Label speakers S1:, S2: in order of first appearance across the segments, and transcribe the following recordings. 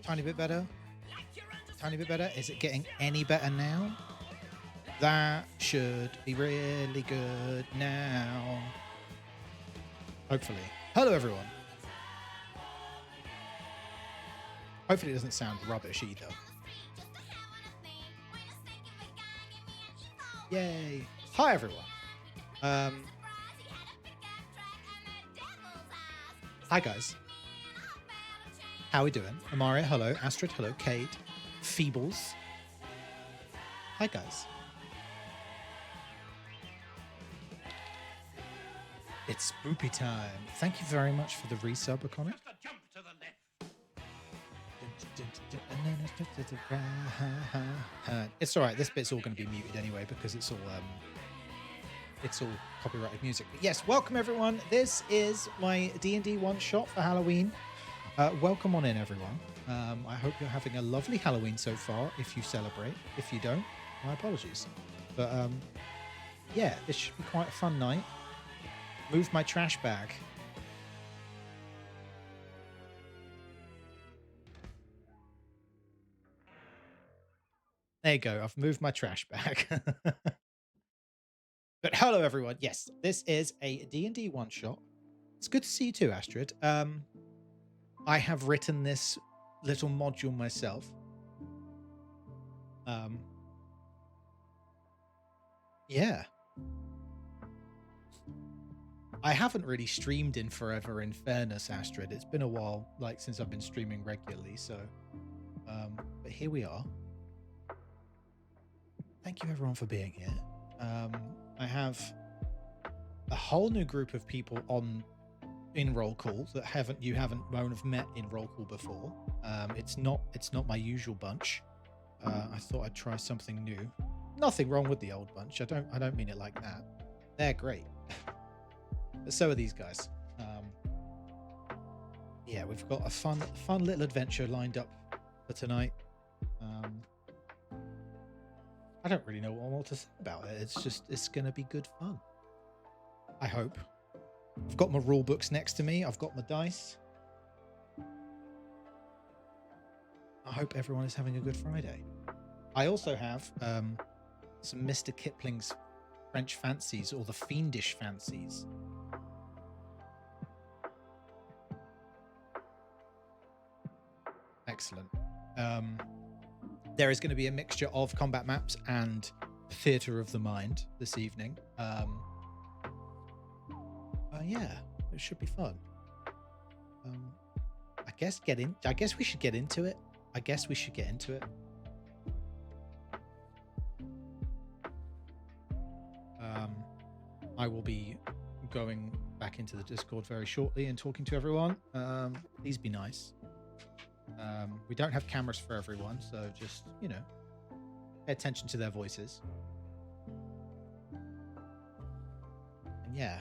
S1: Tiny bit better. Tiny bit better. Is it getting any better now? That should be really good now. Hopefully. Hello, everyone. Hopefully it doesn't sound rubbish either. Yay. Hi, everyone. Hi, guys. How are we doing? Amaria, hello. Astrid, hello. Kate. Feebles. Hi, guys. It's spoopy time. Thank you very much for the resub, O'Connor. It's all right. This bit's all going to be muted anyway because it's all copyrighted music. But yes, welcome everyone. This is my D&D one shot for Halloween. Welcome on in, everyone. I hope you're having a lovely Halloween so far. If you celebrate, if you don't, my apologies. But yeah, this should be quite a fun night. Move my trash bag. There you go. I've moved my trash bag. But hello, everyone. Yes, this is a D&D one-shot. It's good to see you too, Astrid. I have written this little module myself. Yeah. I haven't really streamed in forever, in fairness, Astrid. It's been a while, like, since I've been streaming regularly, so... but here we are. Thank you, everyone, for being here. I have a whole new group of people in roll call that you won't have met in roll call before. It's not my usual bunch. I thought I'd try something new. Nothing wrong with the old bunch. I don't mean it like that. They're great. But so are these guys. Yeah, we've got a fun little adventure lined up for tonight. I don't really know what more to say about it. It's going to be good fun. I hope. I've got my rule books next to me. I've got my dice. I hope everyone is having a good Friday. I also have some Mr. Kipling's French fancies, or the fiendish fancies. Excellent. There is going to be a mixture of combat maps and theatre of the mind this evening. Yeah, it should be fun. I guess we should get into it. I will be going back into the Discord very shortly and talking to everyone. Please be nice. We don't have cameras for everyone, so just, pay attention to their voices. And yeah,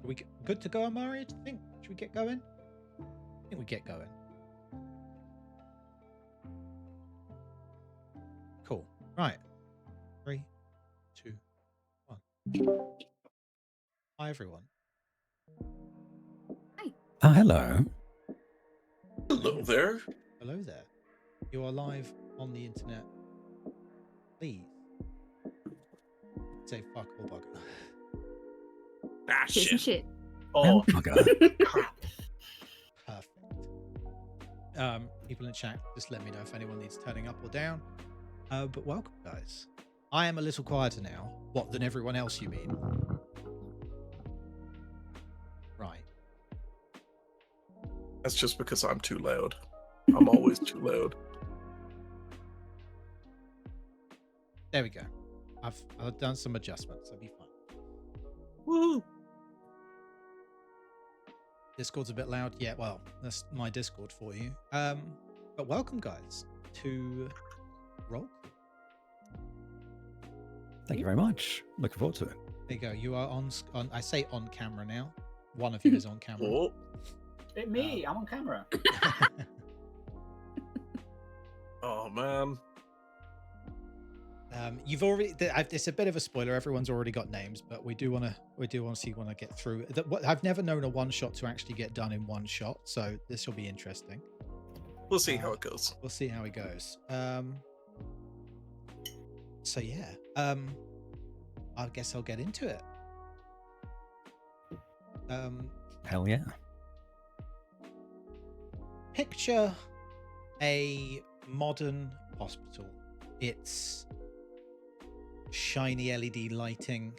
S1: we good to go, Amaria, do you think? Should we get going? I think we get going. Cool. Right. 3, 2, 1. Hi, everyone.
S2: Hi.
S3: Hello.
S4: Hello there.
S1: Hello there. You are live on the internet. Please say fuck or bugger.
S4: Ah,
S2: Shit.
S4: Oh,
S3: Bugger.
S1: Perfect. People in chat, just let me know if anyone needs turning up or down. But welcome, guys. I am a little quieter now. What, than everyone else, you mean? Right.
S4: That's just because I'm too loud. I'm always too loud.
S1: There we go. I've done some adjustments. I'll be fine.
S4: Woo!
S1: Discord's a bit loud. Yeah, well, that's my Discord for you. But welcome, guys, to Roll.
S3: Thank you very much. Looking forward to it.
S1: There you go. You are on. I say on camera now. One of you is on camera.
S4: Oh,
S5: It's me, I'm on camera.
S4: oh man.
S1: You've already. It's a bit of a spoiler. Everyone's already got names, but we do want to see when I get through. I've never known a one shot to actually get done in one shot, so this will be interesting.
S4: We'll see how it goes.
S1: We'll see how it goes. So yeah. I guess I'll get into it.
S3: Hell yeah.
S1: Picture a modern hospital. It's shiny LED lighting,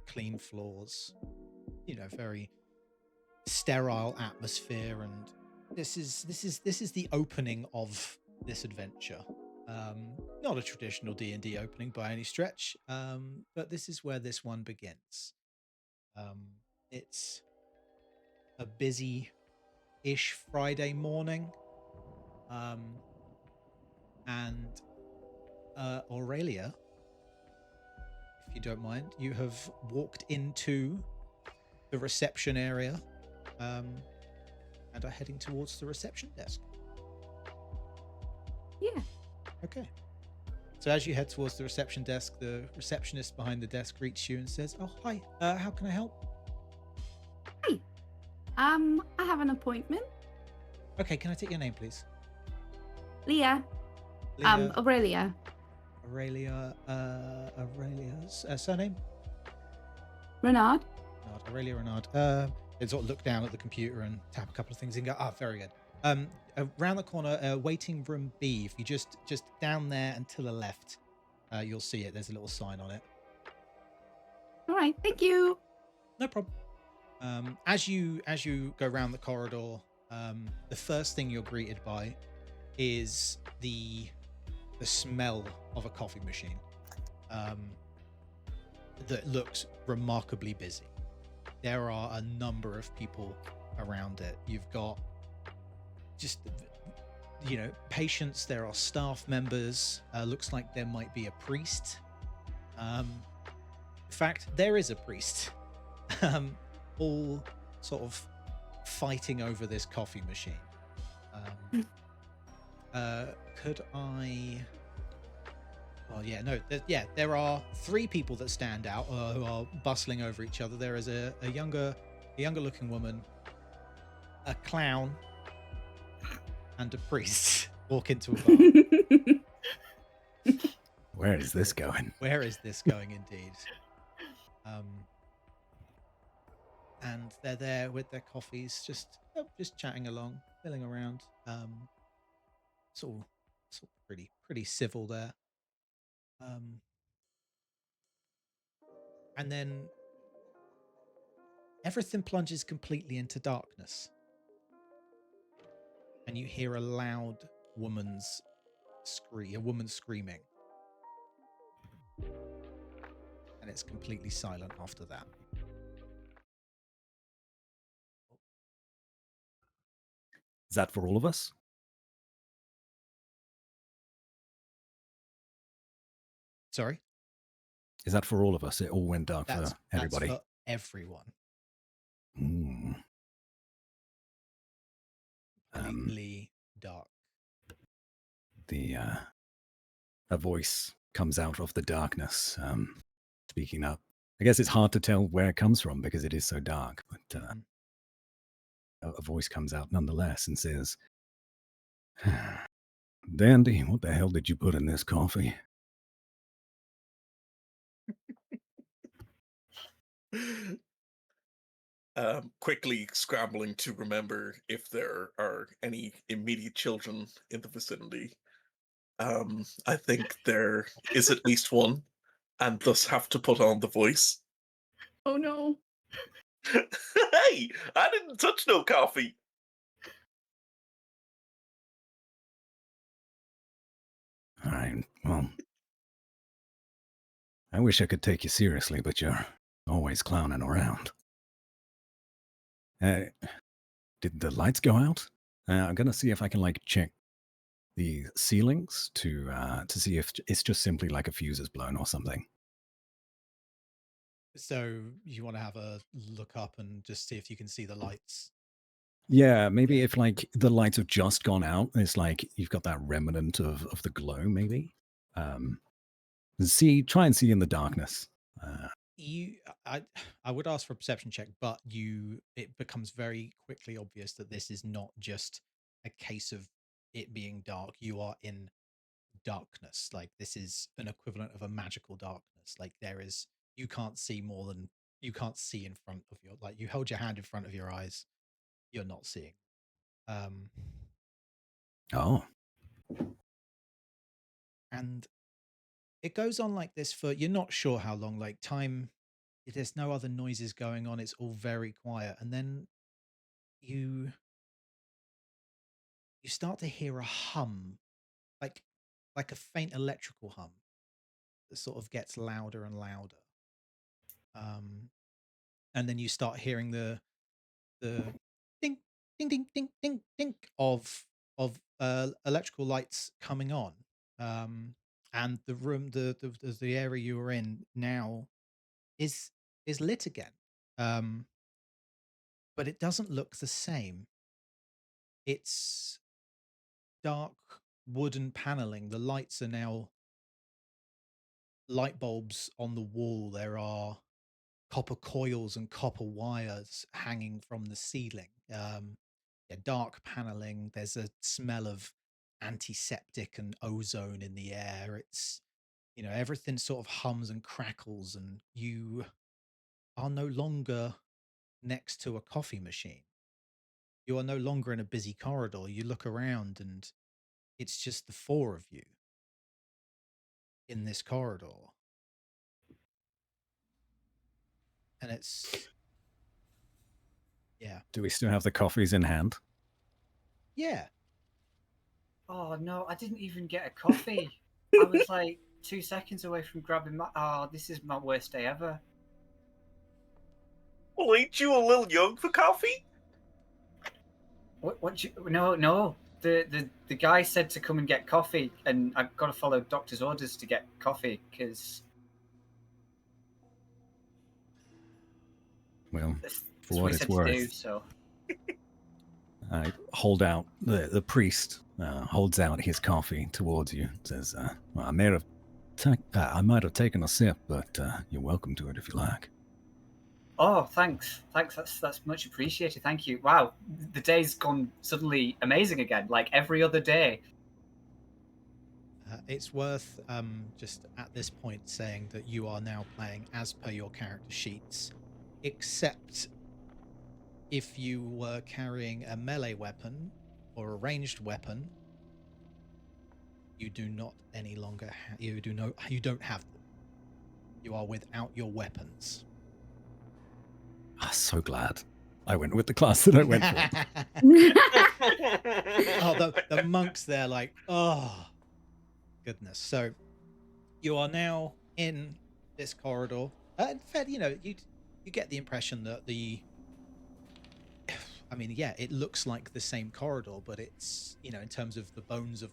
S1: clean floors, very sterile atmosphere, and this is the opening of this adventure. Not a traditional D&D opening by any stretch, but this is where this one begins. It's a busy-ish Friday morning, and Aurelia, if you don't mind, you have walked into the reception area and are heading towards the reception desk.
S2: Yeah.
S1: Okay. So as you head towards the reception desk, the receptionist behind the desk greets you and says, "Oh, hi. How can I help?"
S2: Hi. I have an appointment.
S1: Okay, can I take your name, please?
S2: Leah.
S1: Leah,
S2: Aurelia.
S1: Aurelia's surname?
S2: Renard.
S1: Aurelia Renard. They sort of look down at the computer and tap a couple of things and go, very good. Around the corner, waiting room B. If you just down there and to the left, you'll see it. There's a little sign on it.
S2: All right. Thank you.
S1: No problem. As you go around the corridor, the first thing you're greeted by is the smell of a coffee machine that looks remarkably busy. There are a number of people around it. You've got just patients. There are staff members. Looks like there might be a priest. In fact, there is a priest. All sort of fighting over this coffee machine. Could I? Well, yeah, no, there are three people that stand out who are bustling over each other. There is a younger looking woman, a clown, and a priest walk into a bar.
S3: Where is this going?
S1: Where is this going, indeed? And they're there with their coffees, just chatting along, milling around. It's all pretty civil there. And then everything plunges completely into darkness. And you hear a loud woman's screaming. And it's completely silent after that.
S3: Is that for all of us?
S1: Sorry?
S3: Is that for all of us? It all went dark
S1: That's
S3: for everybody.
S1: That's for everyone. Completely dark.
S3: A voice comes out of the darkness, speaking up. I guess it's hard to tell where it comes from because it is so dark, but a voice comes out nonetheless and says, "Dandy, what the hell did you put in this coffee?"
S4: Quickly scrambling to remember if there are any immediate children in the vicinity. I think there is at least one, and thus have to put on the voice.
S2: Oh no.
S4: Hey, I didn't touch no coffee.
S3: All right, well, I wish I could take you seriously, but you're always clowning around. Did the lights go out? I'm gonna see if I can check the ceilings to see if it's just simply like a fuse is blown or something.
S1: So you want to have a look up and just see if you can see the lights?
S3: Yeah, maybe if the lights have just gone out, it's like you've got that remnant of the glow, maybe. Try and see in the darkness.
S1: You, I would ask for a perception check, but it becomes very quickly obvious that this is not just a case of it being dark. You are in darkness. Like, this is an equivalent of a magical darkness. Like, you can't see more than you can't see in front of your, like, you hold your hand in front of your eyes, you're not seeing.
S3: Oh,
S1: And it goes on like this for, you're not sure how long, like time, there's no other noises going on, it's all very quiet, and then you start to hear a hum, like a faint electrical hum that sort of gets louder and louder. And then you start hearing the ding ding ding ding ding ding of electrical lights coming on. And the room, the area you were in now is lit again. But it doesn't look the same. It's dark wooden paneling. The lights are now light bulbs on the wall. There are copper coils and copper wires hanging from the ceiling. Dark paneling. There's a smell of antiseptic and ozone in the air. It's, everything sort of hums and crackles, and you are no longer next to a coffee machine. You are no longer in a busy corridor. You look around and it's just the four of you in this corridor. And it's, yeah.
S3: do we still have the coffees in hand?
S1: Yeah.
S5: Oh no, I didn't even get a coffee. I was like 2 seconds away from grabbing my. Oh, this is my worst day ever.
S4: Well, ain't you a little young for coffee?
S5: What? No. The guy said to come and get coffee, and I've got to follow doctor's orders to get coffee because.
S3: Well,
S5: That's
S3: for
S5: what
S3: what
S5: he
S3: it's
S5: said to
S3: worth,
S5: do, so.
S3: I hold out, the priest holds out his coffee towards you, says, well, I might have taken a sip, but you're welcome to it if you like.
S5: Oh, thanks. That's much appreciated. Thank you. Wow, the day's gone suddenly amazing again, like every other day.
S1: It's worth just at this point saying that you are now playing as per your character sheets, except if you were carrying a melee weapon or a ranged weapon, you do not any longer you don't have them. You are without your weapons.
S3: I'm so glad I went with the class that I went for.
S1: Oh, the monks there, like, oh goodness. So you are now in this corridor. In fact, you get the impression that it looks like the same corridor, but it's, in terms of the bones of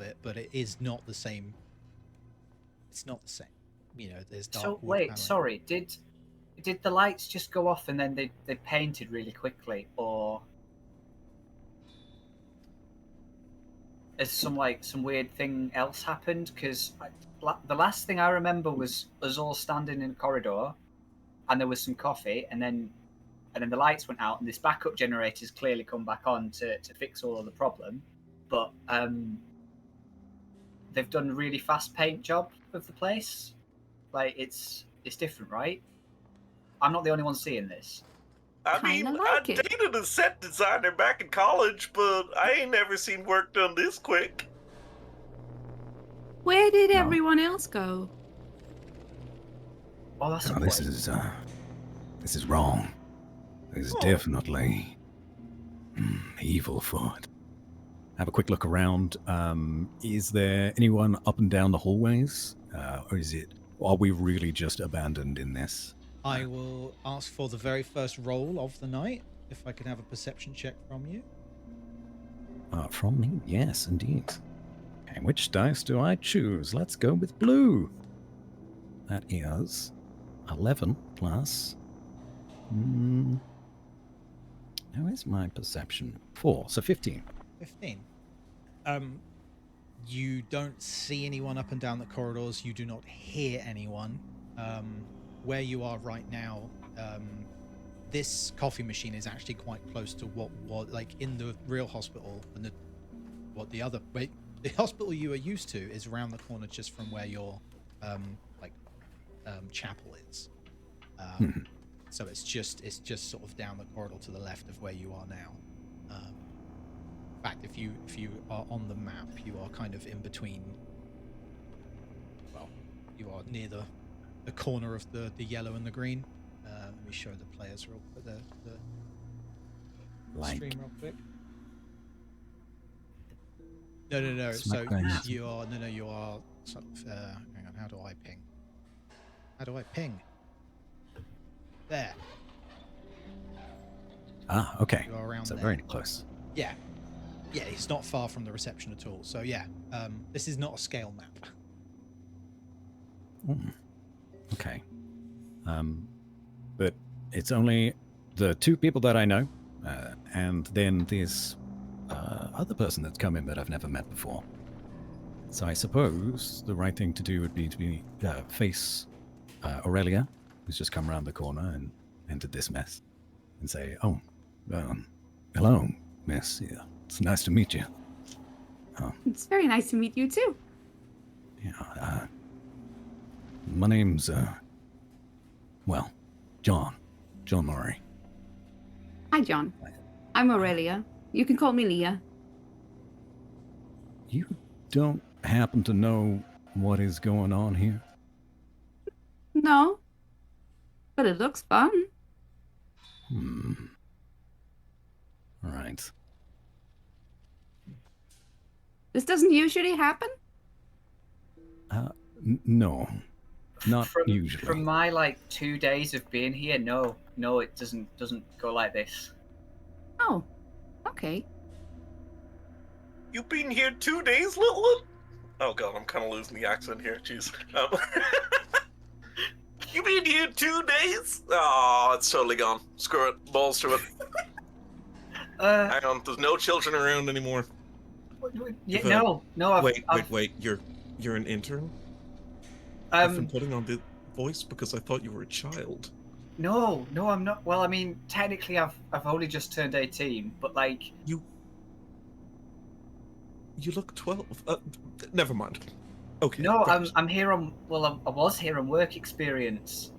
S1: it, but it is not the same. It's not the same. There's dark.
S5: So wait, sorry, did the lights just go off and then they painted really quickly, or has some weird thing else happened? Because the last thing I remember was us all standing in a corridor, and there was some coffee, and then the lights went out, and this backup generator's clearly come back on to fix all of the problem, but they've done a really fast paint job of the place. Like it's different, right? I'm not the only one seeing this.
S4: I mean, I dated a set designer back in college, but I ain't never seen work done this quick.
S2: Where did everyone else go?
S5: Oh, that's
S3: this is wrong. There's definitely evil afoot. Have a quick look around. Is there anyone up and down the hallways, or are we really just abandoned in this?
S1: I will ask for the very first roll of the night. If I could have a perception check from you.
S3: From me? Yes, indeed. Okay, which dice do I choose? Let's go with blue. That is 11 plus... How is my perception? 4, so 15.
S1: 15. You don't see anyone up and down the corridors. You do not hear anyone. Where you are right now, this coffee machine is actually quite close to what was like in the real hospital, and the hospital you are used to is around the corner just from where your chapel is. So it's just sort of down the corridor to the left of where you are now. In fact, if you are on the map, you are kind of in between. Well, you are near the corner of the yellow and the green. Let me show the players real quick. The
S3: Like,
S1: stream real quick. No.
S3: It's not
S1: So
S3: going out.
S1: you are you are sort of. Hang on. How do I ping? There.
S3: Okay.
S1: You are around
S3: So
S1: there.
S3: very close.
S1: Yeah, it's not far from the reception at all. So yeah, this is not a scale map.
S3: Okay. But it's only the two people that I know, and then this other person that's come in that I've never met before. So I suppose the right thing to do would be to face Aurelia, who's just come around the corner and entered this mess, and say, "Oh, hello, miss. Yeah, it's nice to meet you.
S2: It's very nice to meet you too.
S3: Yeah, my name's John Murray.
S2: Hi, John. I'm Aurelia. You can call me Leah.
S3: You don't happen to know what is going on here?"
S2: No, but it looks fun.
S3: Right.
S2: This doesn't usually happen.
S3: No, not usually.
S5: From my like 2 days of being here, no, it doesn't go like this.
S2: Oh, okay.
S4: You've been here 2 days, little one? Oh god, I'm kind of losing the accent here. Jeez. You been here 2 days? Oh, it's totally gone. Screw it. Balls to it. Hang on. There's no children around anymore.
S5: Yeah, no.
S4: Wait. You're an intern? I've been putting on the voice because I thought you were a child.
S5: No, I'm not. Well, I mean, technically, I've only just turned 18, but like
S4: You look 12. Never mind. Okay.
S5: no,
S4: right.
S5: I'm here on. Well, I was here on work experience.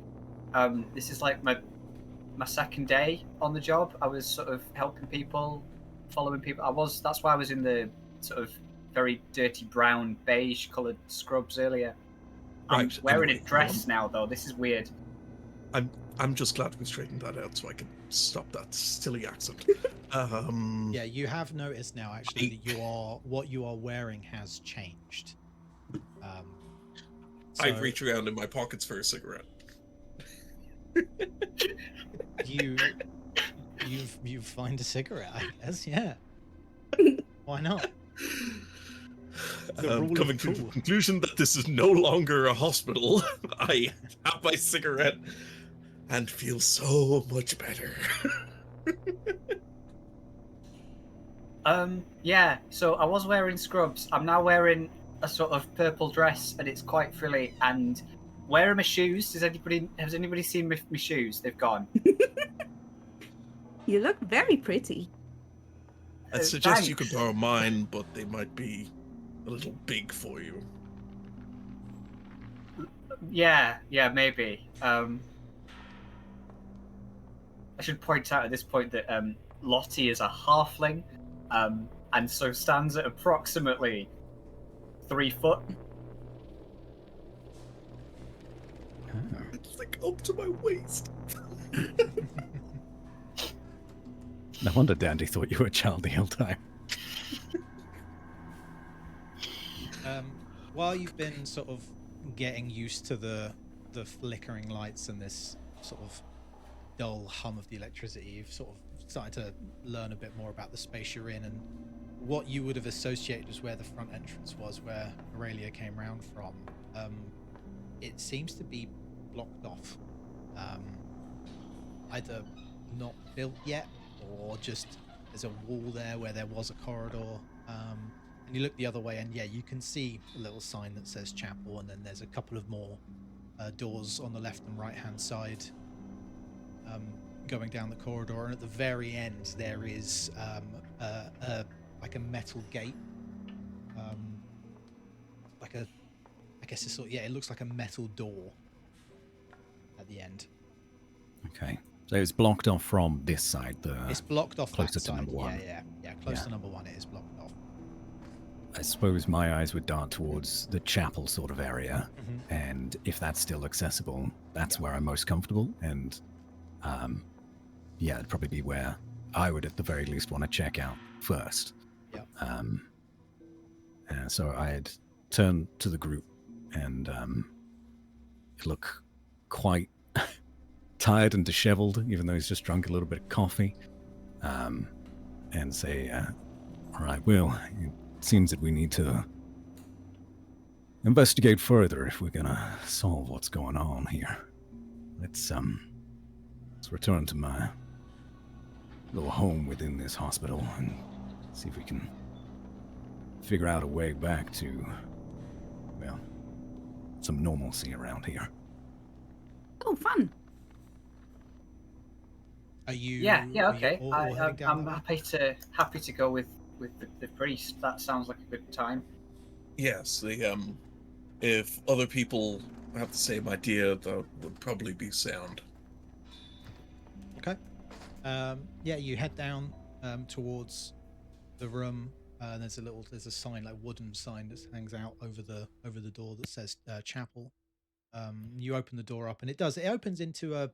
S5: This is like my second day on the job. I was sort of helping people, following people. That's why I was in the sort of very dirty brown beige coloured scrubs earlier. I'm
S4: Right,
S5: wearing
S4: anyway,
S5: a dress now, though. This is weird.
S4: I'm just glad we straightened that out so I can stop that silly accent.
S1: Yeah, you have noticed now actually that what you are wearing has changed.
S4: I
S1: So
S4: reach around in my pockets for a cigarette.
S1: you find a cigarette, I guess. Yeah. Why not? The rule of
S4: Coming to the
S1: cool.
S4: conclusion that this is no longer a hospital, I have my cigarette and feel so much better.
S5: Yeah. So I was wearing scrubs. I'm now wearing a sort of purple dress, and it's quite frilly. And where are my shoes? Has anybody seen my shoes? They've gone.
S2: You look very pretty.
S4: I suggest you could borrow mine, but they might be a little big for you.
S5: Yeah, maybe. I should point out at this point that Lottie is a halfling, and so stands at approximately 3 foot.
S4: It's like up to my waist.
S3: No wonder Dandy thought you were a child the whole time.
S1: While you've been sort of getting used to the flickering lights and this sort of dull hum of the electricity, you've sort of started to learn a bit more about the space you're in, and what you would have associated as where the front entrance was, where Aurelia came round from. It seems to be blocked off, either not built yet, or just there's a wall there where there was a corridor. And And you look the other way, and yeah, you can see a little sign that says chapel, and then there's a couple of more doors on the left and right hand side going down the corridor. And at the very end, there is like a metal gate, like a, I guess it's sort of, yeah, it looks like a metal door at the end.
S3: Okay. So it's blocked off from this side.
S1: It's blocked off
S3: closer
S1: that
S3: to
S1: side.
S3: number one.
S1: Yeah, close
S3: Yeah.
S1: to number one. It is blocked off.
S3: I suppose my eyes would dart towards the chapel sort of area, and if that's still accessible, that's where I'm most comfortable. And yeah, it'd probably be where I would at the very least want to check out first.
S1: Yeah.
S3: And so I'd turn to the group and look quite tired and disheveled, even though he's just drunk a little bit of coffee, and say, all right, Will, it seems that we need to investigate further if we're gonna solve what's going on here. Let's return to my little home within this hospital and see if we can figure out a way back to, well, some normalcy around here.
S2: Oh, fun.
S1: Are you?
S5: Yeah,
S1: are you
S5: okay.
S1: all heading down
S5: I'm
S1: that way?
S5: happy to go with the priest. That sounds like a good time.
S4: Yes, if other people have the same idea, that would probably be sound.
S1: Okay. Yeah, you head down towards the room. There's a sign, like wooden sign, that hangs out over the door that says chapel. You open the door up, and it opens into a.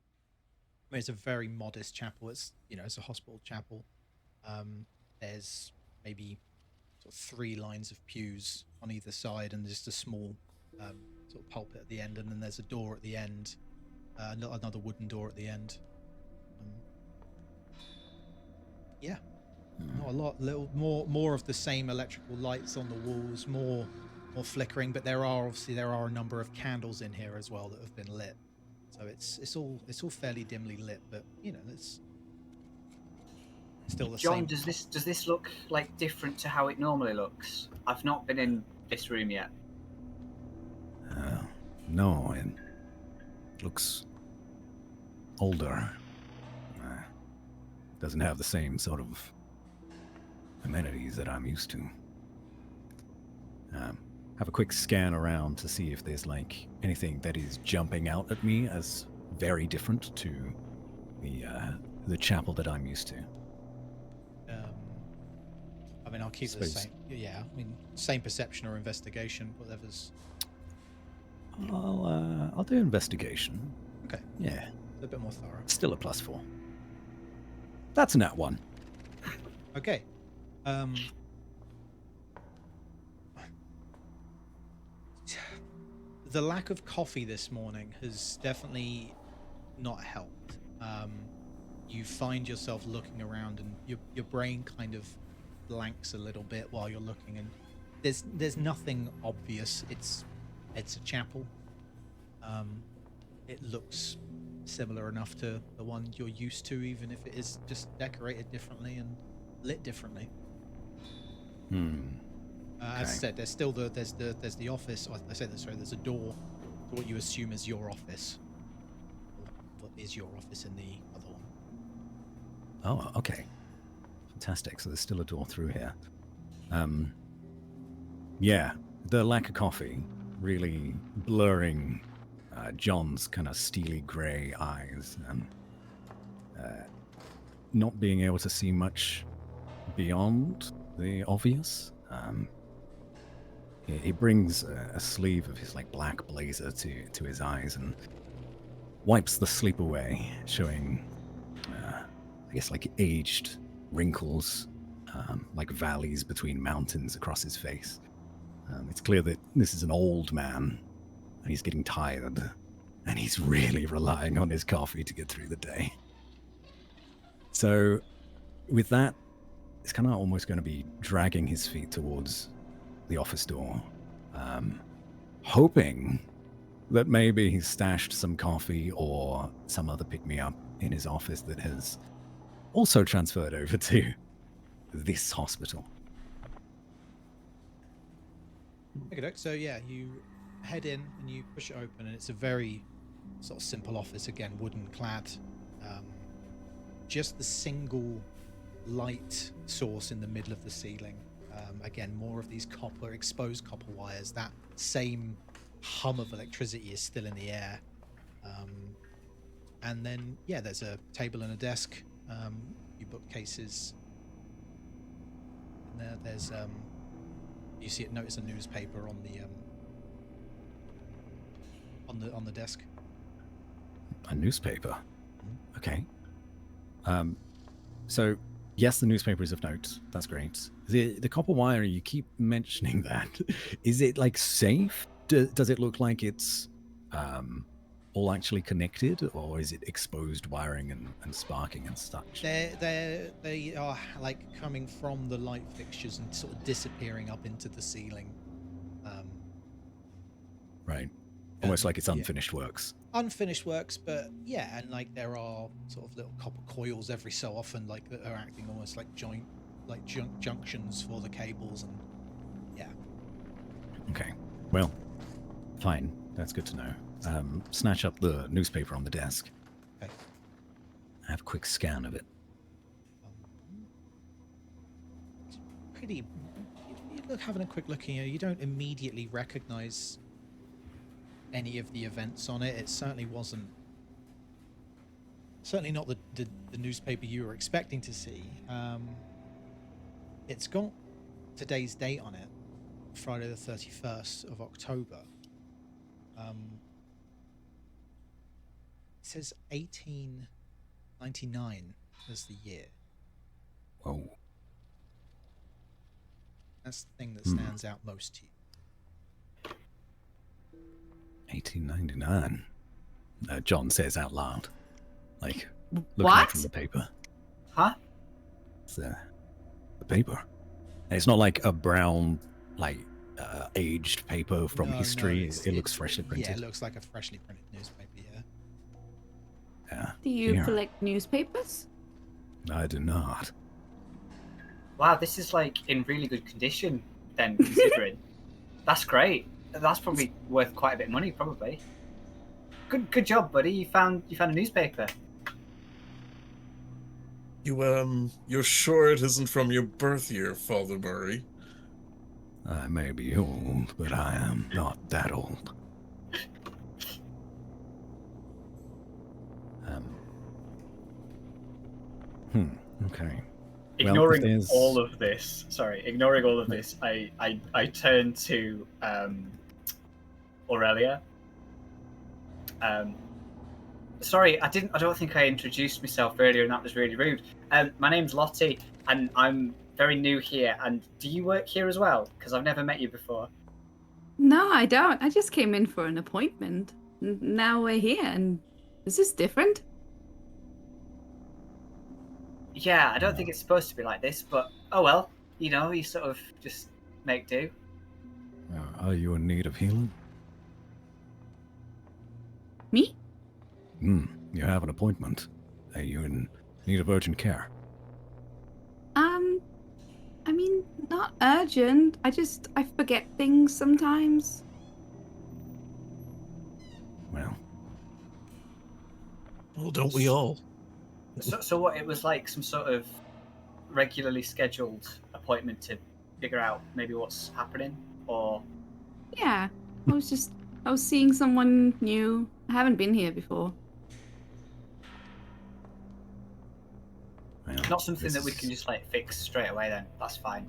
S1: I mean, it's a very modest chapel. It's it's a hospital chapel. There's maybe sort of 3 lines of pews on either side, and just a small sort of pulpit at the end, and then there's a door at the end, another wooden door at the end. Yeah, not a lot, little more of the same electrical lights on the walls, more flickering, but there are a number of candles in here as well that have been lit. So it's all fairly dimly lit, but it's still the
S5: John,
S1: same.
S5: does this look like different to how it normally looks? I've not been in this room yet.
S3: No, it looks older. Doesn't have the same sort of amenities that I'm used to. Have a quick scan around to see if there's like anything that is jumping out at me as very different to the chapel that I'm used to.
S1: I mean, I'll keep the same. Yeah, I mean, same perception or investigation, whatever's.
S3: I'll do investigation.
S1: Okay.
S3: Yeah,
S1: A bit more thorough.
S3: still a +4. That's a nat 1.
S1: Okay. The lack of coffee this morning has definitely not helped. You find yourself looking around, and your brain kind of blanks a little bit while you're looking, and there's nothing obvious. It's a chapel. It looks similar enough to the one you're used to, even if it is just decorated differently and lit differently. As I said, there's still there's the office. I said that, sorry. There's a door to what you assume is your office. What is your office in the other one?
S3: Oh, okay. Fantastic. So there's still a door through here. Yeah, the lack of coffee really blurring John's kind of steely grey eyes, and not being able to see much beyond the obvious. He brings a sleeve of his like black blazer to his eyes and wipes the sleep away, showing I guess like aged wrinkles, like valleys between mountains across his face. It's clear that this is an old man, and he's getting tired, and he's really relying on his coffee to get through the day. So with that, it's kind of almost going to be dragging his feet towards the office door, hoping that maybe he's stashed some coffee or some other pick-me-up in his office that has also transferred over to this hospital.
S1: Okay, so yeah, you head in and you push it open, and it's a very sort of simple office. Again, wooden clad. Just the single light source in the middle of the ceiling. Again, more of these exposed copper wires. That same hum of electricity is still in the air. And then, yeah, there's a table and a desk, few bookcases. And there's you see it. Notice a newspaper on the desk.
S3: A newspaper. Okay. So yes, the newspaper is of note. That's great. The copper wire, you keep mentioning that. Is it like safe? Does it look like it's all actually connected, or is it exposed wiring and sparking and such?
S1: They are like coming from the light fixtures and sort of disappearing up into the ceiling.
S3: Right. Almost like it's
S1: yeah.
S3: unfinished works.
S1: Unfinished works, but yeah, and like there are sort of little copper coils every so often, like that are acting almost like junctions for the cables, and yeah.
S3: Okay. Well, fine. That's good to know. Snatch up the newspaper on the desk.
S1: Okay.
S3: Have a quick scan of it.
S1: It's pretty. Having a quick look here, you don't immediately recognize any of the events on it. It certainly wasn't. Certainly not the newspaper you were expecting to see. It's got today's date on it, Friday the 31st of October. It says 1899 as the year.
S3: Whoa.
S1: That's the thing that stands out most to you.
S3: 1899. John says out loud, like looking
S2: What?
S3: up from the paper.
S5: Huh?
S3: It's the paper. And it's not like a brown, like aged paper from
S1: No,
S3: history.
S1: it's-
S3: It looks
S1: it's-
S3: freshly
S1: Yeah,
S3: printed.
S1: it looks like a freshly printed newspaper. Yeah.
S3: Yeah.
S2: Do you
S3: Here.
S2: collect newspapers?
S3: I do not.
S5: Wow, this is like in really good condition. Then considering, that's great. That's probably worth quite a bit of money, probably. Good job, buddy. You found a newspaper.
S4: You're sure it isn't from your birth year, Father Murray?
S3: I may be old, but I am not that old. Okay.
S5: Ignoring
S3: there's-
S5: all of this, I turn to Aurelia. Sorry, I don't think I introduced myself earlier, and that was really rude. My name's Lottie, and I'm very new here. And do you work here as well? Because I've never met you before.
S2: No, I don't. I just came in for an appointment. Now we're here, and this is different.
S5: Yeah, I don't think it's supposed to be like this, but oh well. You know, you sort of just make do.
S3: Are you in need of healing?
S2: Me?
S3: You have an appointment. Are you in need of urgent care?
S2: I mean, not urgent. I forget things sometimes.
S3: Well,
S4: Well, don't we all?
S5: So what? It was like some sort of regularly scheduled appointment to figure out maybe what's happening, or
S2: Yeah, I was seeing someone new. I haven't been here before.
S3: well,
S5: not something
S3: this
S5: that we
S3: is-
S5: can just like fix straight away. Then that's fine.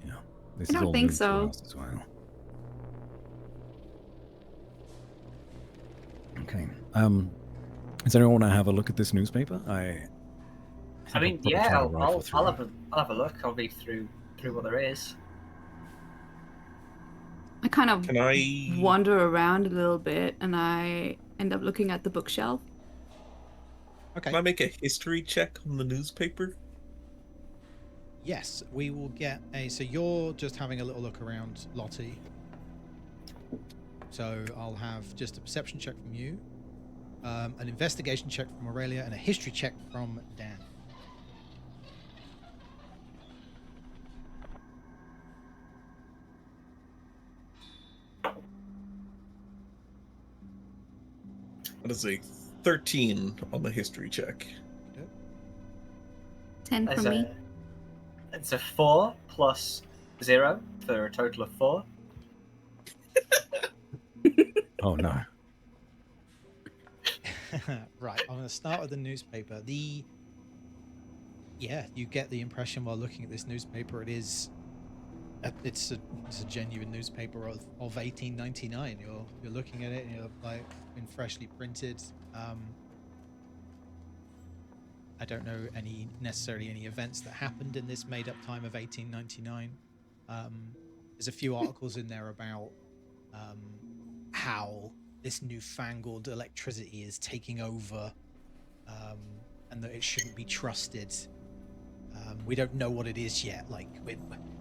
S3: Yeah, this
S2: I
S3: is
S2: don't
S3: all
S2: think
S3: new to
S2: so.
S3: us as well. Okay. Does anyone want to have a look at this newspaper?
S5: I
S3: think
S5: mean,
S3: I'll probably
S5: yeah,
S3: try to
S5: I'll
S3: rifle through it.
S5: have a look. I'll read through what there is.
S2: I kind of
S4: Can I?
S2: wander around a little bit, and I end up looking at the bookshelf.
S1: Okay.
S4: Can I make a history check on the newspaper?
S1: Yes, we will get a. So you're just having a little look around, Lottie. So I'll have just a perception check from you, an investigation check from Aurelia, and a history check from Dan.
S4: That is a 13 on the history check.
S2: 10
S5: As
S2: from me.
S5: It's a 4 plus 0 for a total of 4.
S3: Oh no.
S1: Right, I'm going to start with the newspaper. Yeah, you get the impression while looking at this newspaper, it's a genuine newspaper of 1899. You're looking at it and you're like, been freshly printed. I don't know necessarily any events that happened in this made up time of 1899. There's a few articles in there about how this newfangled electricity is taking over, and that it shouldn't be trusted. We don't know what it is yet. Like,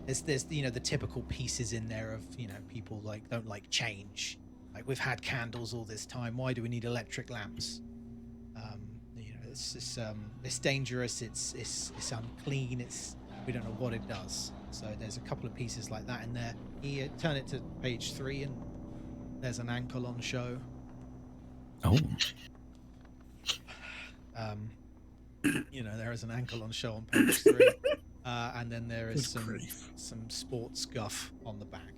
S1: there's the typical pieces in there of people don't like change. Like, we've had candles all this time. Why do we need electric lamps? It's dangerous. It's unclean. We don't know what it does. So there's a couple of pieces like that in there. You turn it to page 3 and there's an ankle on show.
S3: Oh.
S1: There is an ankle on show on page 3, and then there is some sports guff on the back.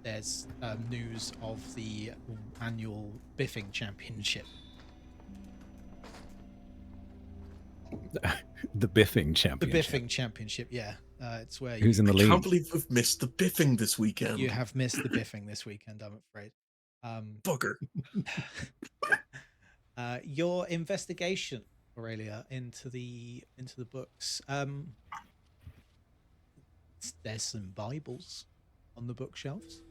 S1: There's news of the annual biffing championship.
S3: The biffing
S1: The
S3: championship.
S1: biffing championship, yeah. It's where
S3: Who's in the
S4: I
S3: lead?
S4: can't believe we've missed the biffing this weekend.
S1: you have missed the biffing this weekend, I'm afraid.
S4: Bugger.
S1: Your investigation, Aurelia, into the books. There's some Bibles on the bookshelves.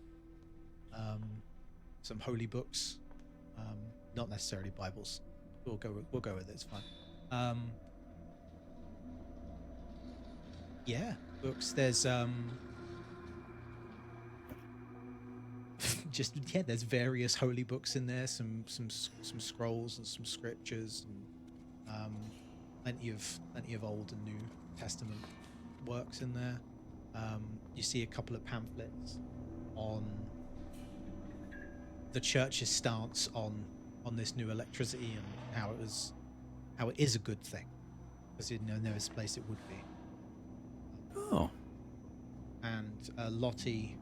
S1: Some holy books. Not necessarily Bibles. We'll go with it. It's fine. Yeah, books. There's there's various holy books in there. Some scrolls and some scriptures, and plenty of Old and New Testament works in there. You see a couple of pamphlets on the church's stance on this new electricity and how it is a good thing, because in no place it would be.
S3: Oh.
S1: And Lottie,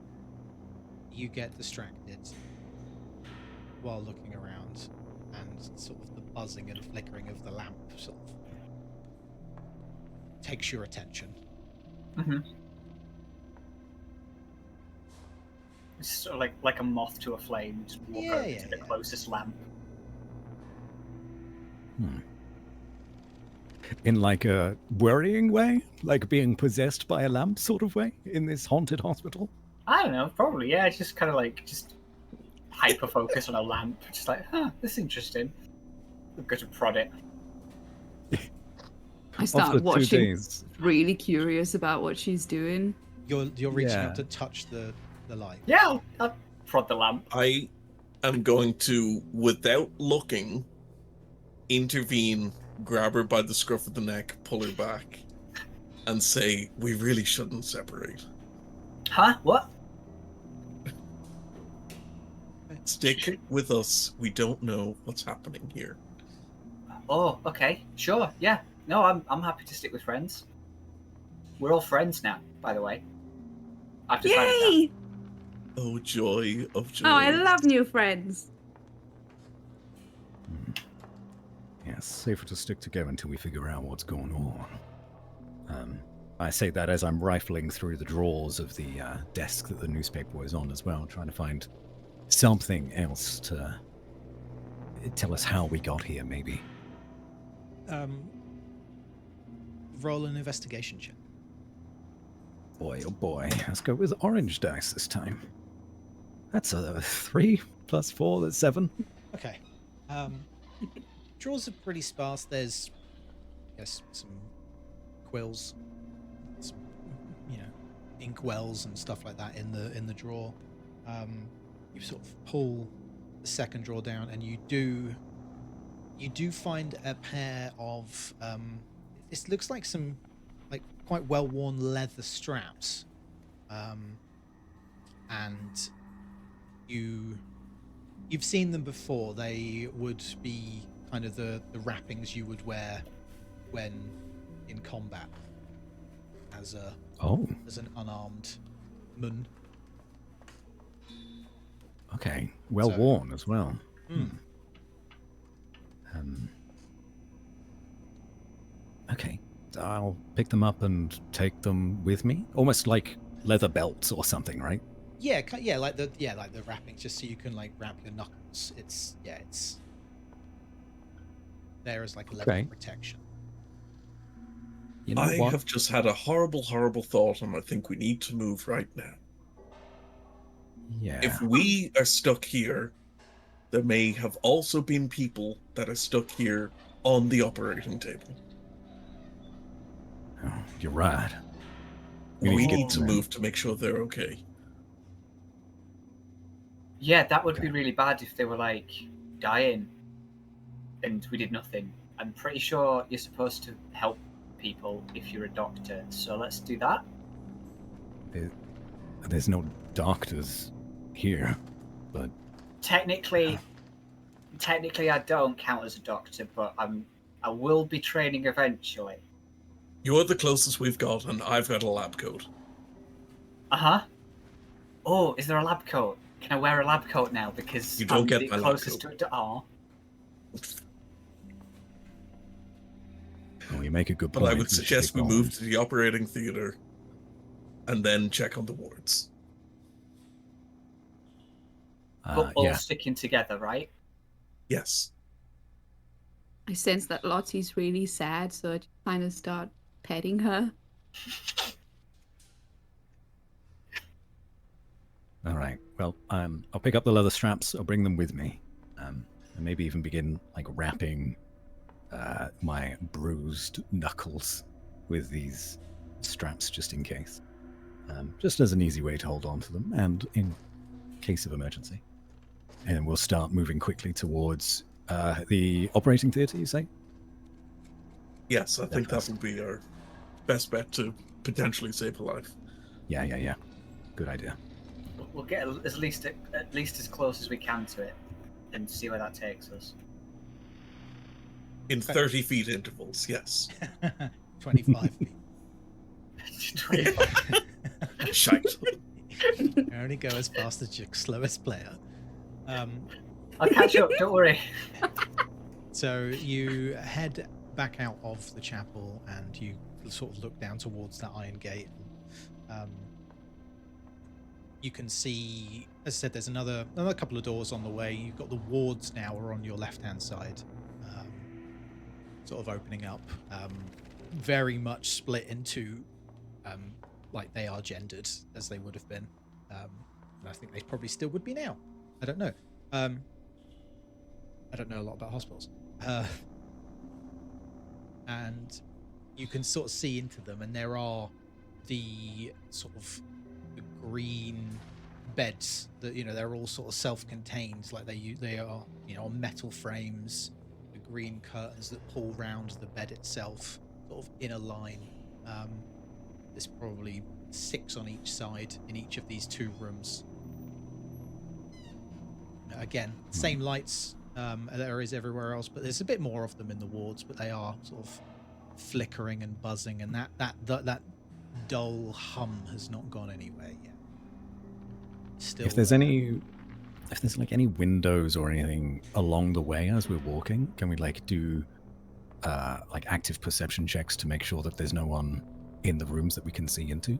S1: you get distracted while looking around, and sort of the buzzing and flickering of the lamp sort of takes your attention.
S5: Mm-hmm. It's sort of like a moth to a flame. Just walk over to the closest lamp.
S3: In like a worrying way? Like being possessed by a lamp sort of way in this haunted hospital?
S5: I don't know, probably, yeah. It's just kind of like, just hyper focus on a lamp. Just like, this is interesting. I'm going to prod it.
S2: I start watching,
S3: days.
S2: really curious about what she's doing.
S1: You're reaching
S3: Yeah.
S1: out to touch the light.
S5: Yeah, I'll prod the lamp.
S4: I am going to, without looking, intervene, grab her by the scruff of the neck, pull her back, and say, we really shouldn't separate.
S5: Huh? What?
S4: Stick with us. We don't know what's happening here.
S5: Oh, okay. Sure, yeah. No, I'm happy to stick with friends. We're all friends now, by the way. I've decided that.
S2: Yay!
S4: Oh, joy of joy.
S2: Oh, I love new friends.
S3: Yes, safer to stick together until we figure out what's going on. I say that as I'm rifling through the drawers of the desk that the newspaper was on as well, trying to find something else to tell us how we got here, maybe.
S1: Roll an investigation check.
S3: Boy, oh boy. Let's go with orange dice this time. That's a 3 plus 4, that's 7.
S1: Okay. Drawers are pretty sparse. There's, yes, some quills, some, ink wells and stuff like that in the drawer. You sort of pull the second drawer down, and you do find a pair of it looks like some quite well worn leather straps, and you You've seen them before. They would be kind of the wrappings you would wear when in combat as an unarmed mun.
S3: Okay. Well
S1: So-
S3: worn as well.
S1: Hmm.
S3: Okay. I'll pick them up and take them with me, almost like leather belts or something, right?
S1: Yeah, like the wrappings, just so you can like wrap your knuckles. It's there as like a level
S3: Okay.
S1: of protection.
S3: You know
S4: I
S3: what?
S4: have just had a horrible, horrible thought, and I think we need to move right now.
S3: Yeah.
S4: If we are stuck here, there may have also been people that are stuck here on the operating table.
S3: Oh, you're right.
S4: We
S3: need to get
S4: need to
S3: them in.
S4: move to make sure they're okay.
S5: Yeah, that would be
S3: Okay.
S5: really bad if they were like dying and we did nothing. I'm pretty sure you're supposed to help people if you're a doctor, so let's do that.
S3: There's no doctors here, but
S5: Technically I don't count as a doctor, but I will be training eventually.
S4: You're the closest we've got, and I've got a lab coat.
S5: Uh-huh. Oh, is there a lab coat? Can I wear a lab coat now because
S4: You don't
S5: I'm
S4: get
S5: the
S4: my lab
S5: closest
S4: coat.
S5: to it? Oh.
S3: you make a good
S4: But
S3: point.
S4: I would
S3: should
S4: suggest we
S3: keep
S4: move
S3: going.
S4: to the operating theater and then check on the wards.
S5: But all
S3: Yeah.
S5: sticking together, right?
S4: Yes.
S2: I sense that Lottie's really sad, so I just kind of start petting her.
S3: All right. Well, I'll pick up the leather straps. I'll bring them with me, and maybe even begin like wrapping my bruised knuckles with these straps, just in case, just as an easy way to hold on to them, and in case of emergency. And we'll start moving quickly towards the operating theater. You say?
S4: Yes, I think that would be our best bet to potentially save a life.
S3: Yeah. Good idea.
S5: We'll get at least as close as we can to it and see where that takes us.
S4: In 30 feet intervals, yes.
S1: 25.
S5: 25.
S4: Shite.
S1: You only go as fast as your slowest player.
S5: I'll catch up, don't worry.
S1: So you head back out of the chapel and you sort of look down towards that iron gate. You can see, as I said, there's another couple of doors on the way. You've got the wards now are on your left-hand side, sort of opening up, very much split into, like they are gendered as they would have been. And I think they probably still would be now. I don't know. I don't know a lot about hospitals. And you can sort of see into them, and there are the sort of the green beds that, they're all sort of self-contained, like they are, on metal frames, the green curtains that pull round the bed itself, sort of in a line. There's probably 6 on each side in each of these 2 rooms. Again, same lights there is everywhere else, but there's a bit more of them in the wards, but they are sort of flickering and buzzing, and that dull hum has not gone anywhere yet. Still,
S3: If there's any windows or anything along the way as we're walking, can we do active perception checks to make sure that there's no one in the rooms that we can see into?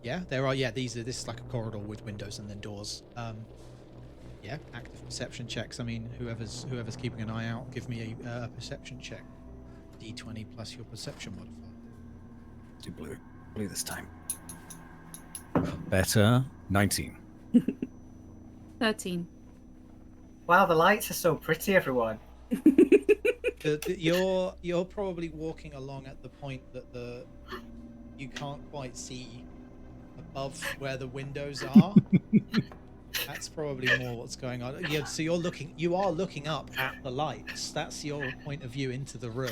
S1: Yeah, there are. Yeah, this is like a corridor with windows and then doors. Yeah, active perception checks. I mean, whoever's keeping an eye out, give me a perception check. D20 plus your perception modifier.
S3: Do blue this time. Better. 19.
S2: 13.
S5: Wow, the lights are so pretty, everyone.
S1: You're probably walking along at the point that you can't quite see above where the windows are. That's probably more what's going on. Yeah, so you are looking up at the lights. That's your point of view into the room.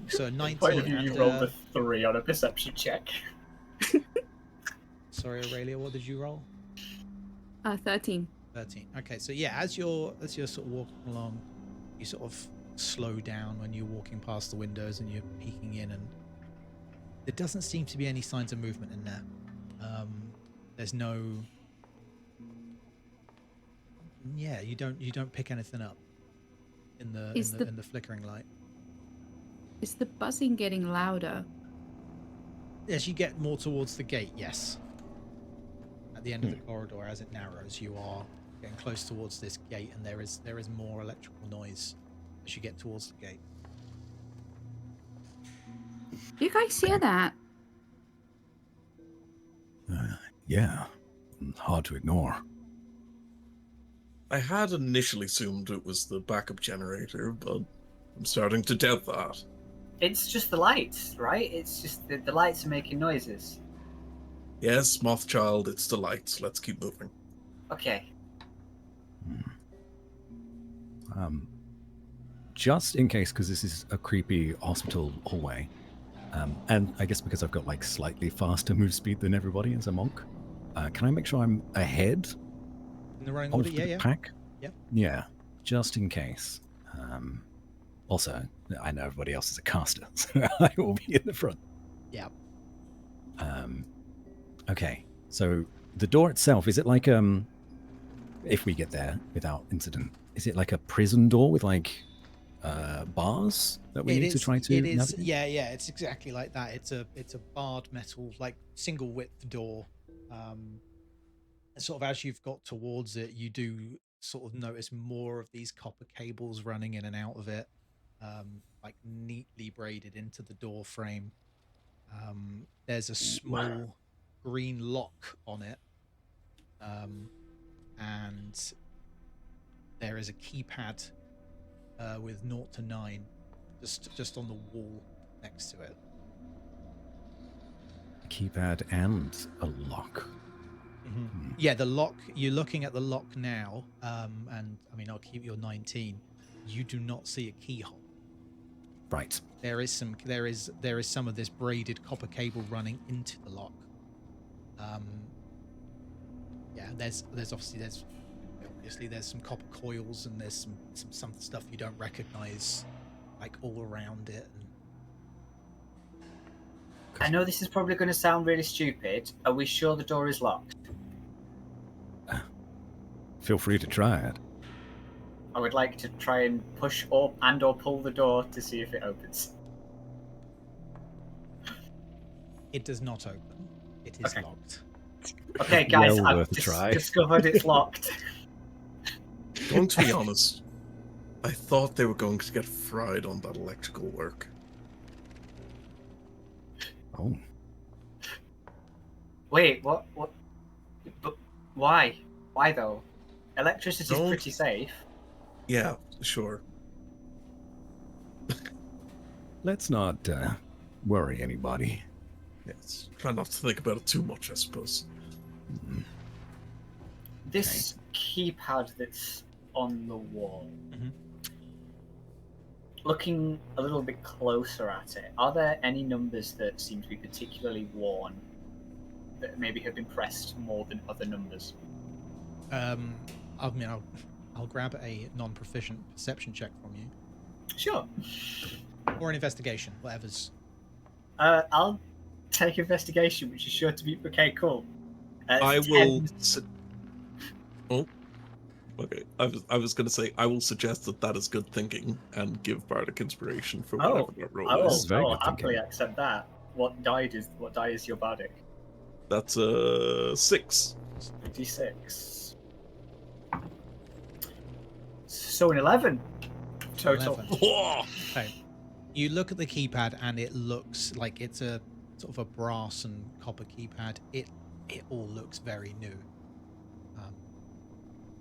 S1: So 19
S5: Point of view,
S1: and,
S5: you rolled a 3 on a perception check.
S1: sorry, Aurelia, what did you roll?
S2: 13.
S1: 13. Okay, so yeah, as you're sort of walking along, you sort of slow down when you're walking past the windows and you're peeking in, and there doesn't seem to be any signs of movement in there. There's no. Yeah, you don't pick anything up in the flickering light.
S2: Is the buzzing getting louder?
S1: As you get more towards the gate, yes. At the end of the corridor, as it narrows, you are getting close towards this gate, and there is more electrical noise as you get towards the gate.
S2: Do you guys hear that?
S3: Yeah, hard to ignore.
S4: I had initially assumed it was the backup generator, but I'm starting to doubt that.
S5: It's just the lights, right? It's just the lights are making noises.
S4: Yes, Mothchild, it's the lights. Let's keep moving.
S5: Okay.
S3: Just in case, because this is a creepy hospital hallway, and I guess because I've got like slightly faster move speed than everybody as a monk, can I make sure I'm ahead
S1: In the running
S3: of
S1: order,
S3: the
S1: yeah.
S3: pack?
S1: Yeah.
S3: Yeah, just in case. Also, I know everybody else is a caster, so I will be in the front.
S1: Yeah.
S3: Okay, so the door itself, is it like if we get there without incident, is it like a prison door with like bars that we need to try to navigate?
S1: Yeah, it's exactly like that. It's a barred metal, like single width door. Sort of as you've got towards it, you do sort of notice more of these copper cables running in and out of it, like neatly braided into the door frame. There's a small green lock on it, and there is a keypad with 0 to 9 just on the wall next to it.
S3: A keypad and a lock.
S1: Yeah, the lock, you're looking at the lock now, and I mean, I'll keep your 19. You do not see a keyhole.
S3: Right.
S1: There is some of this braided copper cable running into the lock. Yeah, there's obviously there's some copper coils, and there's some stuff you don't recognize, like all around it.
S5: I know this is probably going to sound really stupid. Are we sure the door is locked?
S3: Feel free to try it.
S5: I would like to try and push or pull the door to see if it opens.
S1: It does not open. It is
S5: Okay.
S1: locked.
S5: Okay, guys,
S3: Well
S5: I've
S3: worth a try.
S5: discovered it's locked.
S4: Going to be honest, I thought they were going to get fried on that electrical work.
S3: Oh,
S5: Wait, what? But why? Why though? Electricity's
S4: Don't-
S5: pretty safe.
S4: Yeah, sure.
S3: let's not worry anybody.
S4: Yes. Try not to think about it too much, I suppose.
S5: This keypad that's on the wall.
S1: Mhm.
S5: Looking a little bit closer at it, are there any numbers that seem to be particularly worn that maybe have been pressed more than other numbers?
S1: I mean, I'll grab a non-proficient perception check from you,
S5: Sure.
S1: or an investigation, whatever's.
S5: I'll take investigation, which is sure to be okay. Cool.
S4: I
S5: 10.
S4: will. Oh, okay. I was going to say I will suggest that is good thinking and give Bardic inspiration for whatever that roll
S5: I will,
S3: This is very
S5: I will
S3: good thinking.
S5: happily accept that. What die is your bardic?
S4: That's a 6.
S5: D6. So an 11 total.
S1: 11.
S4: Whoa!
S1: Okay. You look at the keypad, and it looks like it's a sort of a brass and copper keypad. It all looks very new.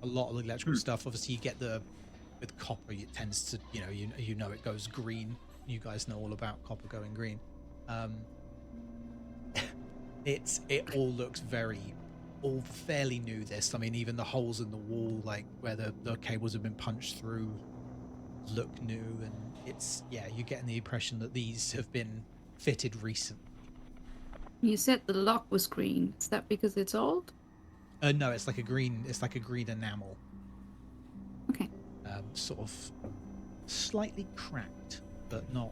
S1: A lot of the electrical stuff, obviously, you get with copper. It tends to, you know, it goes green. You guys know all about copper going green. It all looks all fairly new. This, I mean, even the holes in the wall, like where the cables have been punched through, look new, and you're getting the impression that these have been fitted recently.
S2: You said the lock was green. Is that because it's old?
S1: No, it's like a green. It's like a green enamel.
S2: Okay.
S1: Sort of slightly cracked, but not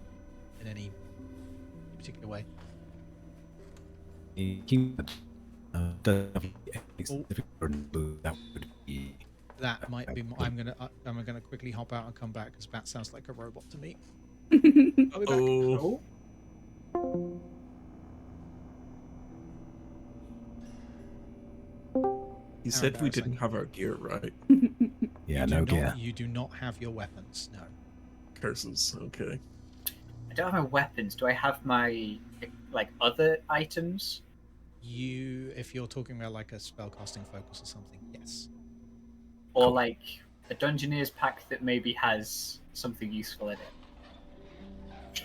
S1: in any particular way.
S3: The keypad doesn't have any specific blue, that would be.
S1: That might be. I'm gonna quickly hop out and come back because that sounds like a robot to me. I'll be back.
S4: Oh, he
S1: How
S4: said we
S1: embarrassing.
S4: didn't have our gear right.
S3: Yeah,
S1: You do
S3: no
S1: not-
S3: gear.
S1: You do not have your weapons. No.
S4: Curses. Okay.
S5: I don't have my weapons. Do I have my like other items?
S1: If you're talking about like a spellcasting focus or something, yes.
S5: Or
S3: Cool.
S5: like a Dungeoneer's pack that maybe has something useful in it?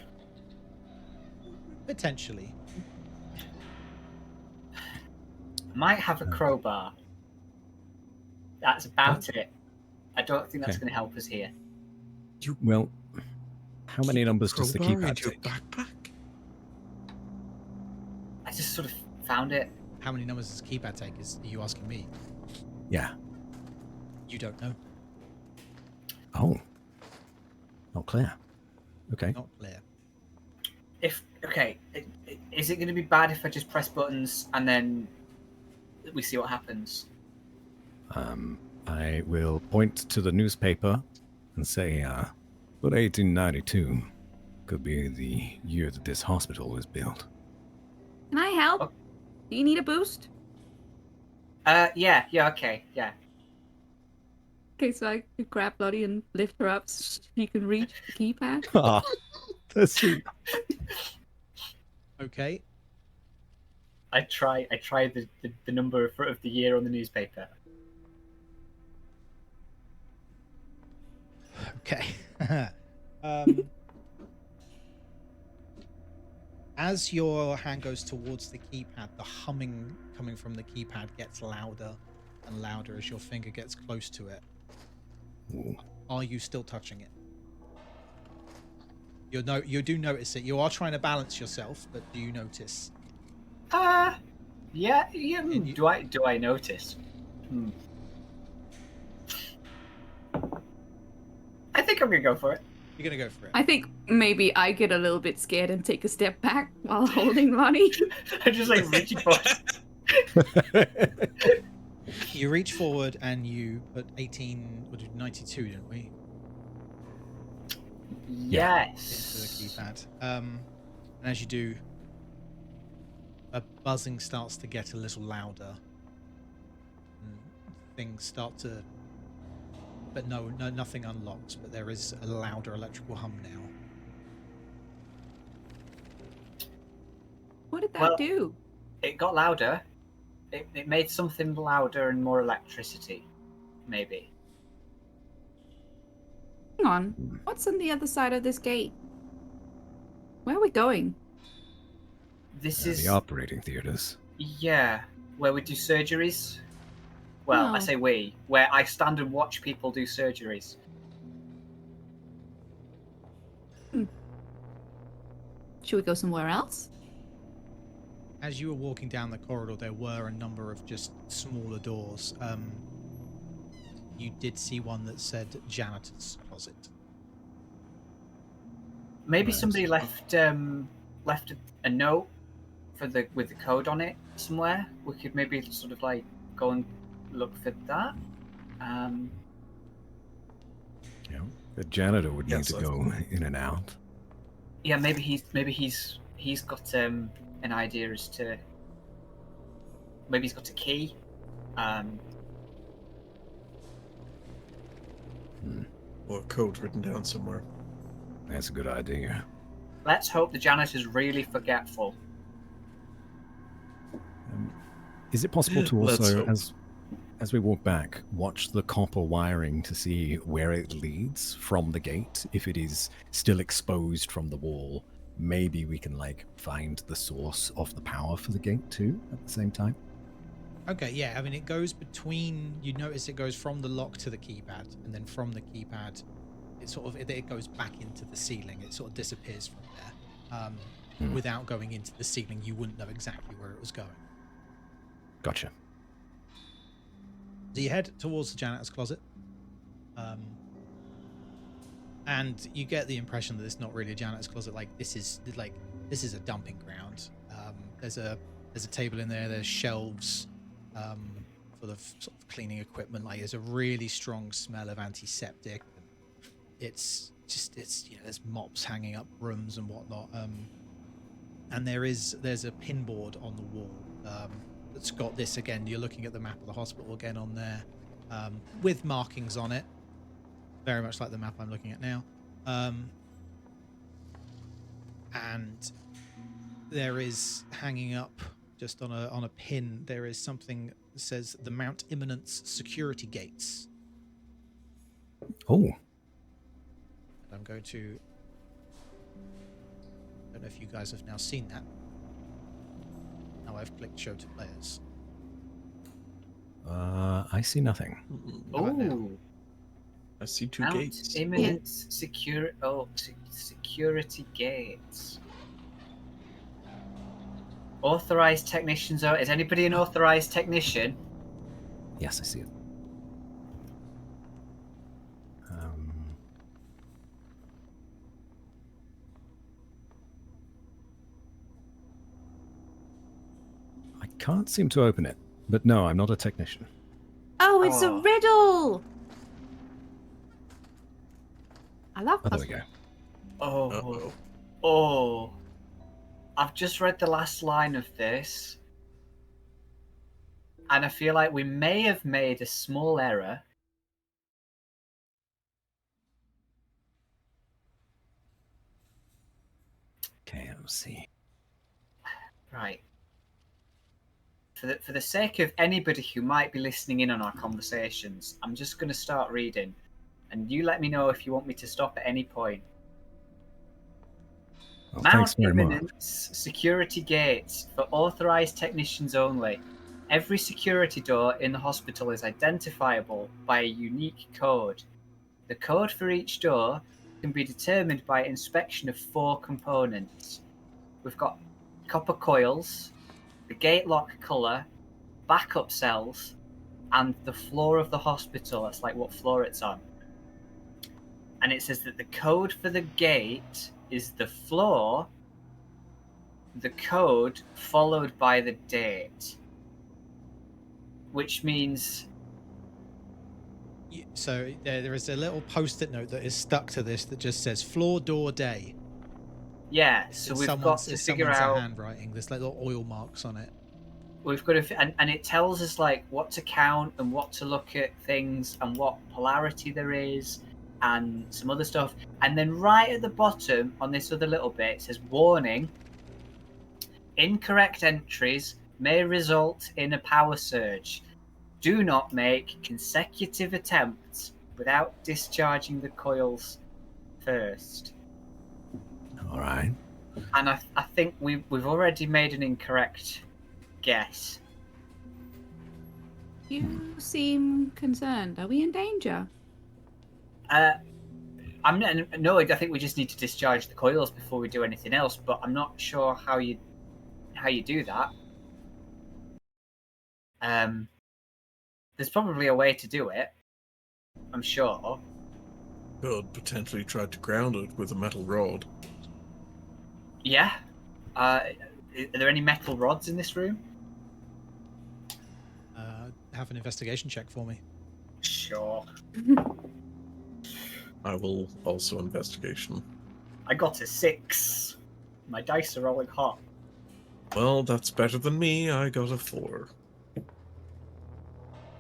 S1: Potentially.
S5: I might have a crowbar. That's about it. I don't think that's
S3: Okay.
S5: going to help us here.
S3: Well, how many numbers does the
S4: Crowbar in
S3: keypad
S4: your
S3: take?
S4: backpack?
S5: I just sort of found it.
S1: How many numbers does keypad take? Are you asking me?
S3: Yeah.
S1: You don't know.
S3: Oh. Not clear. Okay.
S1: Not clear.
S5: Is it going to be bad if I just press buttons and then we see what happens?
S3: I will point to the newspaper and say, but 1892 could be the year that this hospital was built.
S2: Can I help?
S5: Oh.
S2: Do you need a boost?
S5: Yeah, okay, yeah.
S2: Okay, so I could grab Lottie and lift her up so you can reach the keypad.
S3: Ah, that's sweet.
S1: Okay.
S5: I try the number of the year on the newspaper.
S1: Okay. As your hand goes towards the keypad, the humming coming from the keypad gets louder and louder as your finger gets close to it.
S3: Ooh.
S1: Are you still touching it? You do notice it. You are trying to balance yourself, but do you notice?
S5: Yeah.
S1: And you-
S5: Do I notice? I think I'm gonna go for it.
S1: You're gonna go for it.
S2: I think maybe I get a little bit scared and take a step back while holding Lottie.
S5: I just like reaching for.
S1: You reach forward and you put 92, didn't we?
S5: Yes.
S1: Into the keypad. And as you do, a buzzing starts to get a little louder. And things start to, but no, nothing unlocks. But there is a louder electrical hum now.
S2: What did that
S5: Well-
S2: do?
S5: It got louder. It made something louder and more electricity, maybe.
S2: Hang on. What's on the other side of this gate? Where are we going?
S5: This is
S3: The operating theaters.
S5: yeah, where we do surgeries. Well, I
S2: Oh.
S5: say we, where I stand and watch people do surgeries.
S2: Should we go somewhere else?
S1: As you were walking down the corridor, there were a number of just smaller doors. You did see one that said janitor's closet.
S5: Maybe
S3: Right.
S5: somebody left a note with the code on it somewhere. We could maybe sort of like go and look for that.
S3: You know, the janitor would need
S4: Yes,
S3: to
S4: I
S3: go in and out.
S5: Yeah, maybe he's got an idea as to maybe he's got a key.
S4: Or code written down somewhere.
S3: That's a good idea.
S5: Let's hope the janitor's really forgetful.
S3: Is it possible to
S4: Let's
S3: also,
S4: hope.
S3: as we walk back, watch the copper wiring to see where it leads from the gate? If it is still exposed from the wall, maybe we can like find the source of the power for the gate too at the same time.
S1: Okay, yeah. I mean, it goes between. You notice it goes from the lock to the keypad, and then from the keypad, it goes back into the ceiling. It sort of disappears from there. Without going into the ceiling, you wouldn't know exactly where it was going.
S3: Gotcha.
S1: So you head towards the janitor's closet, and you get the impression that it's not really a janitor's closet. This is a dumping ground. There's a table in there. There's shelves full of sort of cleaning equipment. There's a really strong smell of antiseptic. It's there's mops hanging up rooms and whatnot. And there's a pinboard on the wall that's got this again. You're looking at the map of the hospital again on there, with markings on it, very much like the map I'm looking at now. And there is hanging up just on a pin. There is something that says the Mount Imminence security gates.
S3: Oh,
S1: I'm going to. I don't know if you guys have now seen that. Now I've clicked show to players.
S3: I see nothing.
S1: How about now?
S5: Oh,
S4: I see two
S5: Mount
S4: gates.
S5: Imminence security gates. Authorized technicians. Is anybody an authorized technician?
S3: Yes, I see it. I can't seem to open it, but no, I'm not a technician.
S2: Oh, it's a
S5: Oh.
S2: riddle. I love
S3: Oh, there we
S2: puzzles.
S3: go.
S5: Oh,
S4: Uh-oh.
S5: oh. I've just read the last line of this, and I feel like we may have made a small error.
S3: Okay, let's see.
S5: Right. For the sake of anybody who might be listening in on our conversations, I'm just going to start reading, and you let me know if you want me to stop at any point.
S3: Well, thanks
S5: Mount
S3: very much.
S5: Imminence security gates for authorized technicians only. Every security door in the hospital is identifiable by a unique code. The code for each door can be determined by inspection of 4 components. We've got copper coils, the gate lock colour, backup cells, and the floor of the hospital. That's like what floor it's on. And it says that the code for the gate is the floor, the code followed by the date. Which means
S1: So there is a little post-it note that is stuck to this that just says floor door day.
S5: yeah, so
S1: It's
S5: we've got
S1: someone's-
S5: to
S1: it's
S5: figure
S1: someone's
S5: out
S1: handwriting. There's little oil marks on it.
S5: we've got to and it tells us like what to count and what to look at things and what polarity there is and some other stuff. And then right at the bottom on this other little bit it says warning, incorrect entries may result in a power surge. Do not make consecutive attempts without discharging the coils first.
S3: All right.
S5: And I think we've already made an incorrect guess.
S2: You seem concerned. Are we in danger?
S5: I'm not, no, I think we just need to discharge the coils before we do anything else. But I'm not sure how you do that. There's probably a way to do it. I'm sure.
S4: Could potentially try to ground it with a metal rod.
S5: Yeah. Are there any metal rods in this room?
S1: Have an investigation check for me.
S5: Sure.
S4: I will also investigation.
S5: I got a 6. My dice are rolling hot.
S4: Well, that's better than me. I got a 4.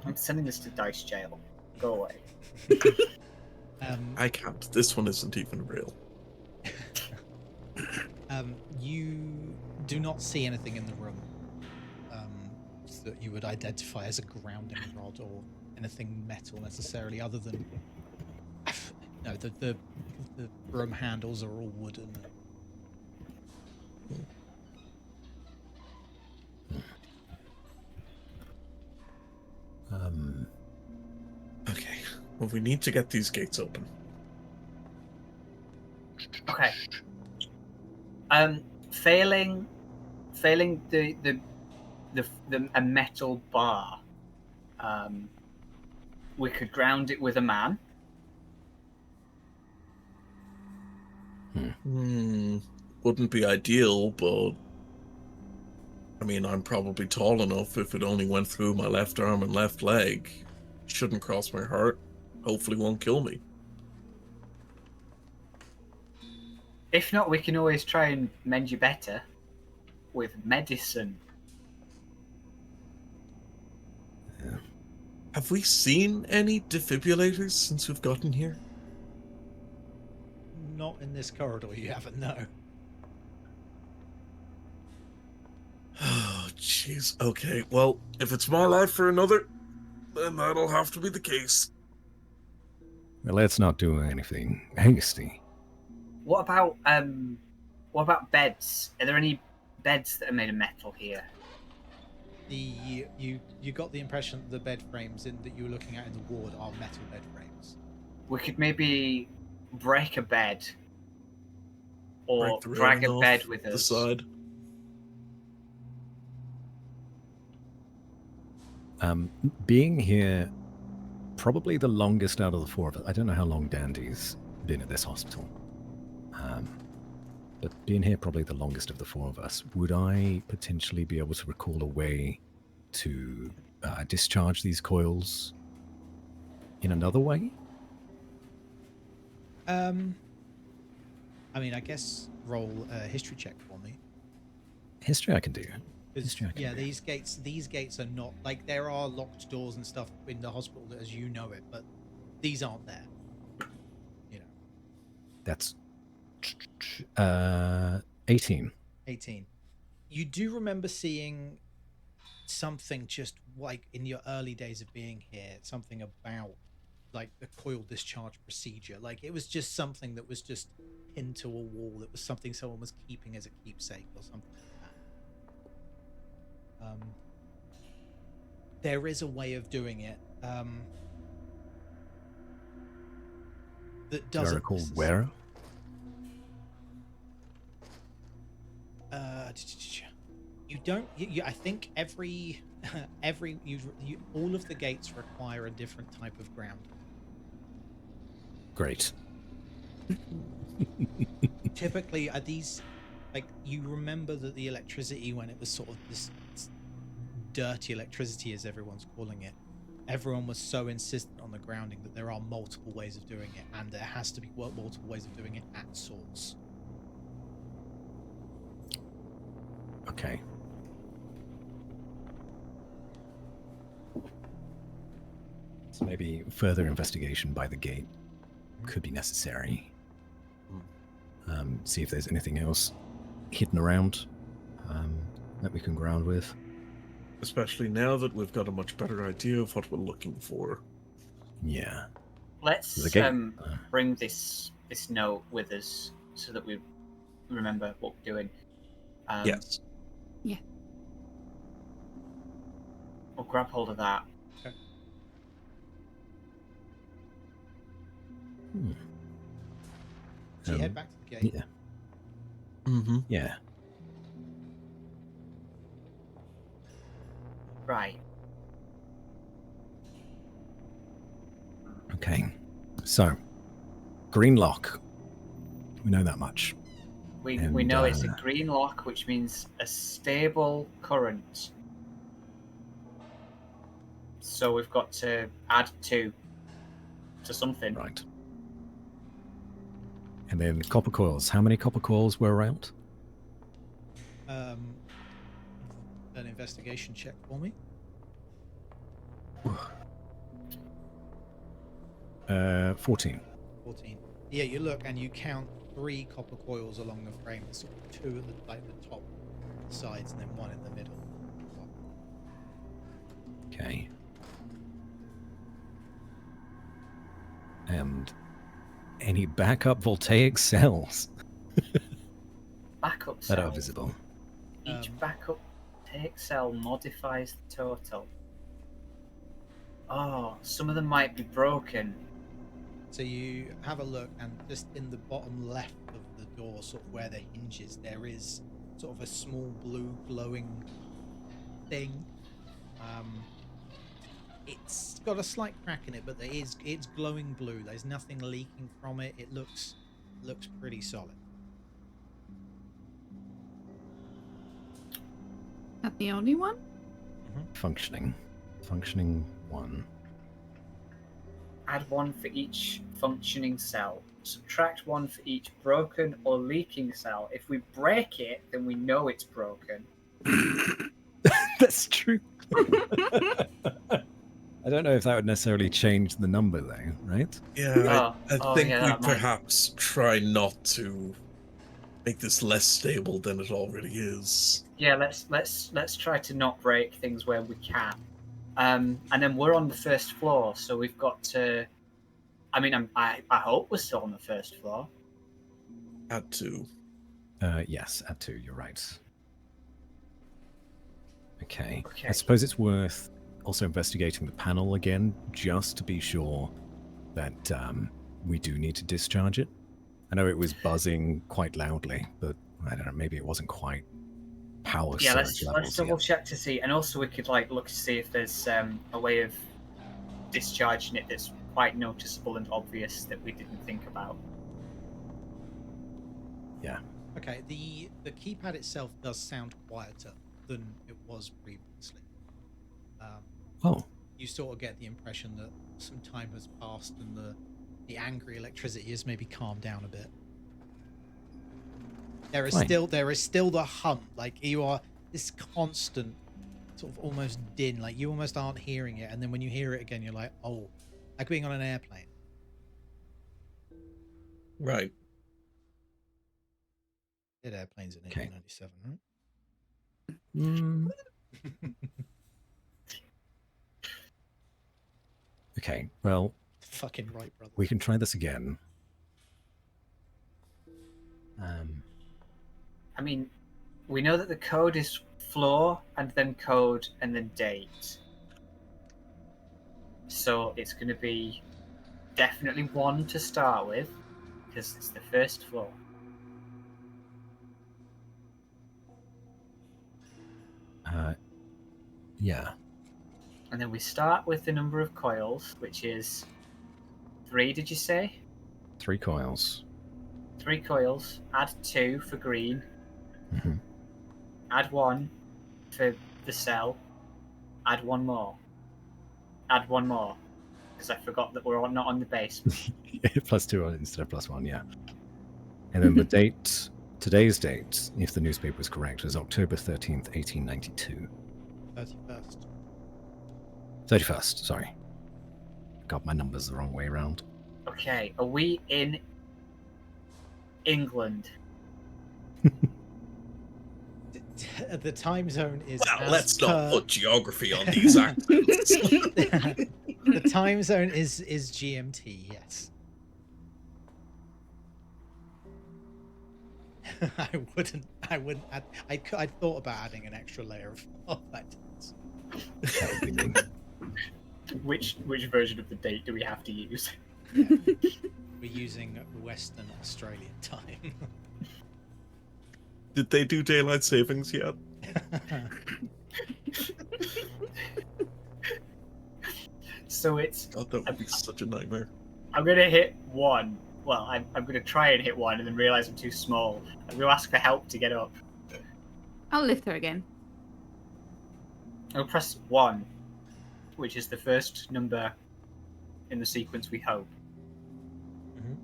S5: I'm sending this to dice jail. Go away.
S4: I can't. This one isn't even real.
S1: You do not see anything in the room that you would identify as a grounding rod or anything metal necessarily, other than no, the room handles are all wooden.
S4: Okay. Well, we need to get these gates open.
S5: Okay. Failing the a metal bar. we could ground it with a man.
S4: Wouldn't be ideal, but I mean, I'm probably tall enough. If it only went through my left arm and left leg, shouldn't cross my heart. Hopefully, won't kill me.
S5: If not, we can always try and mend you better with medicine.
S4: Have we seen any defibrillators since we've gotten here?
S1: Not in this corridor, you haven't, no.
S4: Oh, jeez. Okay, well, if it's my life or another, then that'll have to be the case.
S3: Well, let's not do anything hasty.
S5: What about beds? Are there any beds that are made of metal here?
S1: You got the impression that the bed frames that you were looking at in the ward are metal bed frames.
S5: We could maybe break a bed or
S4: Break the
S5: drag
S4: railing
S5: a
S4: off
S5: bed with
S4: the
S5: us.
S4: side.
S3: Being here, probably the longest out of the four of us. I don't know how long Dandy's been at this hospital. But being here probably the longest of the four of us, would I potentially be able to recall a way to discharge these coils in another way?
S1: I mean, I guess roll a history check for me.
S3: History I can do.
S1: 'Cause,
S3: History I can
S1: yeah,
S3: do.
S1: these gates are not like there are locked doors and stuff in the hospital as you know it, but these aren't there. You know,
S3: That's 18.
S1: 18. You do remember seeing something just like in your early days of being here, something about like the coil discharge procedure. Like it was just something that was just pinned to a wall. It was something someone was keeping as a keepsake or something like that. There is a way of doing it that
S3: Do I
S1: doesn't
S3: recall
S1: necess-
S3: where?
S1: You don't. I think every all of the gates require a different type of ground.
S3: Great.
S1: Typically, are these like you remember that the electricity when it was sort of this dirty electricity, as everyone's calling it. Everyone was so insistent on the grounding that there are multiple ways of doing it, and there has to be multiple ways of doing it at source.
S3: Okay. So maybe further investigation by the gate could be necessary. See if there's anything else hidden around that we can ground with.
S4: Especially now that we've got a much better idea of what we're looking for.
S3: Yeah.
S5: Let's
S3: The gate.
S5: bring this note with us so that we remember what we're doing.
S4: Yes.
S5: We'll grab hold of that.
S1: So you head back to the gate.
S3: Yeah.
S4: Mm-hmm.
S3: Yeah.
S5: Right.
S3: Okay. So, green lock. We know that much.
S5: We
S3: And,
S5: know it's a green lock, which means a stable current. So we've got to add 2 to something.
S3: Right. And then copper coils. How many copper coils were around?
S1: An investigation check for me.
S3: 14.
S1: 14. Yeah, you look and you count 3 copper coils along the frame. There's sort of 2 at the top sides and then 1 in the middle.
S3: Okay. And any backup voltaic cells
S5: Backup
S3: that are
S5: cell.
S3: visible.
S5: Each backup take cell modifies the total. Oh, some of them might be broken.
S1: So you have a look, and just in the bottom left of the door, sort of where the hinges, there is sort of a small blue glowing thing. It's got a slight crack in it, but it's glowing blue. There's nothing leaking from it. It looks pretty solid.
S2: That the only one?
S3: Functioning 1.
S5: Add 1 for each functioning cell. Subtract 1 for each broken or leaking cell. If we break it, then we know it's broken.
S3: That's true. I don't know if that would necessarily change the number, though, right?
S4: Yeah, I think
S5: yeah,
S4: we
S5: that might.
S4: perhaps try not to make this less stable than it already is.
S5: Yeah, let's try to not break things where we can. And then we're on the first floor, so we've got to. I mean, I hope we're still on the first floor.
S4: Had to.
S3: Yes, add 2, you're right. Okay.
S5: Okay.
S3: I suppose it's worth also investigating the panel again, just to be sure that we do need to discharge it. I know it was buzzing quite loudly, but I don't know, maybe it wasn't quite power
S5: Yeah,
S3: surge
S5: let's
S3: levels
S5: double
S3: yet.
S5: check to see, and also we could look to see if there's a way of discharging it that's quite noticeable and obvious that we didn't think about.
S3: Yeah.
S1: Okay, the keypad itself does sound quieter than it was previously.
S3: Oh,
S1: You sort of get the impression that some time has passed and the angry electricity has maybe calmed down a bit. There is
S3: Fine.
S1: still the hum, like you are this constant sort of almost din, like you almost aren't hearing it, and then when you hear it again, you're like, oh, like being on an airplane.
S4: Right.
S1: Did airplanes in
S3: Okay.
S1: 1897, right?
S3: Okay, well,
S1: Fucking right, brother.
S3: we can try this again.
S5: I mean, we know that the code is floor and then code and then date. So it's going to be definitely 1 to start with, because it's the first floor.
S3: Yeah.
S5: And then we start with the number of coils, which is 3, did you say?
S3: 3 coils.
S5: 3 coils, add 2 for green,
S3: Mhm.
S5: add 1 for the cell, add 1 more. Add 1 more, because I forgot that we're not on the base.
S3: +2 instead of +1, yeah. And then the date, today's date, if the newspaper was correct, was October 13th, 1892.
S1: 31st.
S3: 31st, sorry. Got my numbers the wrong way around.
S5: Okay, are we in England?
S1: The time zone is.
S4: Well,
S1: as
S4: let's
S1: per...
S4: not put geography on these accents.
S1: The time zone is GMT. Yes. I wouldn't. I thought about adding an extra layer of that.
S3: That would be mean.
S5: Which version of the date do we have to use?
S1: Yeah. We're using Western Australian time.
S4: Did they do daylight savings yet?
S5: So it's.
S4: God, that would be such a nightmare.
S5: I'm gonna hit 1. Well, I'm gonna try and hit 1 and then realize I'm too small. I'm gonna ask for help to get up.
S2: I'll lift her again.
S5: I'll press 1, which is the first number in the sequence we hope.
S1: Mhm.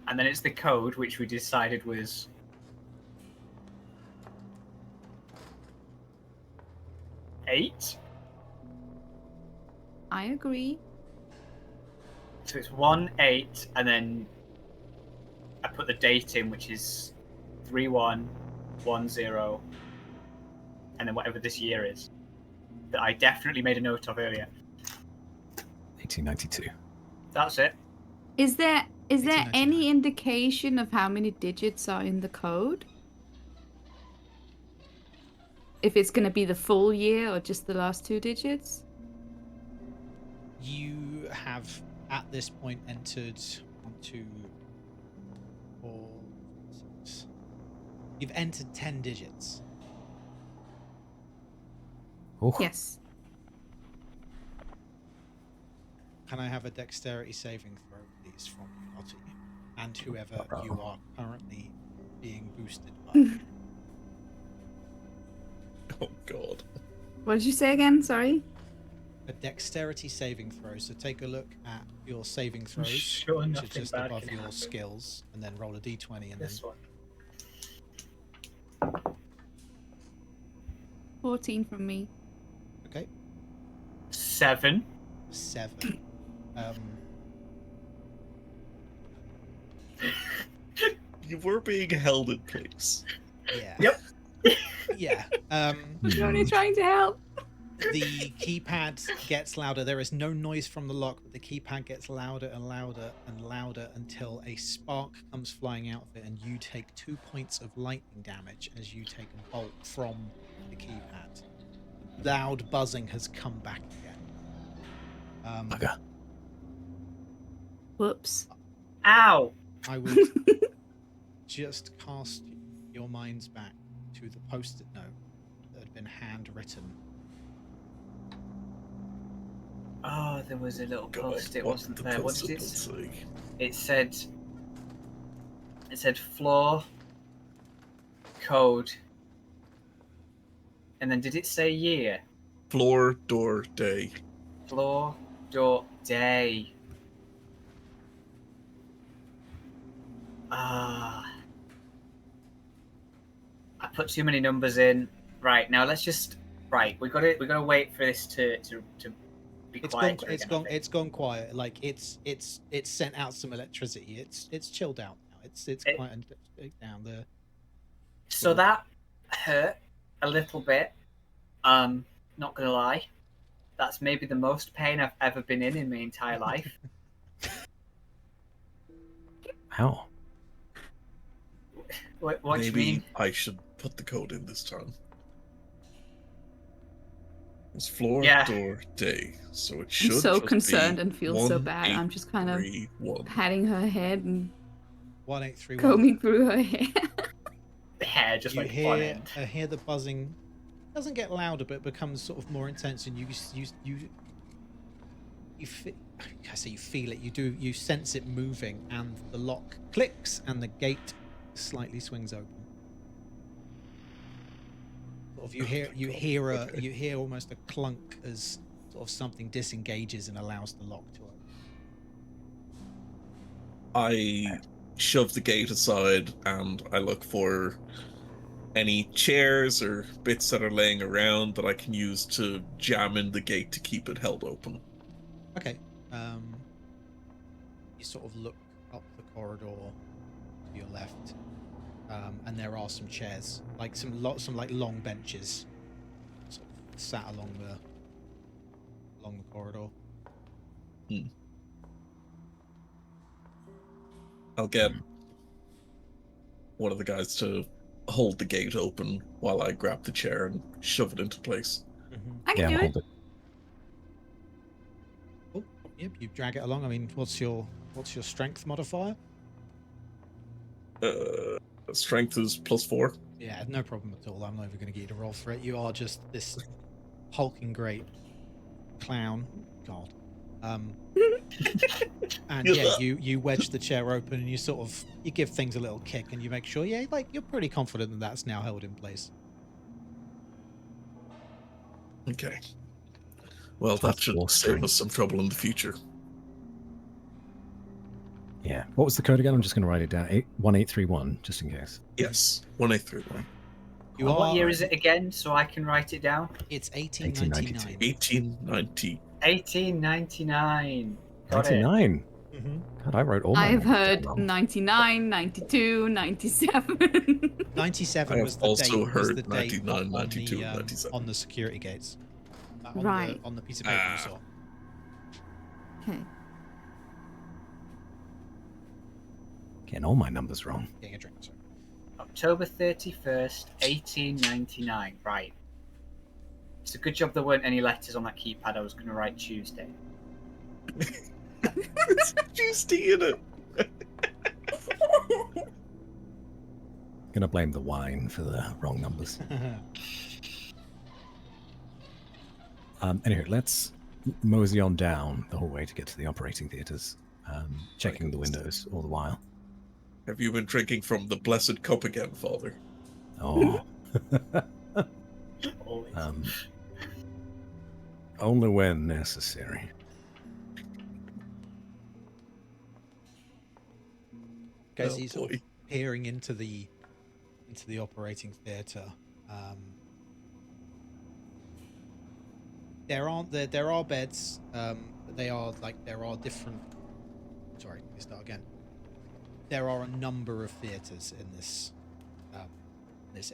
S5: And then it's the code, which we decided was 8.
S2: I agree.
S5: So it's 1, 8, and then I put the date in, which is 3110, and then whatever this year is that I definitely made a note of earlier.
S3: 1892.
S5: That's it.
S2: Is there
S1: 1899.
S2: any indication of how many digits are in the code? If it's going to be the full year or just the last 2 digits?
S1: You have at this point entered 1, 2, 4, 6. You've entered 10 digits.
S3: Oh,
S2: Yes.
S1: Can I have a dexterity saving throw, please, from Lottie and whoever you are currently being boosted by?
S4: Oh god.
S2: What did you say again? Sorry.
S1: A dexterity saving throw. So take a look at your saving throws,
S5: Sure,
S1: which are
S5: nothing
S1: just
S5: bad
S1: above
S5: can
S1: your
S5: happen.
S1: skills, and then roll a d20, and
S5: This
S1: then
S5: one.
S2: 14 from me.
S1: okay,
S5: 7.
S1: 7.
S4: You were being held in place.
S1: Yeah.
S5: Yep.
S1: Yeah.
S2: You're only trying to help.
S1: The keypad gets louder. There is no noise from the lock, but the keypad gets louder and louder and louder until a spark comes flying out of it, and you take 2 points of lightning damage as you take a bolt from the keypad. Loud buzzing has come back again.
S3: bugger.
S2: Whoops.
S5: Ow!
S1: I would just cast your minds back to the post-it note that had been handwritten.
S5: Oh, there was a little
S4: God,
S5: post-it,
S4: what
S5: wasn't
S4: the
S5: there? What
S4: post-it
S5: did it
S4: note
S5: say? It said floor code. And then did it say year?
S4: Floor, door, day.
S5: Floor, door, day. Ah. I put too many numbers in. Right, now let's just we gotta wait for this to be
S1: It's
S5: quiet.
S1: gone. It's gone quiet. Like it's sent out some electricity. It's chilled out now. It's quiet and down there.
S5: So that hurt a little bit. Not gonna lie. That's maybe the most pain I've ever been in my entire life.
S3: How?
S5: What do you
S4: Maybe
S5: mean?
S4: I should put the code in this time. It's floor,
S5: Yeah.
S4: door, day. So it should
S2: I'm so
S4: just
S2: concerned
S4: be
S2: and feel so bad. I'm just kind of
S4: 1831.
S2: patting her head and
S1: 1831.
S2: combing through her hair.
S5: The hair just
S1: You
S5: like one
S1: hear
S5: end.
S1: hear the buzzing. Doesn't get louder, but it becomes sort of more intense, and you I say you feel it. You sense it moving, and the lock clicks, and the gate slightly swings open. Sort of you hear almost a clunk as sort of something disengages and allows the lock to open.
S4: I shove the gate aside and I look for any chairs or bits that are laying around that I can use to jam in the gate to keep it held open.
S1: Okay. You sort of look up the corridor to your left, and there are some chairs, like some like long benches, sort of sat along the corridor.
S4: I'll get one of the guys to hold the gate open while I grab the chair and shove it into place.
S2: I can do it.
S3: hold it.
S1: Oh, yep. You drag it along. I mean, what's your strength modifier?
S4: Strength is +4.
S1: Yeah, no problem at all. I'm not even going to get you to roll for it. You are just this hulking great clown. God. And yeah, you wedge the chair open and you give things a little kick and you make sure, yeah, like you're pretty confident that that's now held in place.
S4: Okay. Well, that should
S3: +4
S4: save us some trouble in the future.
S3: Yeah. What was the code again? I'm just going to write it down. 1831, just in case.
S4: Yes, 1831.
S1: You
S5: What
S1: are.
S5: year is it again, so I can write it down?
S1: It's 1899.
S4: 1890.
S5: 1899. Got it.
S3: 99.
S1: Mm-hmm.
S3: God, I wrote all my
S2: I've
S3: numbers
S2: heard
S3: down wrong.
S2: 99, 92, 97.
S1: 97
S4: I
S1: was
S4: have
S1: the
S4: also
S1: date. Was
S4: heard
S1: the date
S4: 99,
S1: on
S4: 92,
S1: the,
S4: 97.
S1: on the security gates.
S2: Right.
S1: On the piece of paper you saw.
S2: Okay.
S3: Getting all my numbers wrong.
S1: Getting a drink. Sorry.
S5: October 31st, 1899. Right. It's a good job there weren't any letters on that keypad. I was going to write Tuesday.
S4: It's Tuesday in it.
S3: Gonna blame the wine for the wrong numbers. Anyway, let's mosey on down the hallway to get to the operating theaters, checking the windows all the while.
S4: Have you been drinking from the blessed cup again, Father?
S3: Oh.
S5: Always.
S3: Only when necessary.
S1: As
S4: Oh,
S1: he's sort of
S4: boy.
S1: peering into the operating theater, there are beds. But there are different. Sorry, let me start again. There are a number of theaters in this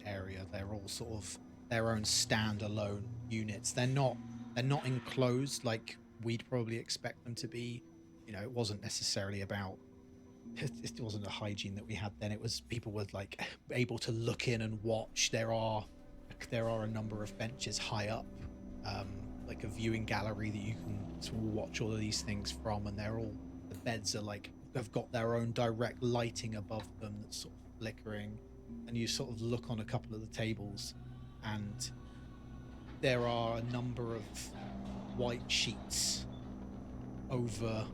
S1: area. They're all sort of their own standalone units. They're not enclosed like we'd probably expect them to be. You know, it wasn't necessarily about. It wasn't a hygiene that we had then. It was people were like able to look in and watch. There are a number of benches high up, like a viewing gallery that you can sort of watch all of these things from, and the beds are like have got their own direct lighting above them that's sort of flickering, and you sort of look on a couple of the tables, and there are a number of white sheets over.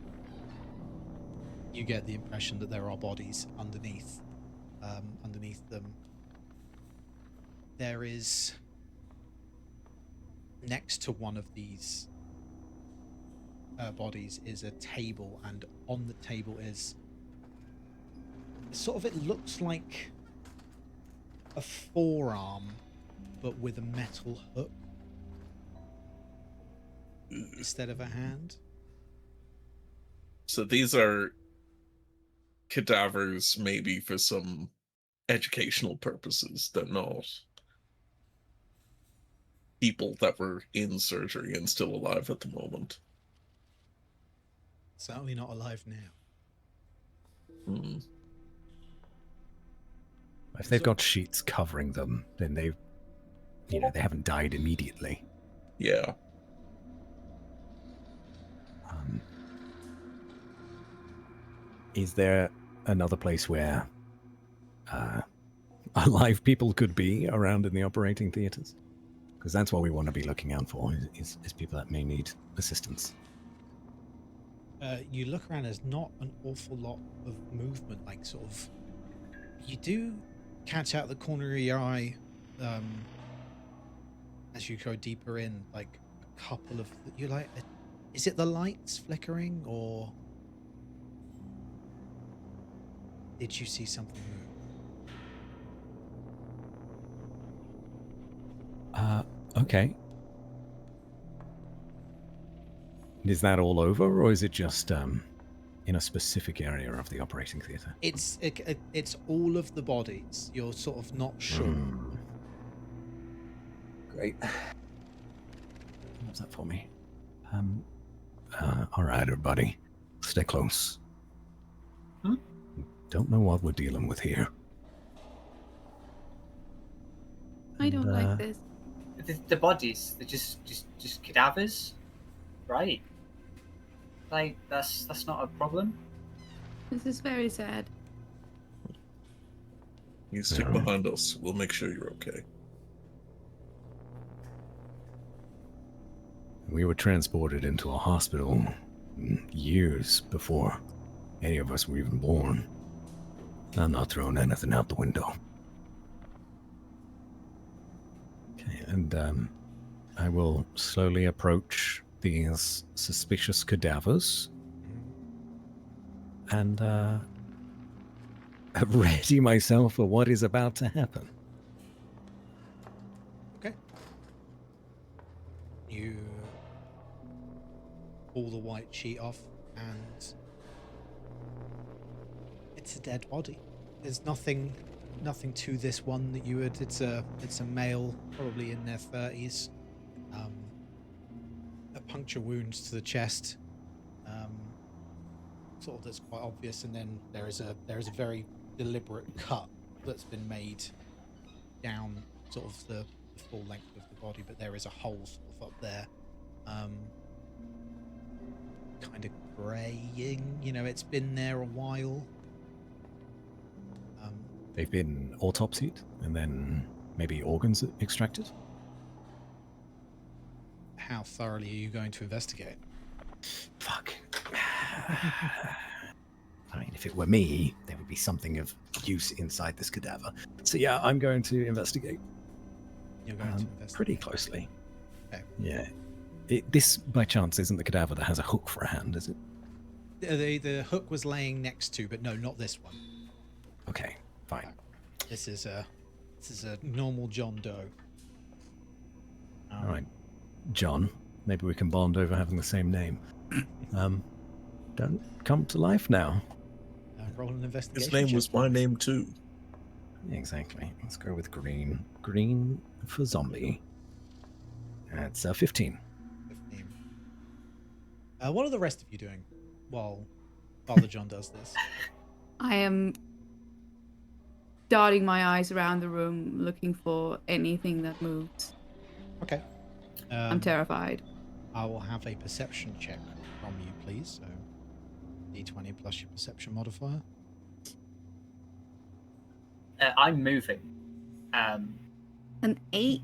S1: You get the impression that there are bodies underneath them. There is next to one of these bodies is a table, and on the table is it looks like a forearm, but with a metal hook instead of a hand.
S4: So these are cadavers, maybe for some educational purposes. They're not people that were in surgery and still alive at the moment.
S1: Certainly not alive now.
S3: If they've got sheets covering them, then they haven't died immediately.
S4: Yeah.
S3: Is there another place where alive people could be around in the operating theaters? Because that's what we want to be looking out for, is people that may need assistance.
S1: You look around, there's not an awful lot of movement, like sort of you do catch out the corner of your eye as you go deeper in, like a couple of is it the lights flickering, or did you see something move?
S3: Okay. Is that all over, or is it just in a specific area of the operating theater?
S1: It's all of the bodies. You're sort of not sure.
S3: Great. What's that for me? All right, everybody. Stay close. Don't know what we're dealing with here.
S2: I don't like this.
S5: The bodies, they're just cadavers, right? Like that's not a problem.
S2: This is very sad.
S4: You stick behind us. We'll make sure you're okay.
S3: We were transported into a hospital years before any of us were even born. I'm not throwing anything out the window. Okay, and I will slowly approach these suspicious cadavers and ready myself for what is about to happen.
S1: Okay. You pull the white sheet off, and it's a dead body. There's nothing to this one that you would. It's a male, probably in their 30s. A puncture wound to the chest, sort of that's quite obvious, and then there is a very deliberate cut that's been made down sort of the full length of the body, but there is a hole sort of up there, kind of graying. It's been there a while.
S3: They've been autopsied and then maybe organs extracted.
S1: how thoroughly are you going to investigate?
S3: Fuck. I mean, if it were me, there would be something of use inside this cadaver. So yeah, I'm going to investigate.
S1: You're going to investigate
S3: Pretty closely.
S1: Okay.
S3: Yeah. This, by chance, isn't the cadaver that has a hook for a hand, is it?
S1: The hook was laying next to, but no, not this one.
S3: Okay, fine.
S1: This is a normal John Doe.
S3: All right, John. Maybe we can bond over having the same name. Don't come to life now.
S1: Roll an investigation.
S4: His name
S1: check.
S4: was my name too.
S3: Exactly. Let's go with green. Green for zombie. That's 15.
S1: 15. What are the rest of you doing while Father John does this?
S2: I am darting my eyes around the room, looking for anything that moves.
S1: Okay.
S2: I'm terrified.
S1: I will have a perception check from you, please. So, D20 plus your perception modifier.
S5: I'm moving.
S2: An 8.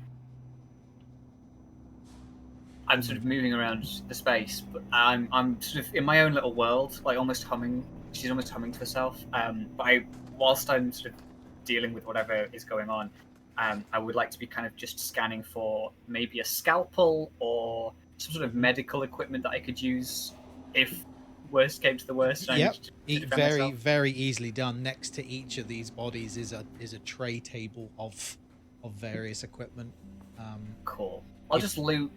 S5: I'm sort of moving around the space, but I'm sort of in my own little world, like almost humming. She's almost humming to herself. But whilst I'm sort of dealing with whatever is going on, I would like to be kind of just scanning for maybe a scalpel or some sort of medical equipment that I could use if worst came to the worst. and I
S1: Yep.
S5: need to defend
S1: Very,
S5: myself.
S1: very easily done. Next to each of these bodies is a tray table of various equipment.
S5: Cool. I'll just loot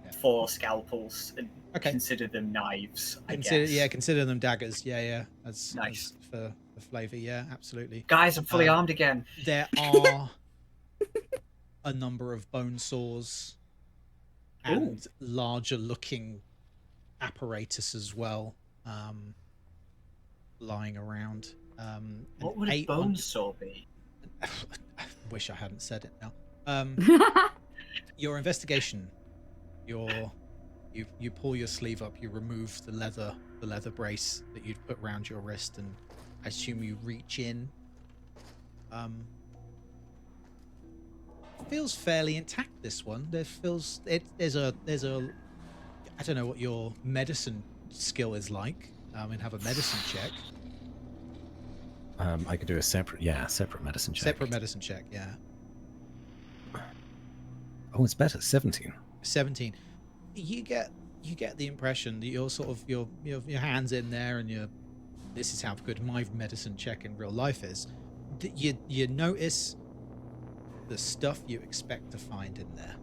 S1: Yeah.
S5: 4 scalpels and
S1: Okay.
S5: consider them knives. I
S1: Consider
S5: guess.
S1: consider them daggers. Yeah. As
S5: Nice.
S1: for the flavour. Yeah, absolutely.
S5: Guys, I'm fully
S1: Um,
S5: armed again.
S1: There are a number of bone saws and larger looking apparatus as well, lying around.
S5: What would a
S1: 8
S5: bone
S1: on-
S5: saw be?
S1: I wish I hadn't said it now. Your investigation. You pull your sleeve up. You remove the leather brace that you'd put around your wrist, and I assume you reach in. Feels fairly intact. This one. There's a. I don't know what your medicine skill is like. And have a medicine check.
S3: I could do a separate medicine check.
S1: Separate medicine check. Yeah.
S3: Oh, it's better. 17.
S1: 17. You get the impression that you're sort of your hands in there, and this is how good my medicine check in real life is. You notice the stuff you expect to find in there,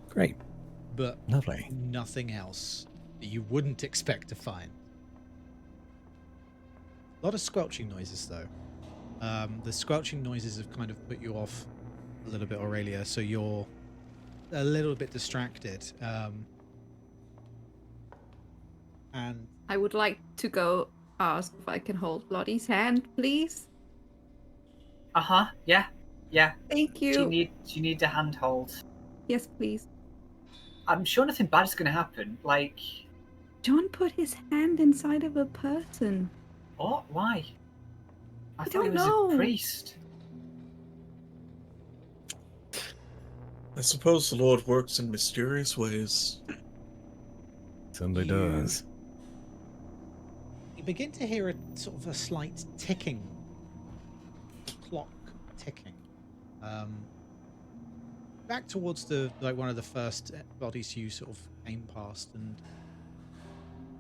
S3: Great.
S1: but
S3: Lovely.
S1: nothing else that you wouldn't expect to find. A lot of squelching noises though. The squelching noises have kind of put you off a little bit, Aurelia, so you're a little bit distracted. And
S2: I would like to go ask if I can hold Lottie's hand, please.
S5: Yeah.
S2: Thank
S5: Do you
S2: you.
S5: need a handhold?
S2: Yes, please.
S5: I'm sure nothing bad is going to happen. Like,
S2: John put his hand inside of a person.
S5: what? Why? I thought he
S2: don't
S5: was
S2: know.
S5: a priest.
S4: I suppose the Lord works in mysterious ways.
S3: Certainly
S1: You-
S3: does.
S1: you begin to hear a sort of a slight ticking, clock ticking. Back towards one of the first bodies you sort of came past, and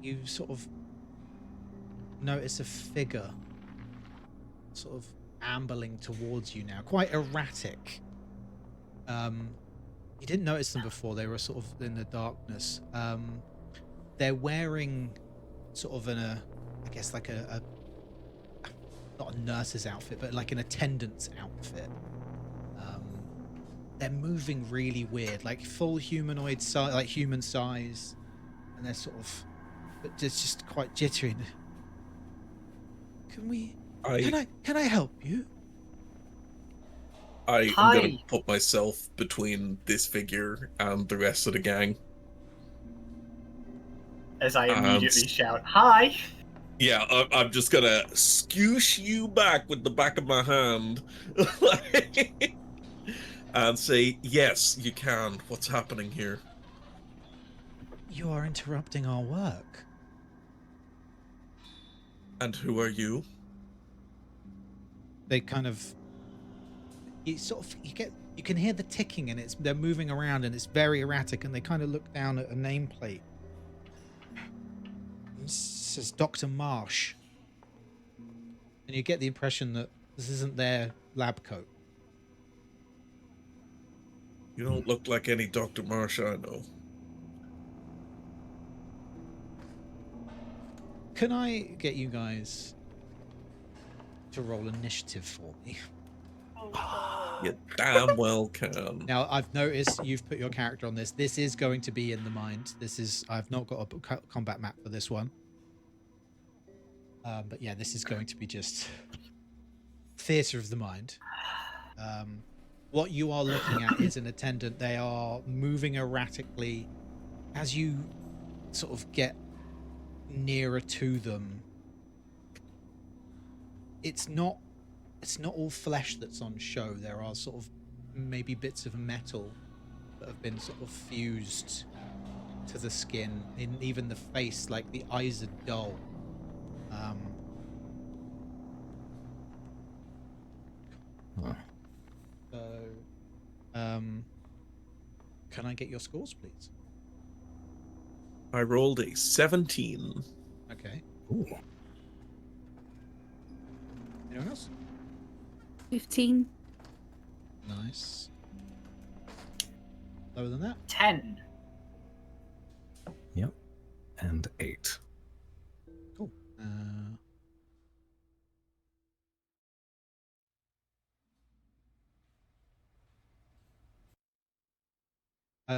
S1: you sort of notice a figure sort of ambling towards you now, quite erratic. You didn't notice them before. They were sort of in the darkness. They're wearing sort of I guess like a not a nurse's outfit, but like an attendant's outfit. They're moving really weird, like full humanoid size, like human size, and they're sort of, but it's just quite jittery. Can I help you?
S4: I am
S5: Hi.
S4: going to put myself between this figure and the rest of the gang.
S5: As I
S4: Um,
S5: immediately shout, "Hi!"
S4: Yeah, I'm just gonna scoosh you back with the back of my hand. and say, yes, you can. What's happening here?
S1: You are interrupting our work.
S4: And who are you?
S1: They kind of, you can hear the ticking, and they're moving around, and it's very erratic, and they kind of look down at a nameplate. It says Dr. Marsh. And you get the impression that this isn't their lab coat.
S4: You don't look like any Dr. Marsh I know.
S1: Can I get you guys to roll initiative for me?
S4: You damn well can.
S1: Now, I've noticed you've put your character on this. This is going to be in the mind. I've not got a combat map for this one. But yeah, this is going to be just theater of the mind. What you are looking at is an attendant. They are moving erratically. As you sort of get nearer to them, it's not all flesh that's on show. There are sort of maybe bits of metal that have been sort of fused to the skin. In even the face, like the eyes are dull. Can I get your scores, please?
S4: I rolled a 17.
S1: Okay.
S3: Ooh.
S1: Anyone else?
S2: 15.
S1: Nice. Lower than that?
S5: 10.
S3: Yep. And 8.
S1: Cool.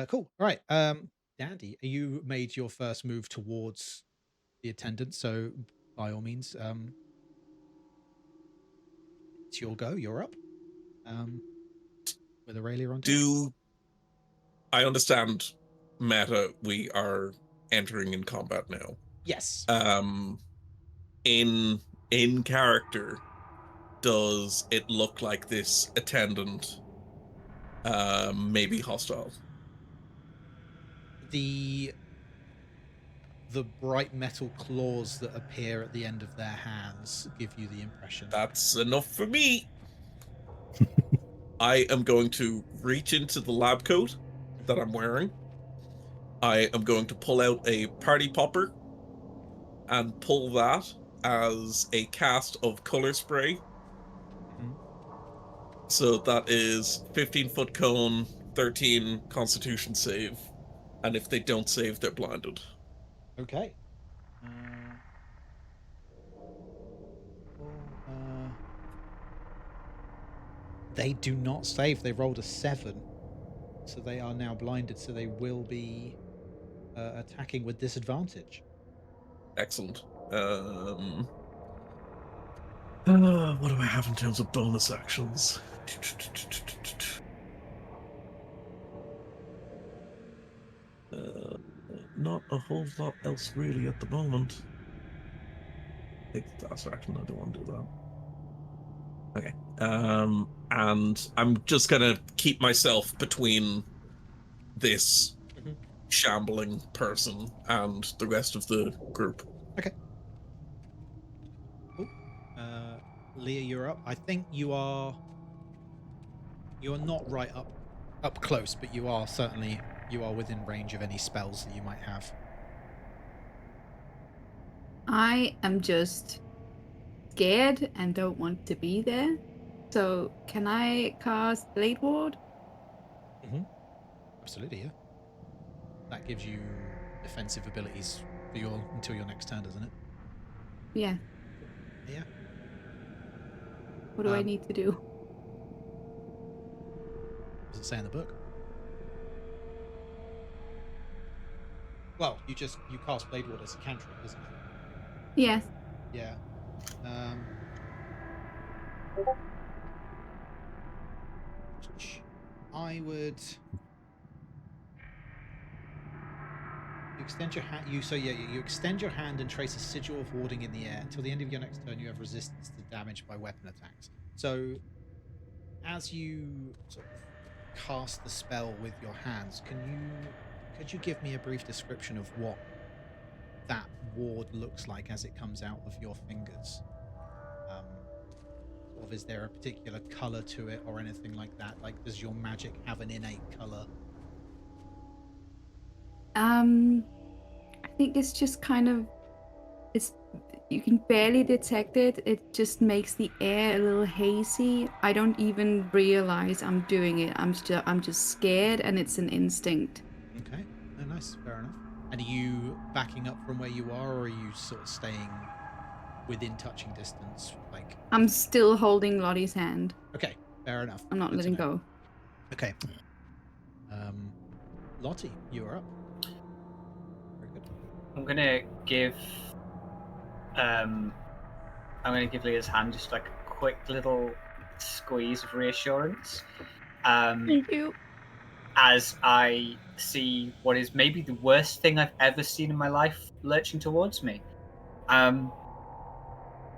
S1: Cool. All right. Dandy, you made your first move towards the attendant, so by all means, it's your go. You're up. With Aurelia on deck.
S4: Do I understand, meta, we are entering in combat now?
S1: Yes.
S4: In character, does it look like this attendant may be hostile?
S1: The bright metal claws that appear at the end of their hands give you the impression.
S4: That's enough for me. I am going to reach into the lab coat that I'm wearing. I am going to pull out a party popper and pull that as a cast of color spray. So that is 15-foot cone, 13 constitution save. And if they don't save, they're blinded.
S1: Okay. They do not save. They rolled a 7. So they are now blinded, so they will be attacking with disadvantage.
S4: Excellent. What do I have in terms of bonus actions? Not a whole lot else really at the moment. Take the task action. I don't want to do that. Okay. And I'm just gonna keep myself between this shambling person and the rest of the group.
S1: Okay. Cool. Leah, you're up. I think you are not right up close, but you are within range of any spells that you might have.
S2: I am just scared and don't want to be there. So can I cast Blade Ward?
S1: Absolutely, yeah. That gives you defensive abilities for until your next turn, doesn't it?
S2: Yeah.
S1: Yeah.
S2: What do I need to do?
S1: What does it say in the book? Well, you cast Blade Ward as a cantrip, isn't it?
S2: Yes.
S1: Yeah. I would extend your hand. You extend your hand and trace a sigil of warding in the air. Until the end of your next turn, you have resistance to damage by weapon attacks. So, as you sort of cast the spell with your hands, could you give me a brief description of what that ward looks like as it comes out of your fingers? Or is there a particular color to it or anything like that? Like, does your magic have an innate color?
S2: I think it's just kind of, you can barely detect it. It just makes the air a little hazy. I don't even realize I'm doing it. I'm just scared, and it's an instinct.
S1: Okay, oh, nice, fair enough. And are you backing up from where you are, or are you sort of staying within touching distance? Like,
S2: I'm still holding Lottie's hand.
S1: okay, fair enough.
S2: I'm not
S1: Good to
S2: letting
S1: know.
S2: go.
S1: Okay. Lottie, you are up. Very good.
S5: I'm gonna give Leah's hand just like a quick little squeeze of reassurance.
S2: Thank you.
S5: As I see what is maybe the worst thing I've ever seen in my life lurching towards me.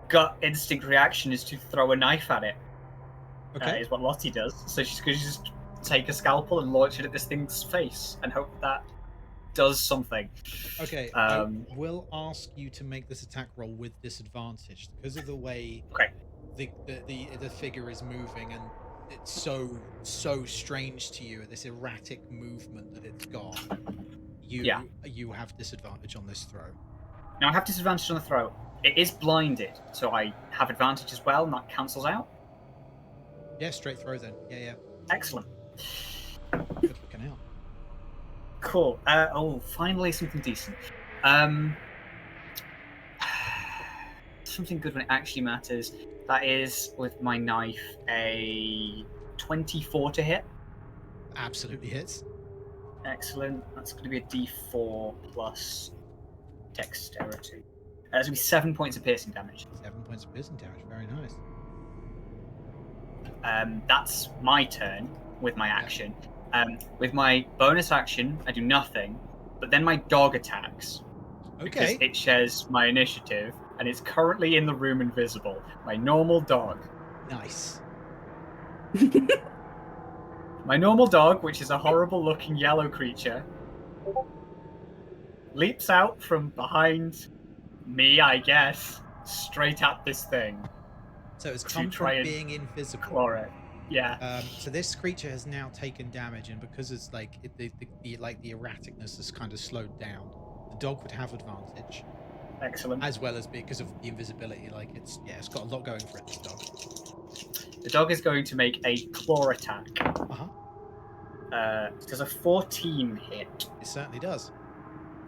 S5: Gut instinct reaction is to throw a knife at it.
S1: Okay.
S5: Is what Lottie does. So she's going to just take a scalpel and launch it at this thing's face and hope that does something.
S1: Okay, I will ask you to make this attack roll with disadvantage because of the way
S5: Okay.
S1: the figure is moving, and it's so strange to you, this erratic movement that it's got. You have disadvantage on this throw.
S5: Now I have disadvantage on the throw. It is blinded, so I have advantage as well, and that cancels out.
S1: Yeah, straight throw then. Yeah.
S5: Excellent.
S1: Good looking out.
S5: Cool. Finally something decent. Something good when it actually matters. That is, with my knife, a 24 to hit.
S1: Absolutely hits.
S5: Excellent. That's going to be a D4 plus dexterity. That's going to be 7 points of piercing damage.
S1: 7 points of piercing damage. Very nice.
S5: That's my turn with my action. With my bonus action, I do nothing, but then my dog attacks. Because
S1: Okay.
S5: it shares my initiative, and it's currently in the room invisible. My normal dog.
S1: Nice.
S5: My normal dog, which is a horrible-looking yellow creature, leaps out from behind me, I guess, straight at this thing.
S1: So it's
S5: To
S1: come
S5: try
S1: from
S5: and
S1: being invisible.
S5: Claw it. Yeah.
S1: So this creature has now taken damage, and because it's like the erraticness has kind of slowed down, the dog would have advantage,
S5: Excellent.
S1: as well as because of the invisibility. Like it's got a lot going for it. This dog.
S5: The dog is going to make a claw attack.
S1: Uh-huh.
S5: Does a 14 hit?
S1: It certainly does.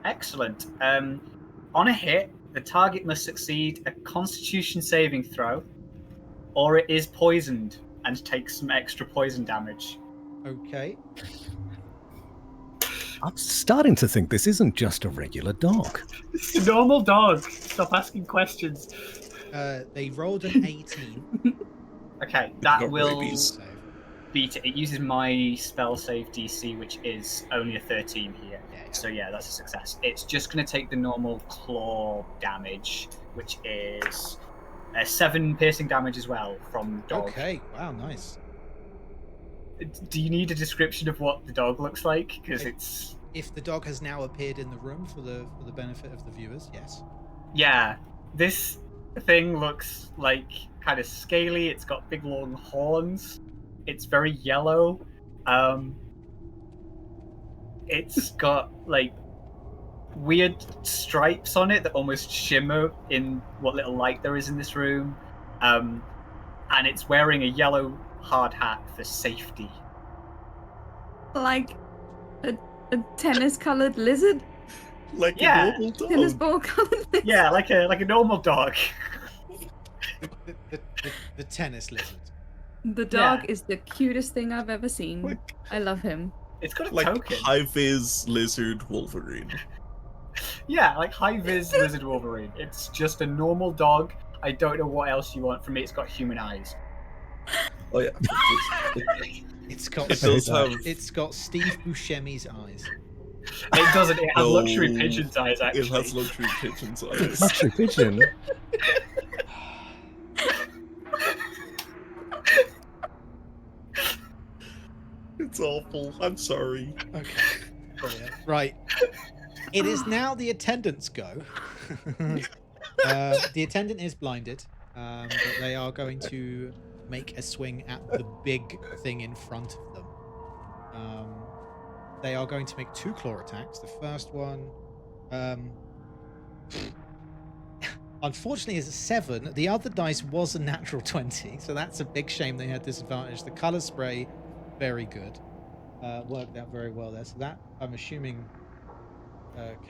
S5: Excellent. On a hit, the target must succeed a Constitution saving throw, or it is poisoned and takes some extra poison damage.
S1: Okay.
S3: I'm starting to think this isn't just a regular dog.
S5: It's a normal dog. Stop asking questions.
S1: They rolled an 18.
S5: Okay, that
S4: got
S5: will
S4: rabies.
S1: Save.
S5: beat it. It uses my spell save DC, which is only a 13 here.
S1: Yeah.
S5: So yeah, that's a success. It's just going to take the normal claw damage, which is 7 piercing damage as well from dog.
S1: Okay. Wow. Nice.
S5: Do you need a description of what the dog looks like? Because it's
S1: If the dog has now appeared in the room for the benefit of the viewers, yes.
S5: yeah, this thing looks like kind of scaly. It's got big long horns. It's very yellow. It's got like weird stripes on it that almost shimmer in what little light there is in this room. And it's wearing a yellow hard hat for safety.
S2: Like a tennis-colored lizard,
S4: Like
S5: Yeah.
S4: a normal dog.
S2: tennis ball-colored lizard.
S5: Yeah, like a normal dog.
S1: The tennis lizard.
S2: The dog
S5: Yeah.
S2: is the cutest thing I've ever seen.
S4: Like
S2: I love him.
S5: It's got a
S4: like
S5: token.
S4: high vis lizard Wolverine.
S5: Yeah, like high vis lizard Wolverine. It's just a normal dog. I don't know what else you want from me. It's got human eyes.
S4: Oh yeah.
S1: It's got
S4: It does have.
S1: it's got Steve Buscemi's eyes.
S5: It doesn't. It has
S4: No,
S5: luxury pigeon's eyes. Actually,
S4: It has luxury pigeon's eyes.
S3: Luxury pigeon.
S4: It's awful. I'm sorry.
S1: Okay. Brilliant. Right. It is now the attendant's go. The attendant is blinded, but they are going to make a swing at the big thing in front of them. They are going to make 2 claw attacks. The first one, unfortunately, is a 7. The other dice was a natural 20, so that's a big shame they had disadvantage. The color spray, very good. Worked out very well there. So that, I'm assuming,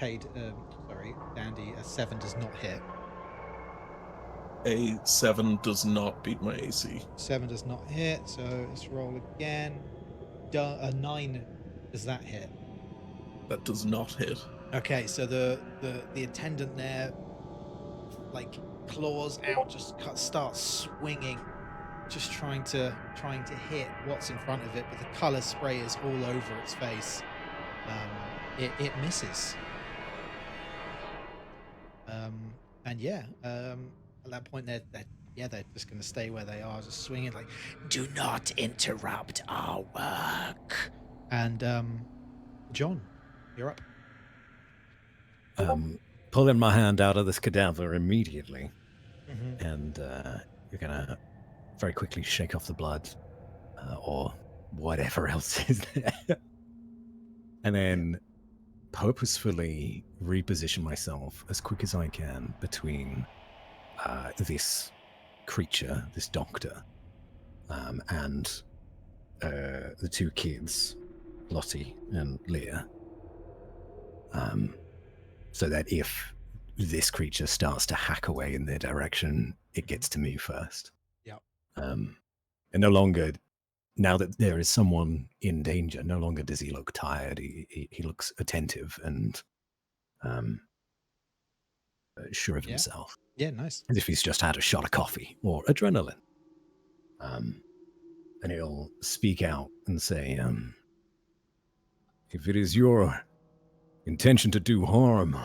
S1: Dandy, a 7 does not hit.
S4: A 7 does not beat my AC.
S1: 7 does not hit, so let's roll again. A 9, does that hit?
S4: That does not hit.
S1: Okay, so the attendant there, like, claws out, just starts swinging, just trying to hit what's in front of it, but the color spray is all over its face. It misses. And yeah, at that point they're just going to stay where they are, just swinging like, do not interrupt our work. And John, you're up.
S3: Pulling my hand out of this cadaver immediately,
S1: Mm-hmm.
S3: and you're gonna very quickly shake off the blood, or whatever else is there, and then purposefully reposition myself as quick as I can between this creature, this doctor, and the 2 kids, Lottie and Leah, so that if this creature starts to hack away in their direction, it gets to me first.
S1: Yep.
S3: And no longer, now that there is someone in danger, no longer does he look tired. He looks attentive and sure of himself.
S1: Yeah, nice.
S3: As if he's just had a shot of coffee or adrenaline. And he'll speak out and say, if it is your intention to do harm,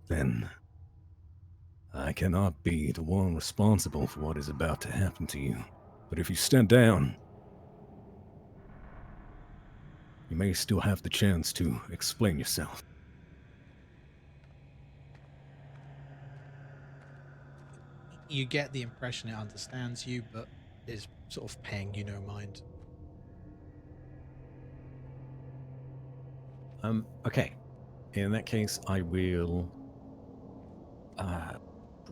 S3: then I cannot be the one responsible for what is about to happen to you. But if you stand down, you may still have the chance to explain yourself.
S1: You get the impression it understands you, but is sort of paying you no mind.
S3: Okay. In that case, I will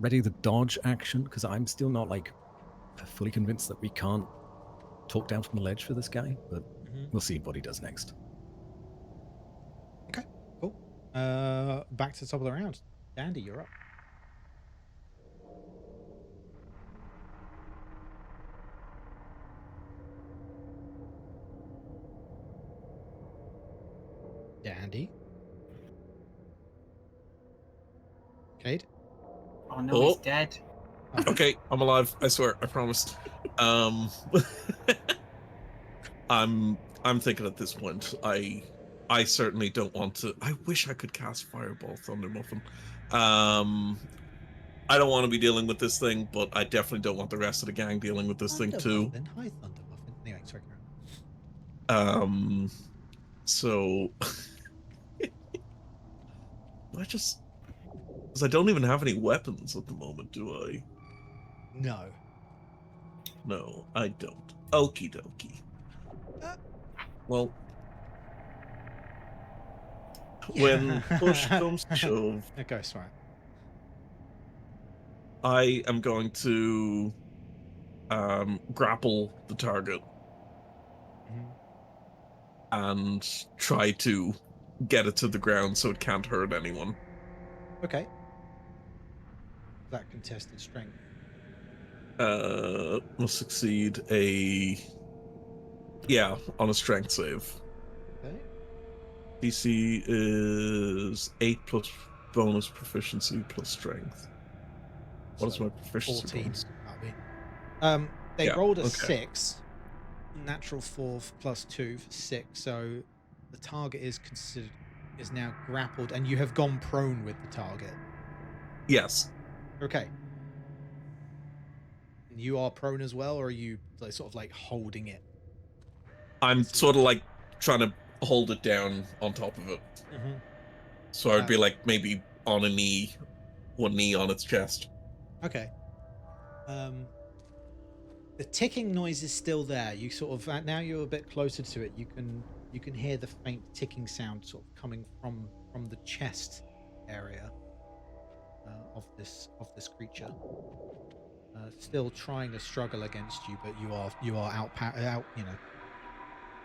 S3: ready the dodge action, because I'm still not like fully convinced that we can't talk down from the ledge for this guy, but we'll see what he does next.
S1: Okay, cool. Back to the top of the round. Dandy, you're up. Dandy. Cade?
S5: Oh no, he's dead.
S4: Okay, I'm alive. I swear. I promised. I'm thinking at this point. I certainly don't want to. I wish I could cast Fireball Thunder Muffin. I don't want to be dealing with this thing, but I definitely don't want the rest of the gang dealing with this thing too.
S1: Then hi, Thunder Muffin. Anyway, sorry.
S4: So I just, because I don't even have any weapons at the moment, do I?
S1: No.
S4: No, I don't. Okie dokie. Well, when push comes to shove,
S1: Okay, sorry.
S4: I am going to grapple the target and try to get it to the ground so it can't hurt anyone.
S1: Okay. That contested strength.
S4: Must succeed on a strength save.
S1: Okay.
S4: DC is 8 plus bonus proficiency plus strength. What is my proficiency
S1: 14.
S4: bonus?
S1: That'll be. They
S4: Yeah,
S1: rolled a
S4: okay.
S1: 6. Natural 4 plus 2 for 6. So the target is now grappled, and you have gone prone with the target.
S4: Yes.
S1: Okay. And you are prone as well, or are you like, sort of like holding it?
S4: I'm sort of like trying to hold it down on top of it.
S1: Mhm.
S4: So I would be like maybe on a knee, one knee on its chest.
S1: Okay. The ticking noise is still there. You sort of now you're a bit closer to it. You can hear the faint ticking sound sort of coming from the chest area of this creature. Still trying to struggle against you, but you are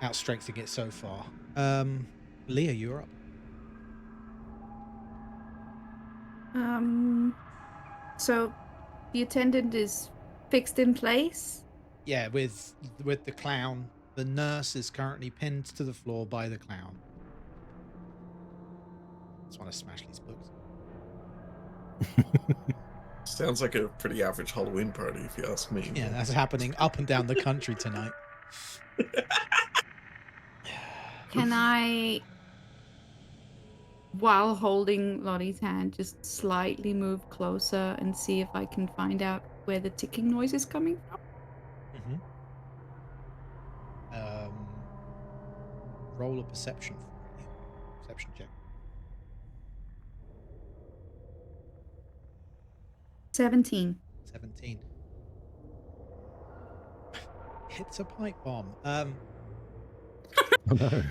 S1: outstrengthening it so far. Leah, you're up.
S2: So the attendant is fixed in place.
S1: Yeah, with the clown. The nurse is currently pinned to the floor by the clown. I just want to smash these books.
S4: Sounds like a pretty average Halloween party, if you ask me.
S1: Yeah, that's happening up and down the country tonight.
S2: Can I, while holding Lottie's hand, just slightly move closer and see if I can find out where the ticking noise is coming from?
S1: Mm-hmm. Roll a perception for me. Perception check.
S2: 17.
S1: 17. It's a pipe bomb.
S3: Oh no.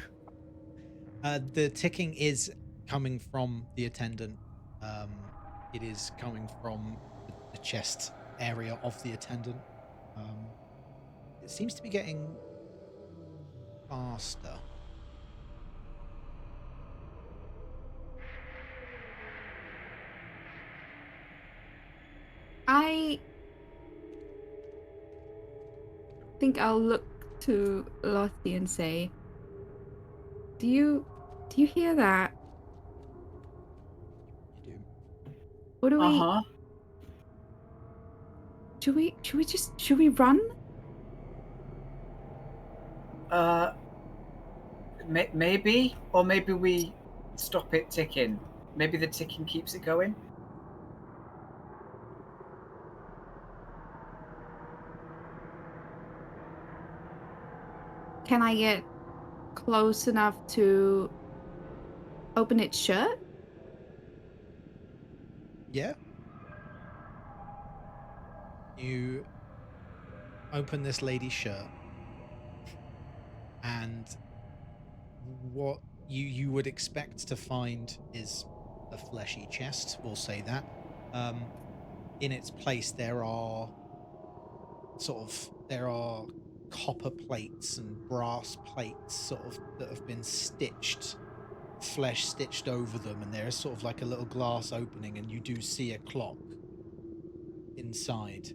S1: The ticking is coming from the attendant. It is coming from the chest area of the attendant. It seems to be getting faster.
S2: I think I'll look to Lottie and say, Do you hear that?
S1: You do.
S2: What do we
S5: Uh-huh.
S2: should we run?
S5: Maybe, or maybe we stop it ticking. Maybe the ticking keeps it going.
S2: Can I get close enough to open its shirt?
S1: Yeah. You open this lady's shirt, and what you would expect to find is a fleshy chest. We'll say that. In its place, there are copper plates and brass plates that have been stitched, flesh stitched over them, and there is sort of like a little glass opening, and you do see a clock inside.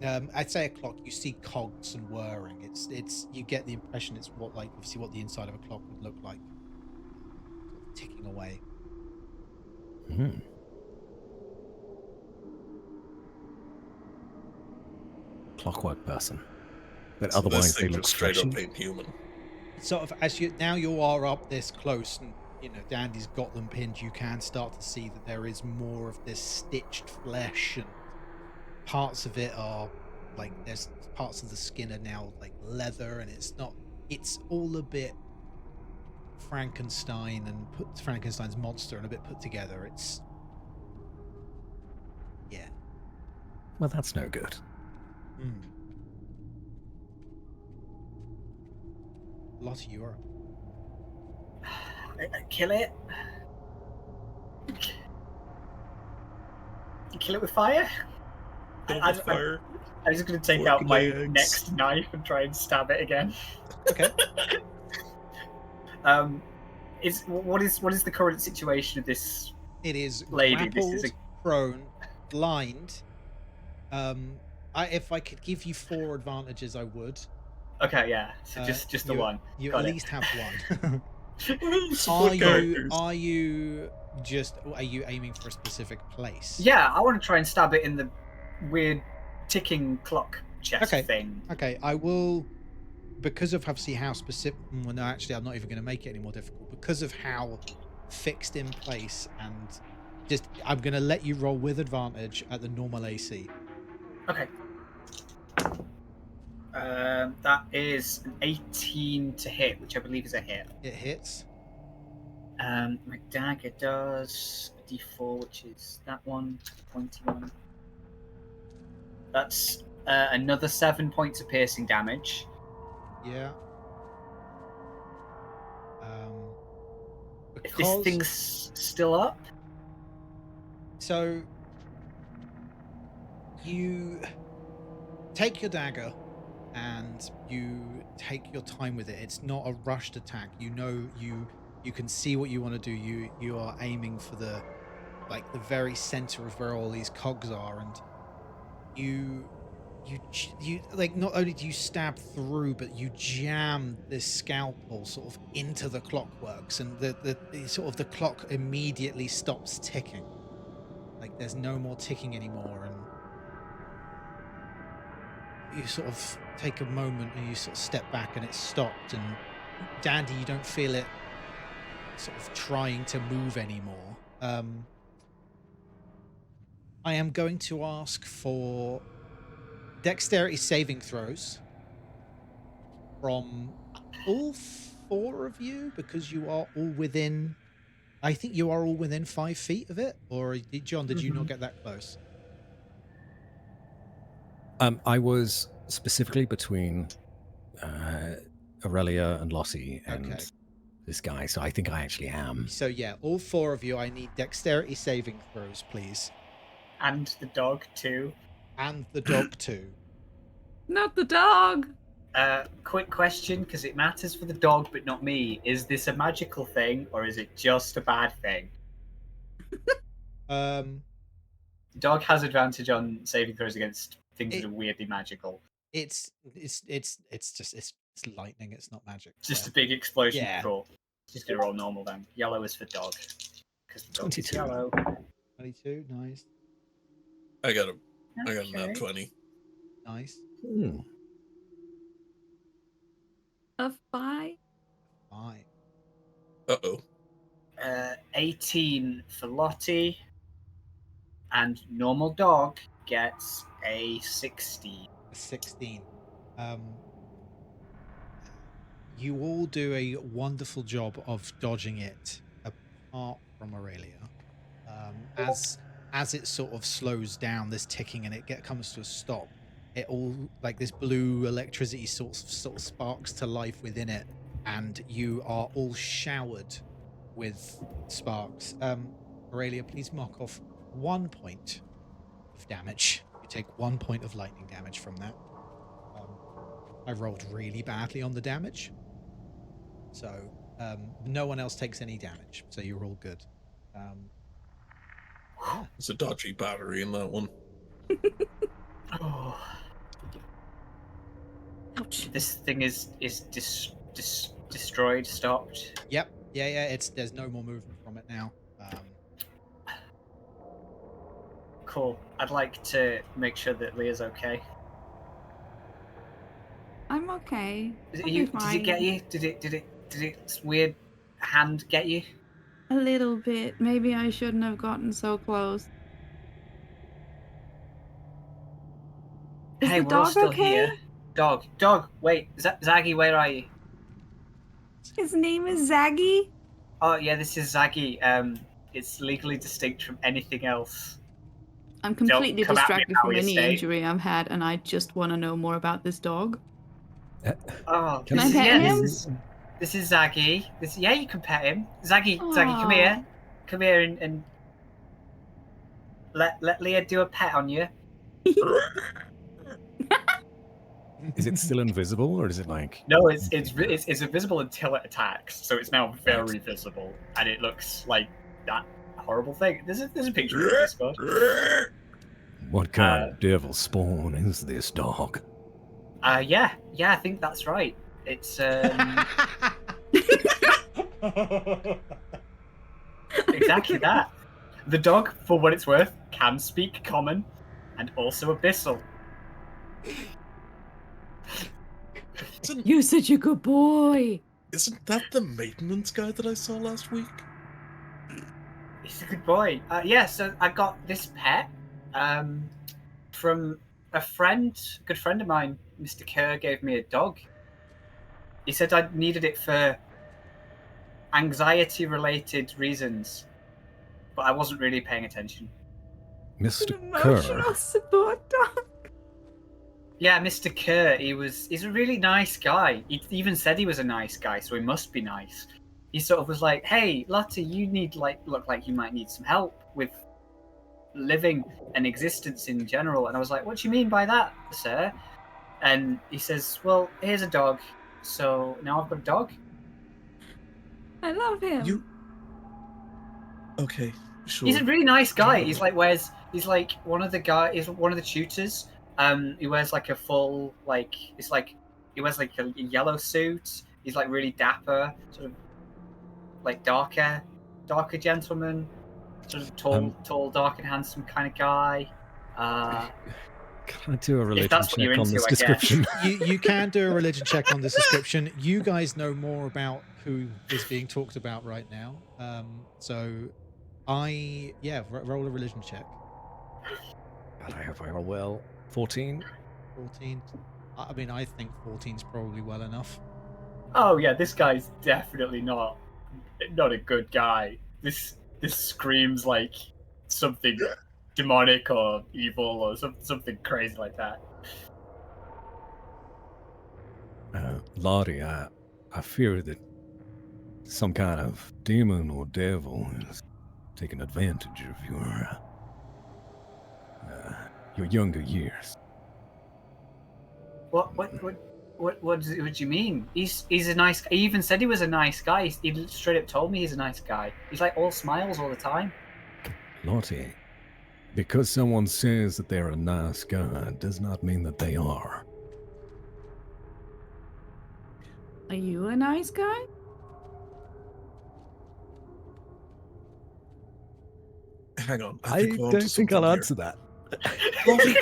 S1: I'd say a clock. You see cogs and whirring. It's you get the impression it's what the inside of a clock would look like, sort of ticking away.
S3: Hmm. Clockwork person. But
S4: So
S3: otherwise
S4: this
S3: they
S4: thing
S3: look
S4: just straight up
S3: stretchy.
S4: ain't human.
S1: Sort of as you are up this close, and Dandy's got them pinned, you can start to see that there is more of this stitched flesh, and parts of it are like there's parts of the skin are now like leather, and it's all a bit Frankenstein and Frankenstein's monster and a bit put together. Yeah.
S3: Well, that's no good.
S1: Lottie, you are.
S5: Kill it. Kill it with fire.
S4: Fire.
S5: I'm just going to take
S4: Fork
S5: out my
S4: legs.
S5: next knife and try and stab it again.
S1: Okay.
S5: What is the current situation of this?
S1: It is
S5: Lady,
S1: grappled,
S5: this is
S1: prone, blind. If I could give you 4 advantages, I would.
S5: Okay, yeah. So just the one.
S1: You
S5: Got
S1: at
S5: it.
S1: least have one.
S4: Support characters.
S1: Are you aiming for a specific place?
S5: Yeah, I want to try and stab it in the weird ticking clock chest thing.
S1: Okay, I will, because of obviously how specific. Well, no, actually, I'm not even going to make it any more difficult because of how fixed in place, and I'm going to let you roll with advantage at the normal AC.
S5: Okay. That is an 18 to hit, which I believe is a hit.
S1: It hits.
S5: My dagger does a d4, which is that one, pointy one. That's another 7 points of piercing damage.
S1: Yeah.
S5: If this
S1: Because
S5: thing's still up,
S1: so you take your dagger and you take your time with it. It's not a rushed attack. You know you can see what you want to do. You are aiming for the very center of where all these cogs are, and you like, not only do you stab through, but you jam this scalpel sort of into the clockworks, and the sort of the clock immediately stops ticking. Like, there's no more ticking anymore, and you sort of take a moment and you sort of step back and it's stopped, and Dandy, you don't feel it sort of trying to move anymore. I am going to ask for dexterity saving throws from all 4 of you, because you are all within, I think you are all within 5 feet of it. Or John, did you not get that close?
S3: I was specifically between Aurelia and Lossie and
S1: Okay.
S3: this guy, so I think I actually am.
S1: So yeah, all 4 of you, I need dexterity saving throws, please.
S5: and the dog too.
S1: And the dog too.
S2: Not the dog.
S5: Quick question, because it matters for the dog, but not me. Is this a magical thing, or is it just a bad thing?
S1: Um,
S5: The dog has advantage on saving throws against things that are weirdly magical.
S1: it's lightning. It's not magic.
S5: Just
S1: so.
S5: a big explosion.
S1: Yeah.
S5: Cool. Just gonna roll normal then. Yellow is for dog, because the dog is
S3: 22.
S5: yellow.
S1: 22, nice,
S4: I got a nat 20.
S1: nice.
S3: Hmm.
S2: A 5.
S1: 5.
S4: Uh-oh.
S5: 18 for Lottie, and normal dog gets a 16.
S1: 16. You all do a wonderful job of dodging it, apart from Aurelia. As it sort of slows down, this ticking, and it comes to a stop, it all, like, this blue electricity sort of sparks to life within it, and you are all showered with sparks. Aurelia, please mark off 1 point of damage. You take 1 point of lightning damage from that. I rolled really badly on the damage, so no one else takes any damage, so you're all good. Yeah.
S4: There's a dodgy battery in that one.
S5: Oh.
S2: Ouch.
S5: This thing is destroyed, stopped.
S1: Yep. Yeah. There's no more movement from it now.
S5: Cool. I'd like to make sure that Leah's okay.
S2: I'm okay.
S5: Is
S2: I'll
S5: it
S2: be
S5: you? Did
S2: fine.
S5: it get you? Did its weird hand get you?
S2: A little bit. Maybe I shouldn't have gotten so close. Is
S5: Hey,
S2: the
S5: we're all
S2: dog
S5: still
S2: okay?
S5: here. Dog. Wait, Zaggy, where are you?
S2: His name is Zaggy.
S5: Oh yeah, this is Zaggy. It's legally distinct from anything else.
S2: I'm completely
S5: come at me,
S2: distracted from
S5: Howie
S2: any
S5: Estate.
S2: injury I've had, and I just want to know more about this dog.
S5: Oh,
S3: Can
S2: I pet him?
S5: This is Zaggy. Yeah, you can pet him. Zaggy, come here. Come here and let Leah do a pet on you.
S3: Is it still invisible, or is it like?
S5: No, it's invisible until it attacks, so it's now very visible, and it looks like that horrible thing. There's a picture of this Discord.
S3: What kind of devil spawn is this dog?
S5: Yeah, I think that's right. It's exactly that. The dog, for what it's worth, can speak common and also abyssal.
S2: You're such a good boy.
S4: Isn't that the maintenance guy that I saw last week?
S5: He's a good boy. Yeah, so I got this pet from a good friend of mine. Mr. Kerr gave me a dog. He said I needed it for anxiety-related reasons, but I wasn't really paying attention.
S3: Mr.
S2: Emotional
S3: Kerr.
S2: support dog.
S5: Yeah, Mr. Kerr, he's a really nice guy. He even said he was a nice guy, so he must be nice. He sort of was like, "Hey, Lottie, you look like you might need some help with living and existence in general." And I was like, "What do you mean by that, sir?" And he says, "Well, here's a dog, so now I've got a dog."
S2: I love him.
S4: You okay? Sure.
S5: He's a really nice guy. He's like one of the guy. He's one of the tutors. He wears like a full he wears like a yellow suit. He's like really dapper, sort of like darker gentleman, sort of tall, dark, and handsome kind of guy.
S3: Can I do a religion
S5: that's what
S3: check
S5: you're
S3: on
S5: into,
S3: this
S5: I guess.
S3: description?
S1: You can do a religion check on this description. You guys know more about who is being talked about right now. Roll a religion check.
S3: God, I hope I roll well. 14.
S1: 14. I mean, I think 14's probably well enough.
S5: Oh yeah, this guy's definitely not a good guy. This screams like something demonic or evil or something crazy like that.
S3: Lottie, I fear that some kind of demon or devil is taking advantage of your younger years.
S5: What do you mean? He's a nice. He even said he was a nice guy. He straight up told me he's a nice guy. He's like all smiles all the time.
S3: Lottie, because someone says that they're a nice guy does not mean that they are.
S2: Are you a nice guy?
S4: Hang on.
S3: I don't think I'll answer that.
S4: Lottie,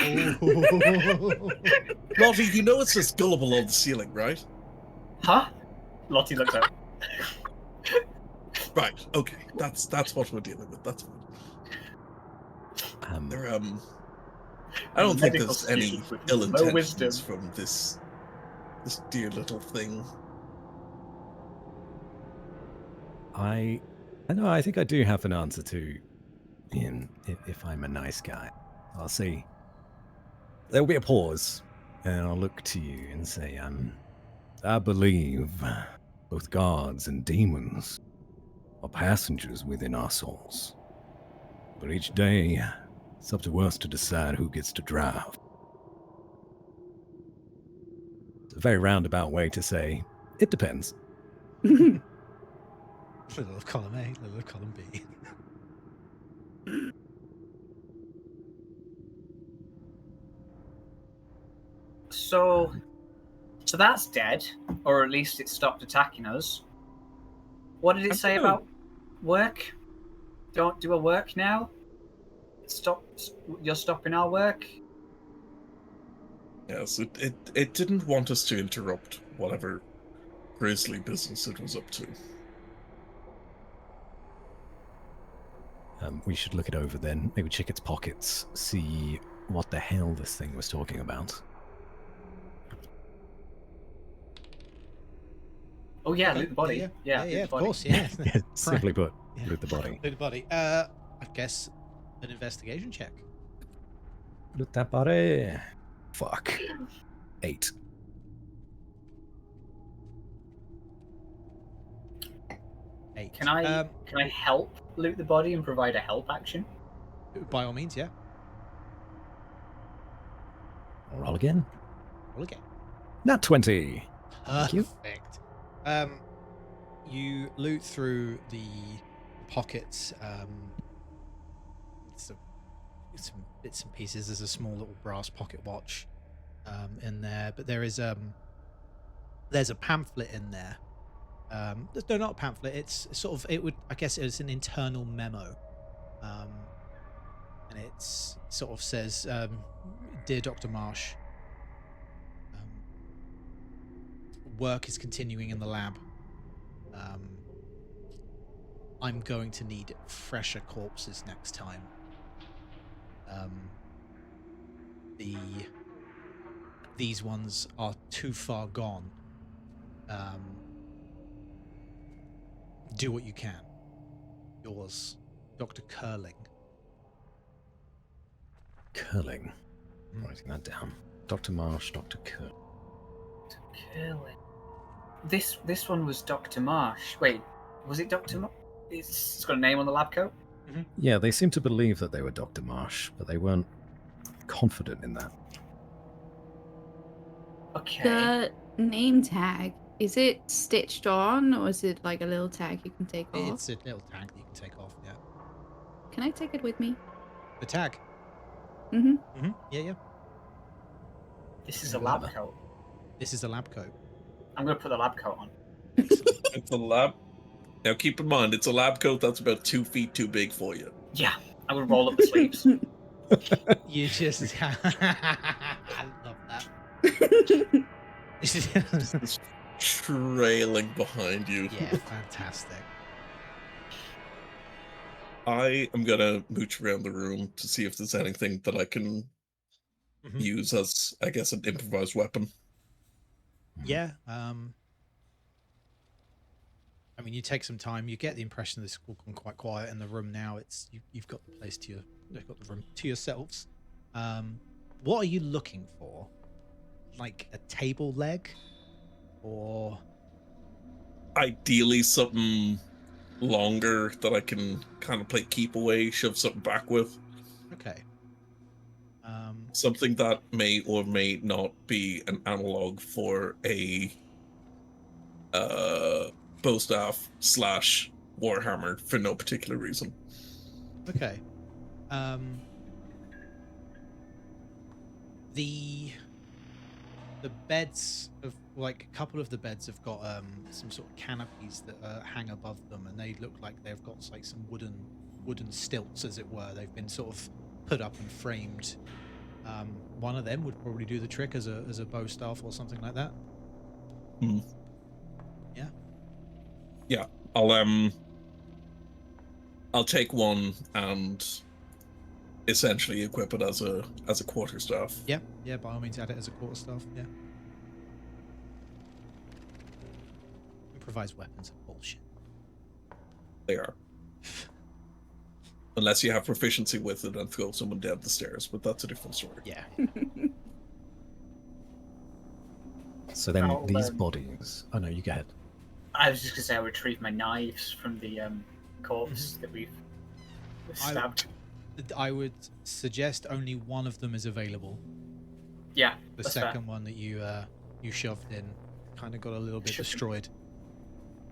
S4: you know it says gullible on the ceiling, right?
S5: Huh? Lottie looks up.
S4: Right. Okay. That's what we're dealing with. That's fine. I don't think
S5: Medical
S4: there's any
S5: students with
S4: ill
S5: no
S4: intentions
S5: wisdom.
S4: from this dear little thing.
S3: I know. I think I do have an answer to if I'm a nice guy. I'll say there'll be a pause, and I'll look to you and say, I believe both gods and demons are passengers within our souls. But each day, it's up to us to decide who gets to drive. It's a very roundabout way to say, it depends.
S1: Little of column A, little of column B.
S5: So that's dead, or at least it stopped attacking us. What did it say about work? Don't do a work now? You're stopping our work?
S4: Yes, it didn't want us to interrupt whatever grisly business it was up to.
S3: We should look it over then. Maybe check its pockets, see what the hell this thing was talking about.
S5: Oh yeah, loot the body.
S1: Yeah,
S5: loot the
S1: of
S5: body.
S1: course, yeah.
S3: Simply put,
S1: Yeah.
S3: loot the body.
S1: Loot the body. I guess an investigation check.
S3: Loot that body. Fuck. 8.
S1: Eight.
S5: Can I help loot the body and provide a help action?
S1: By all means, yeah.
S3: I'll roll again.
S1: Roll again.
S3: Nat 20. Thank you.
S1: Perfect. You loot through the pockets. Some bits and pieces. There's a small little brass pocket watch in there, but there's a pamphlet in there. No, not a pamphlet. It's sort of I guess it's an internal memo, and it's sort of says, "Dear Dr. Marsh, work is continuing in the lab. I'm going to need fresher corpses next time. these ones are too far gone. Do what you can. Yours, Dr. Curling.
S3: Curling.
S1: Mm.
S3: Writing that down. Dr. Marsh, Dr. Curling.
S5: Curling. This one was Dr. Marsh. Wait, was it Dr. Marsh? It's got a name on the lab coat.
S3: Yeah, they seem to believe that they were Dr. Marsh, but they weren't confident in that.
S5: Okay.
S2: The name tag, is it stitched on or is it like a little tag you can take off?
S1: It's a little tag that you can take off, yeah.
S2: Can I take it with me?
S1: The tag.
S2: Mm-hmm.
S1: Mm-hmm. Yeah, yeah.
S5: This is a
S1: Remember
S5: lab
S1: that.
S5: coat.
S1: This is a lab coat.
S5: I'm gonna put the lab coat on.
S1: Excellent.
S4: It's a lab. Now keep in mind, it's a lab coat that's about 2 feet too big for you.
S5: Yeah, I'm gonna roll up the sleeves.
S1: You just... I love that.
S4: It's trailing behind you.
S1: Yeah, fantastic.
S4: I am gonna mooch around the room to see if there's anything that I can
S1: Mhm.
S4: use as, I guess, an improvised weapon.
S1: Yeah. I mean, you take some time. You get the impression this will gone quite quiet in the room now. It's you've got the place to you've got the room to yourselves. What are you looking for? Like a table leg, or
S4: Ideally, something longer that I can kind of play keep away, shove something back with.
S1: okay.
S4: Something that may or may not be an analog for a bowstaff / warhammer for no particular reason.
S1: Okay. The beds of like a couple of the beds have got some sort of canopies that hang above them, and they look like they've got like some wooden stilts, as it were. They've been sort of put up and framed. One of them would probably do the trick as a bow staff or something like that.
S4: Hmm.
S1: Yeah.
S4: Yeah. I'll take one and essentially equip it as a quarterstaff.
S1: Yeah, yeah, by all means add it as a quarterstaff, yeah. Improvised weapons are bullshit.
S4: They are. Unless you have proficiency with it and throw someone down the stairs, but that's a different story.
S1: Yeah.
S3: So then
S5: I'll,
S3: these bodies... Oh no, you go ahead.
S5: I was just gonna say I retrieved my knives from the corpse that we've stabbed.
S1: I would suggest only one of them is available.
S5: Yeah,
S1: The
S5: that's
S1: second one that you shoved in kind of got a little bit
S5: Shoved in.
S1: destroyed.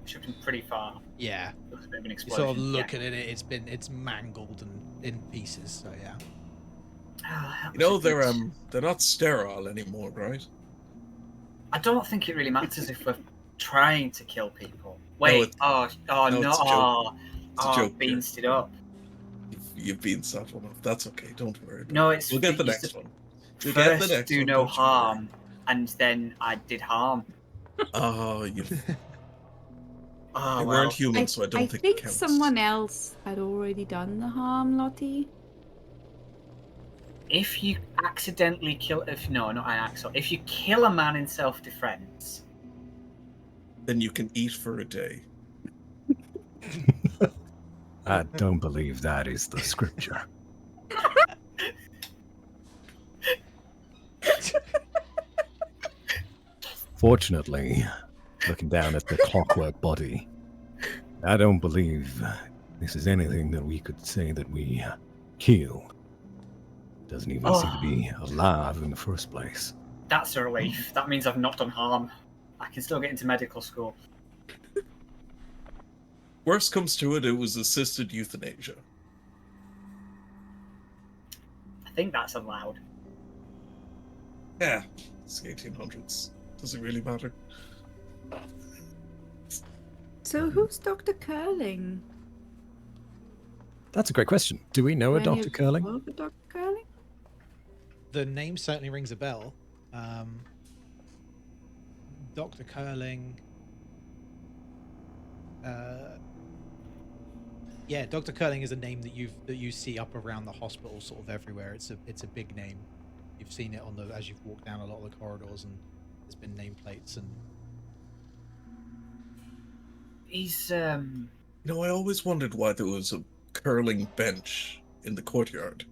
S5: Shipped him pretty far.
S1: Yeah.
S5: It was a bit of an
S1: You
S5: explosion.
S1: sort of look at it, it's mangled and in pieces, so yeah.
S5: Yeah.
S4: You know, they're not sterile anymore, right?
S5: I don't think it really matters if we're trying to kill people. Wait,
S4: it's-
S5: no,
S4: no, it's a joke. It's a joke,
S5: beansed it up.
S4: You've been set one off. That's okay. Don't worry. About
S5: No,
S4: it.
S5: it's
S4: We'll get the
S5: it's
S4: next one. We'll
S5: First,
S4: get the next
S5: do
S4: one,
S5: no
S4: don't you worry.
S5: harm, and then I did harm.
S4: Oh, you
S5: Oh,
S4: they
S5: well.
S4: weren't human, so I don't think it
S2: think
S4: counts.
S2: someone else had already done the harm, Lottie.
S5: If you accidentally kill, if you kill a man in self-defense,
S4: Then you can eat for a day.
S3: I don't believe that is the scripture. Fortunately, looking down at the clockwork body, I don't believe this is anything that we could say that we killed. Doesn't even seem to be alive in the first place.
S5: that's a relief. That means I've not done harm. I can still get into medical school.
S4: Worst comes to it, it was assisted euthanasia.
S5: I think that's allowed.
S4: Yeah, it's the 1800s. Does it really matter?
S2: So who's Dr. Curling?
S3: That's a great question. Do we know a
S2: Do any
S3: Dr.
S2: of you
S3: Curling?
S2: know of a Dr. Curling?
S1: The name certainly rings a bell. Dr. Curling. Yeah, Dr. Curling is a name that you see up around the hospital, sort of everywhere. It's a big name You've seen it on the as you've walked down a lot of the corridors, and there's been nameplates and.
S5: He's
S4: You know, I always wondered why there was a curling bench in the courtyard.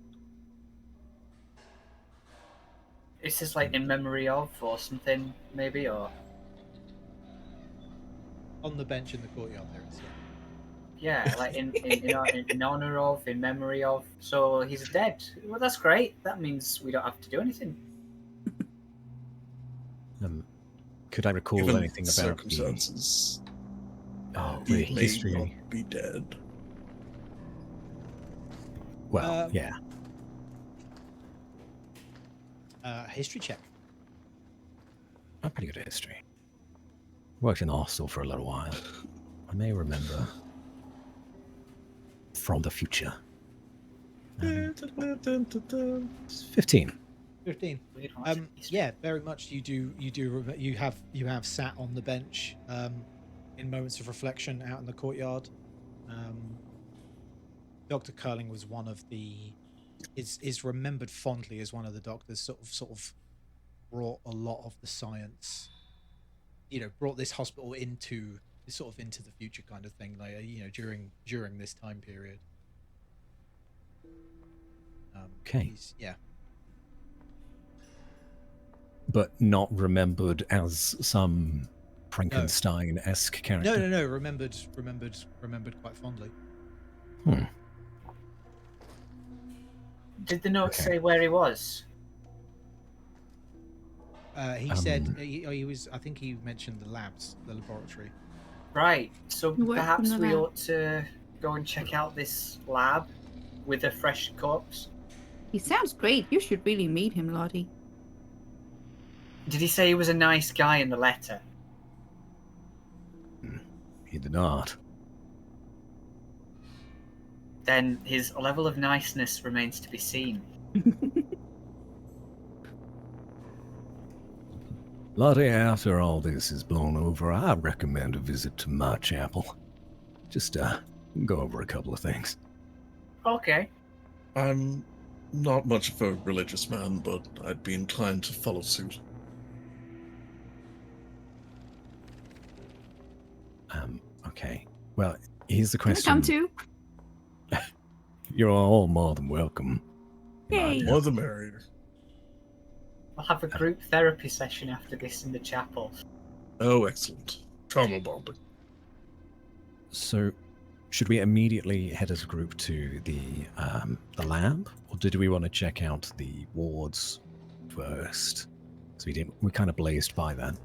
S5: Is this like in memory of or something, maybe, or?
S1: On the bench in the courtyard there is.
S5: Yeah, like in honor of, in memory of. So he's dead. Well, that's great. That means we don't have to do anything.
S3: Could I recall
S4: Given
S3: anything about
S4: circumstances,
S3: the
S4: he may
S3: history?
S4: not be dead.
S3: Well, yeah.
S1: History check.
S3: I'm pretty good at history. Worked in the hostel for a little while. I may remember from the future. 15.
S1: 15.
S5: Weird one.
S1: Yeah, very much. You have sat on the bench in moments of reflection out in the courtyard. Dr. Curling was one of the is remembered fondly as one of the doctors sort of brought a lot of the science, brought this hospital into the future kind of thing, like during this time period.
S3: Okay.
S1: Yeah.
S3: But not remembered as some Frankenstein-esque character.
S1: No. Remembered quite fondly.
S5: Did the note say where he was?
S1: He said he was. I think he mentioned the labs, the laboratory.
S5: Right. So
S2: He worked in
S5: perhaps
S2: the
S5: we
S2: lab.
S5: ought to go and check out this lab with a fresh corpse.
S2: He sounds great. You should really meet him, Lottie.
S5: Did he say he was a nice guy in the letter?
S3: He did not.
S5: Then his level of niceness remains to be seen.
S3: Lottie, after all this is blown over, I recommend a visit to my chapel. Just go over a couple of things.
S5: Okay.
S4: I'm not much of a religious man, but I'd be inclined to follow suit.
S3: Okay. Well, here's the
S2: Can I
S3: question.
S2: come too?
S3: You're all more than welcome.
S2: Yay.
S4: More the merrier.
S5: We'll have a group therapy session after this in the chapel.
S4: Oh, excellent. Trauma bonding.
S3: So, should we immediately head as a group to the lab, or did we want to check out the wards first? So we kind of blazed by that.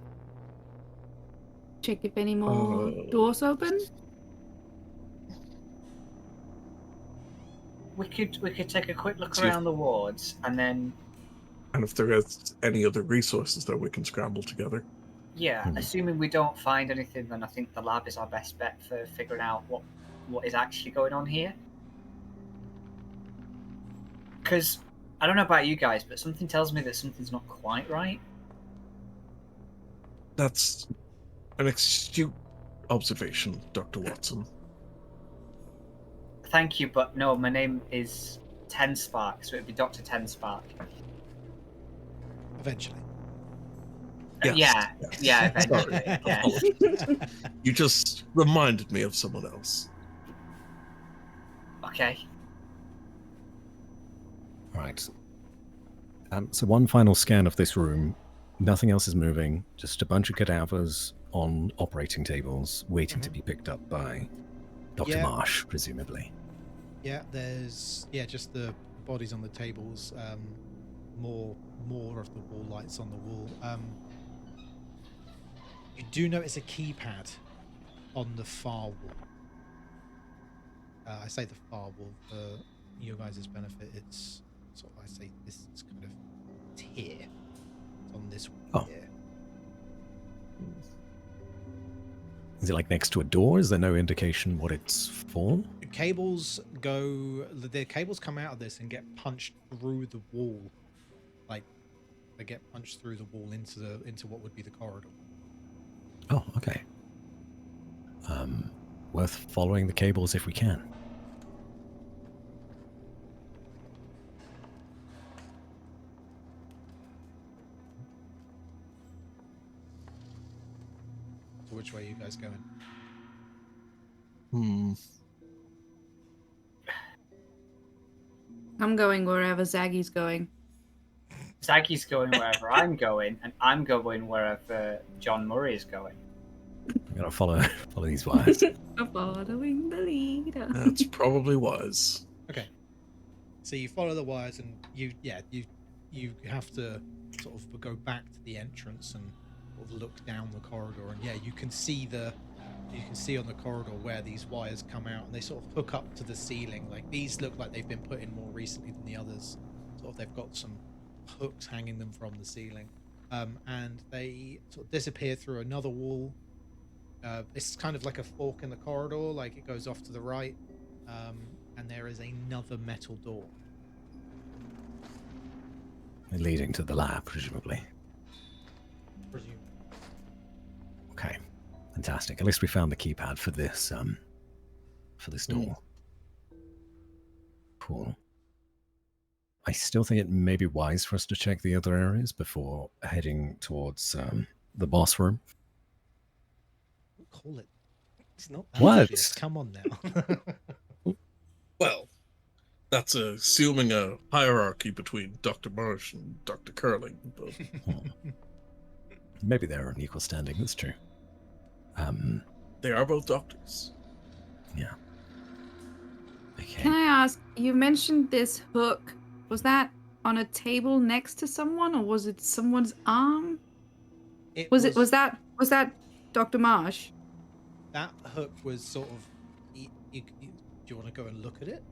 S2: Check if any more doors open.
S5: We could take a quick look
S4: See if-
S5: around the wards and then
S4: And if there is any other resources that we can scramble together.
S5: yeah, assuming we don't find anything, then I think the lab is our best bet for figuring out what is actually going on here. Because I don't know about you guys, but something tells me that something's not quite right.
S4: That's an astute observation, Dr. Watson.
S5: Thank you, but no, my name is Ten Spark, so it'd be Dr. Ten Spark.
S1: Eventually.
S5: Yeah,
S4: yes.
S5: yeah, eventually.
S4: Sorry.
S5: Yeah.
S4: You just reminded me of someone else.
S5: Okay.
S3: All right. So one final scan of this room. Nothing else is moving. Just a bunch of cadavers on operating tables, waiting to be picked up by Dr.
S1: Yeah.
S3: Marsh, presumably.
S1: Yeah, there's just the bodies on the tables. More of the wall lights on the wall. You do notice a keypad on the far wall. I say the far wall for your guys' benefit. It's sort of, I say this is kind of it's here. It's on this wall
S3: Oh.
S1: here.
S3: Is it like next to a door? Is there no indication what it's for?
S1: The cables come out of this and get punched through the wall. Like they get punched through the wall into what would be the corridor.
S3: Oh, okay. Worth following the cables if we can.
S1: So which way are you guys going?
S2: I'm going wherever Zaggy's going.
S5: Zaggy's going wherever I'm going, and I'm going wherever John Murray is going.
S3: I'm gonna follow these wires.
S2: Following the leader.
S4: That's probably wise.
S1: Okay. So you follow the wires, and you have to sort of go back to the entrance and sort of look down the corridor, and you can see on the corridor where these wires come out, and they sort of hook up to the ceiling. Like, these look like they've been put in more recently than the others. Sort of, they've got some hooks hanging them from the ceiling, and they sort of disappear through another wall. It's kind of like a fork in the corridor, like it goes off to the right, and there is another metal door.
S3: Leading to the lab, presumably.
S1: Presume.
S3: Okay, fantastic. At least we found the keypad for this door. Cool. I still think it may be wise for us to check the other areas before heading towards the boss room.
S1: Call it. It's not that
S3: What?
S1: obvious. Come on now.
S4: Well, that's assuming a hierarchy between Dr. Marsh and Dr. Curling, but
S3: Maybe they're on equal standing. That's true.
S4: they are both doctors.
S3: Yeah. Okay.
S2: Can I ask, you mentioned this hook. Was that on a table next to someone, or was it someone's arm? Was that Dr. Marsh?
S1: That hook was sort of. Do you want to go and look at it?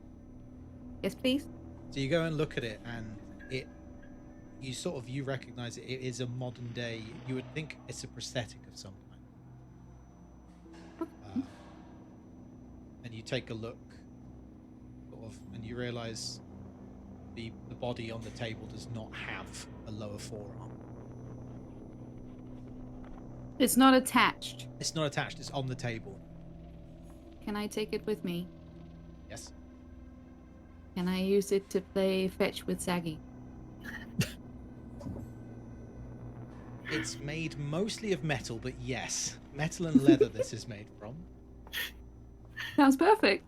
S2: Yes, please.
S1: So you go and look at it, and you recognize it. It is a modern day. You would think it's a prosthetic of some kind. And you take a look, sort of, and you realize the body on the table does not have a lower forearm.
S2: It's not attached.
S1: It's not attached. It's on the table.
S2: Can I take it with me?
S1: Yes.
S2: Can I use it to play fetch with Zaggy?
S1: It's made mostly of metal, but yes, metal and leather. This is made from.
S2: Sounds perfect.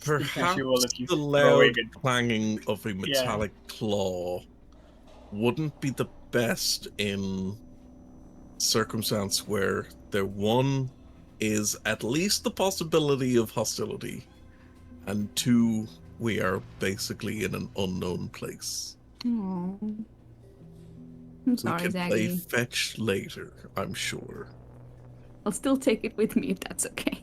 S4: Perhaps
S5: Visual of you
S4: the
S5: throwing
S4: loud clanging of a metallic claw wouldn't be the best in circumstance where there, one, is at least the possibility of hostility, and two, we are basically in an unknown place.
S2: Aww. I'm
S4: We
S2: sorry,
S4: can play
S2: Zaggy.
S4: fetch later, I'm sure.
S2: I'll still take it with me if that's okay.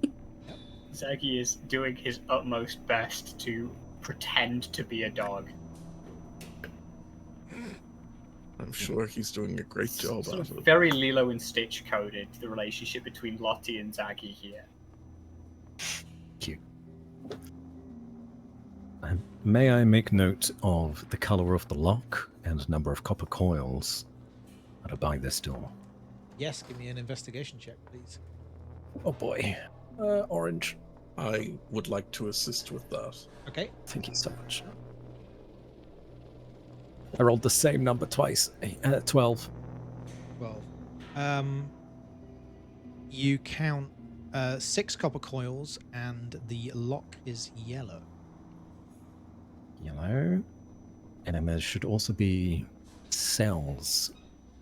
S5: Zaggy is doing his utmost best to pretend to be a dog.
S4: I'm sure he's doing a great job
S5: Sort
S4: at
S5: of
S4: it.
S5: very Lilo and Stitch coded, the relationship between Lottie and Zaggy here.
S3: Cute. May I make note of the color of the lock and number of copper coils that are by this door?
S1: Yes, give me an investigation check, please.
S3: Oh boy. Orange.
S4: I would like to assist with that.
S1: Okay.
S3: Thank you so much. I rolled the same number twice. 12.
S1: 12. You count 6 copper coils, and the lock is yellow.
S3: Yellow. And then there should also be cells,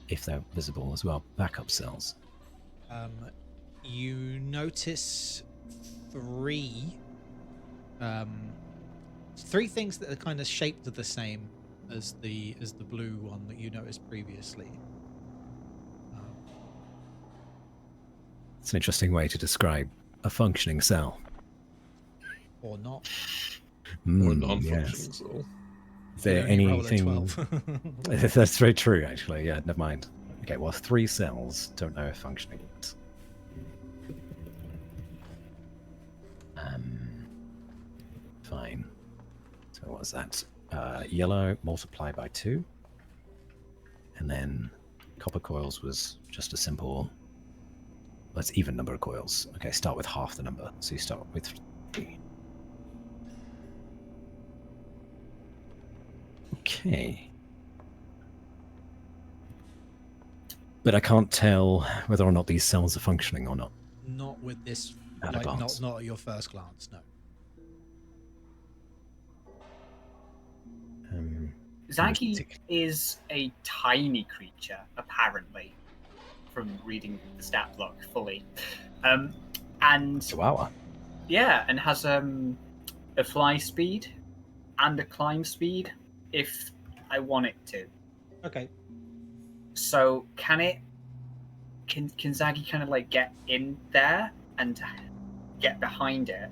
S3: if they're visible as well. Backup cells.
S1: You notice three things that are kind of shaped the same as the blue one that you noticed previously.
S3: It's an interesting way to describe a functioning cell.
S1: Or not.
S4: Or
S3: Mm,
S4: non-functioning,
S3: yes.
S4: so.
S3: Is there
S1: You only roll a
S3: anything?
S1: 12.
S3: That's very true, actually. Yeah, never mind. Okay, well, 3 cells. Don't know if functioning yet. Fine. So what was that? Yellow multiplied by 2. And then copper coils was just a simple... Let's even number of coils. Okay, start with half the number. So you start with 3. Okay. but I can't tell whether or not these cells are functioning or not.
S1: Not with this,
S3: At a
S1: like
S3: glance.
S1: not at your first glance. No.
S5: Zaggy
S3: Tick.
S5: is a tiny creature, apparently, from reading the stat block fully. And
S3: Chihuahua.
S5: yeah, and has a fly speed and a climb speed if I want it to.
S1: Okay.
S5: So can Zaggy kind of like get in there and get behind it,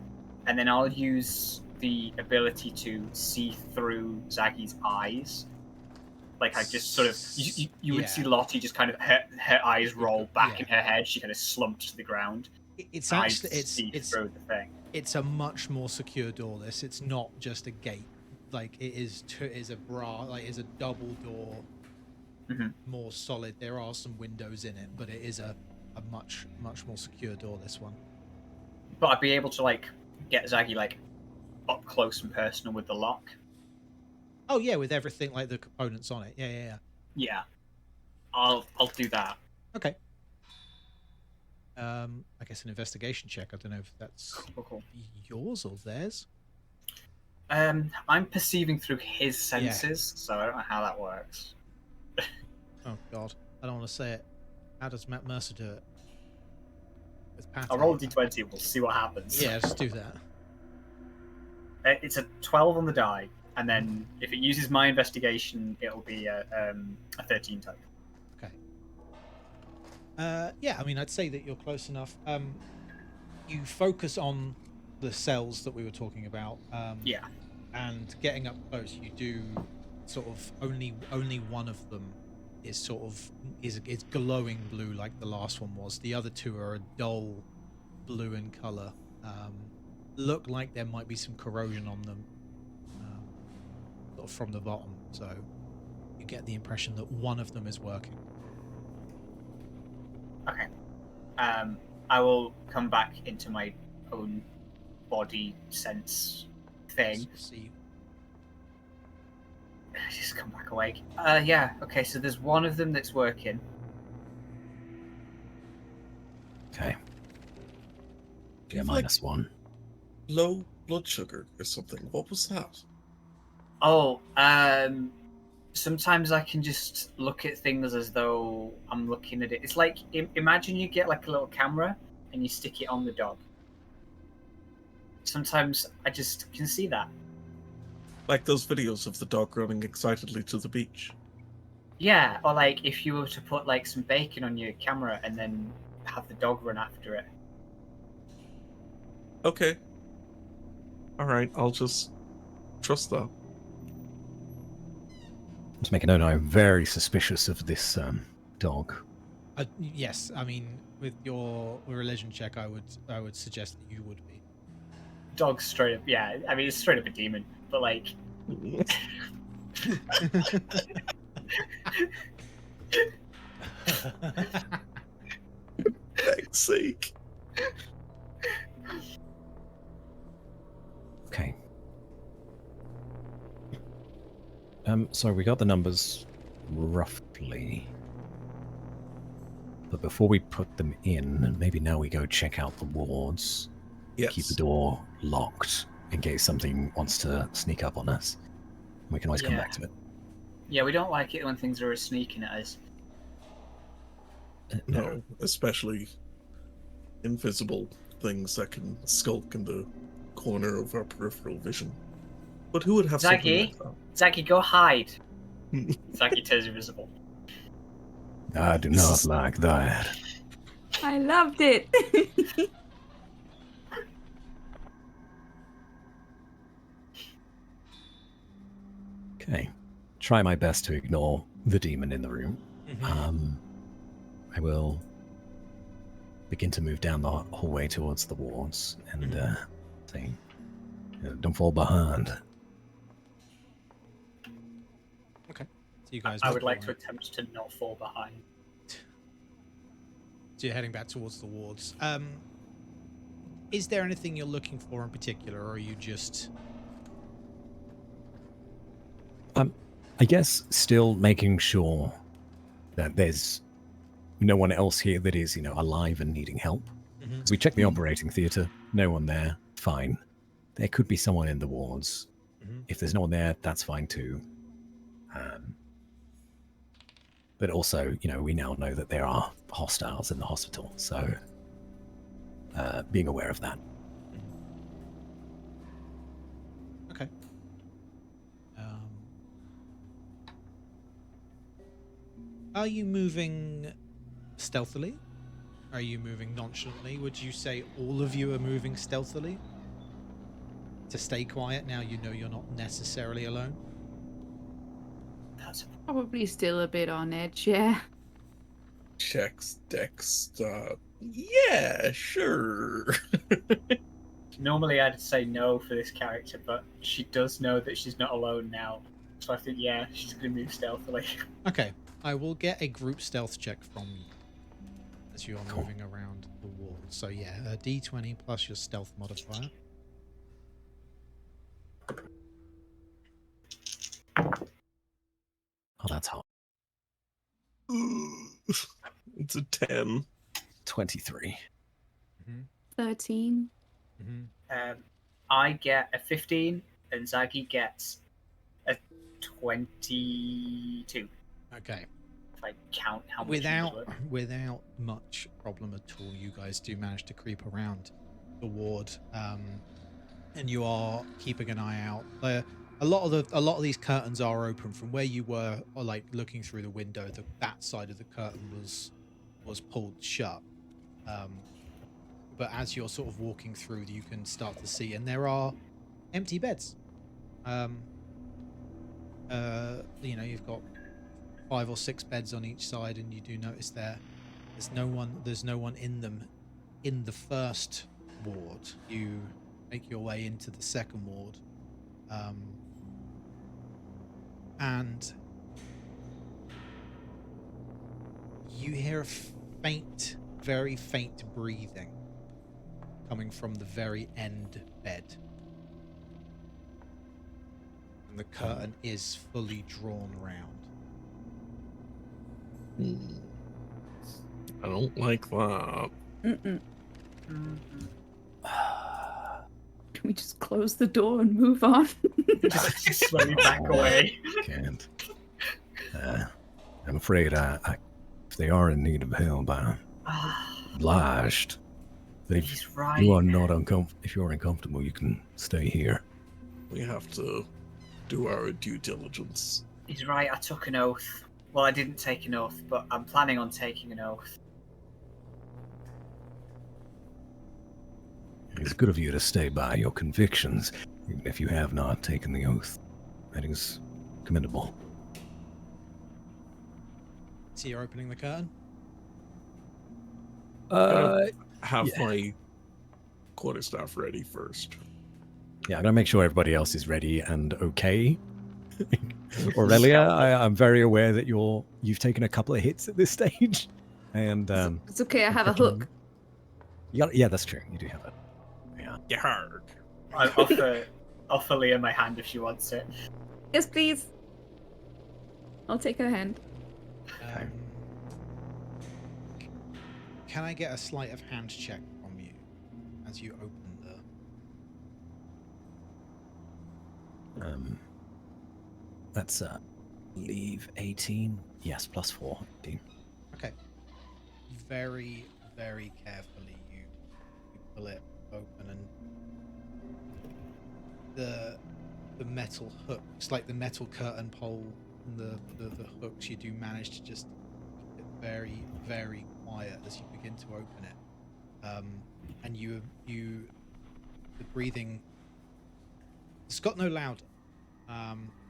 S5: and then I'll use the ability to see through Zaggy's eyes. Like I just sort of you would see
S1: Yeah.
S5: Lottie just kind of her eyes roll back in
S1: Yeah.
S5: her head. She kind of slumps to the ground.
S1: It's
S5: I
S1: actually
S5: see
S1: it's
S5: through the thing.
S1: it's a much more secure door. This it's not just a gate. Like it is is a double door,
S5: Mhm.
S1: more solid. There are some windows in it, but it is a much more secure door. This one.
S5: But I'd be able to like get Zaggy like up close and personal with the lock.
S1: Oh yeah, with everything like the components on it. Yeah.
S5: Yeah, I'll do that.
S1: Okay. I guess an investigation check. I don't know if that's
S5: Cool.
S1: yours or theirs.
S5: I'm perceiving through his senses, so I don't know how that works.
S1: Oh God, I don't want to say it. How does Matt Mercer do it? With Patty.
S5: I'll roll a d20. We'll see what happens.
S1: Yeah, just do that.
S5: It's a 12 on the die, and then if it uses my investigation, it'll be a 13 total.
S1: Okay. Yeah, I mean, I'd say that you're close enough. You focus on the cells that we were talking about.
S5: Yeah.
S1: And getting up close, you do sort of only one of them is sort of is glowing blue like the last one was. The other two are a dull blue in color. Look like there might be some corrosion on them, sort of from the bottom. So you get the impression that one of them is working.
S5: Okay. I will come back into my own body sense thing.
S1: See,
S5: Just come back awake. Yeah. Okay. So there's one of them that's working.
S3: Okay.
S4: Do you
S3: Yeah,
S4: have, like,
S3: -1.
S4: low blood sugar or something? What was that?
S5: Oh, sometimes I can just look at things as though I'm looking at it. It's like imagine you get like a little camera and you stick it on the dog. Sometimes I just can see that.
S4: Like those videos of the dog running excitedly to the beach.
S5: Yeah, or like if you were to put like some bacon on your camera and then have the dog run after it.
S4: Okay. Alright, I'll just trust that.
S3: Let's make a note. I'm very suspicious of this dog.
S1: yes, I mean, with your religion check, I would suggest that you would be.
S5: Dog's straight up, yeah. I mean, it's straight up a demon, but like,
S4: Heck's sake.
S3: Okay. So we got the numbers roughly. But before we put them in, maybe now we go check out the wards.
S4: Yes.
S3: Keep the door locked in case something wants to sneak up on us. We can always come
S5: Yeah.
S3: back to it.
S5: yeah, we don't like it when things are sneaking at us.
S4: No, especially invisible things that can skulk in the corner of our peripheral vision. But who would have
S5: Zaggy?
S4: something
S5: Zaggy, go hide.
S4: like
S5: Zaggy turns invisible.
S3: I do not like that.
S2: I loved it.
S3: Okay. Try my best to ignore the demon in the room. I will begin to move down the hallway towards the wards and say, don't fall behind.
S1: Okay. So you guys.
S5: I
S1: move
S5: would like to
S1: forward.
S5: attempt to not fall behind.
S1: So you're heading back towards the wards. Is there anything you're looking for in particular, or are you just?
S3: I guess still making sure that there's no one else here that is, alive and needing help.
S1: Mhm.
S3: As we check the operating theatre, no one there. Fine. There could be someone in the wards.
S1: Mhm.
S3: If there's no one there, that's fine too. But also, we now know that there are hostiles in the hospital, so being aware of that.
S1: Okay. Are you moving stealthily? Are you moving nonchalantly? Would you say all of you are moving stealthily? To stay quiet now you know you're not necessarily alone?
S5: That's
S2: Probably still a bit on edge, yeah.
S4: Checks, Dex. Yeah, sure.
S5: normally I'd say no for this character, but she does know that she's not alone now. So I think, yeah, she's going to move stealthily.
S1: Okay, I will get a group stealth check from you as you are
S3: Cool.
S1: moving around the wall. So yeah, a d20 plus your stealth modifier.
S3: Oh, that's hot.
S4: It's a 10.
S3: 23.
S2: 13.
S5: I get a 15, and Zaggy gets a 22.
S1: Okay.
S5: If I count how much
S1: Without much problem at all, you guys do manage to creep around the ward, and you are keeping an eye out. A lot of these curtains are open from where you were, or like looking through the window. That side of the curtain was pulled shut. But as you're sort of walking through, you can start to see, and there are empty beds. You've got 5 or 6 beds on each side, and you do notice there's no one in them in the first ward. You make your way into the second ward, and you hear a very faint breathing coming from the very end bed, and the curtain is fully drawn round.
S4: I don't like that.
S2: Mm-mm.
S5: Mhm.
S2: Can we just close the door and move on?
S5: Just slowly back away.
S3: Can't. I'm afraid if they are in need of help, I'm obliged. That if
S5: He's right.
S3: you are not if you're uncomfortable, you can stay here.
S4: We have to do our due diligence.
S5: He's right, I took an oath. Well, I didn't take an oath, but I'm planning on taking an oath.
S3: It's good of you to stay by your convictions, even if you have not taken the oath. That is commendable.
S1: So you're opening the curtain?
S4: Have
S3: Yeah.
S4: my quarterstaff ready first.
S3: Yeah, I'm gonna make sure everybody else is ready and okay. Aurelia, I'm very aware that you've taken a couple of hits at this stage, and
S2: It's okay, I have a
S3: checking-
S2: hook.
S3: Yeah, that's true. You do have it.
S4: Yeah, hard.
S5: I'll offer Leah my hand if she wants it.
S2: Yes, please. I'll take her hand.
S1: Can I get a sleight of hand check from you as you open the...
S3: That's leave 18. Yes, plus 4. 18.
S1: Okay. Very, very carefully you pull it open, and the metal hooks, like the metal curtain pole and the hooks, you do manage to just keep it very, very quiet as you begin to open it. And the breathing, it's got no louder.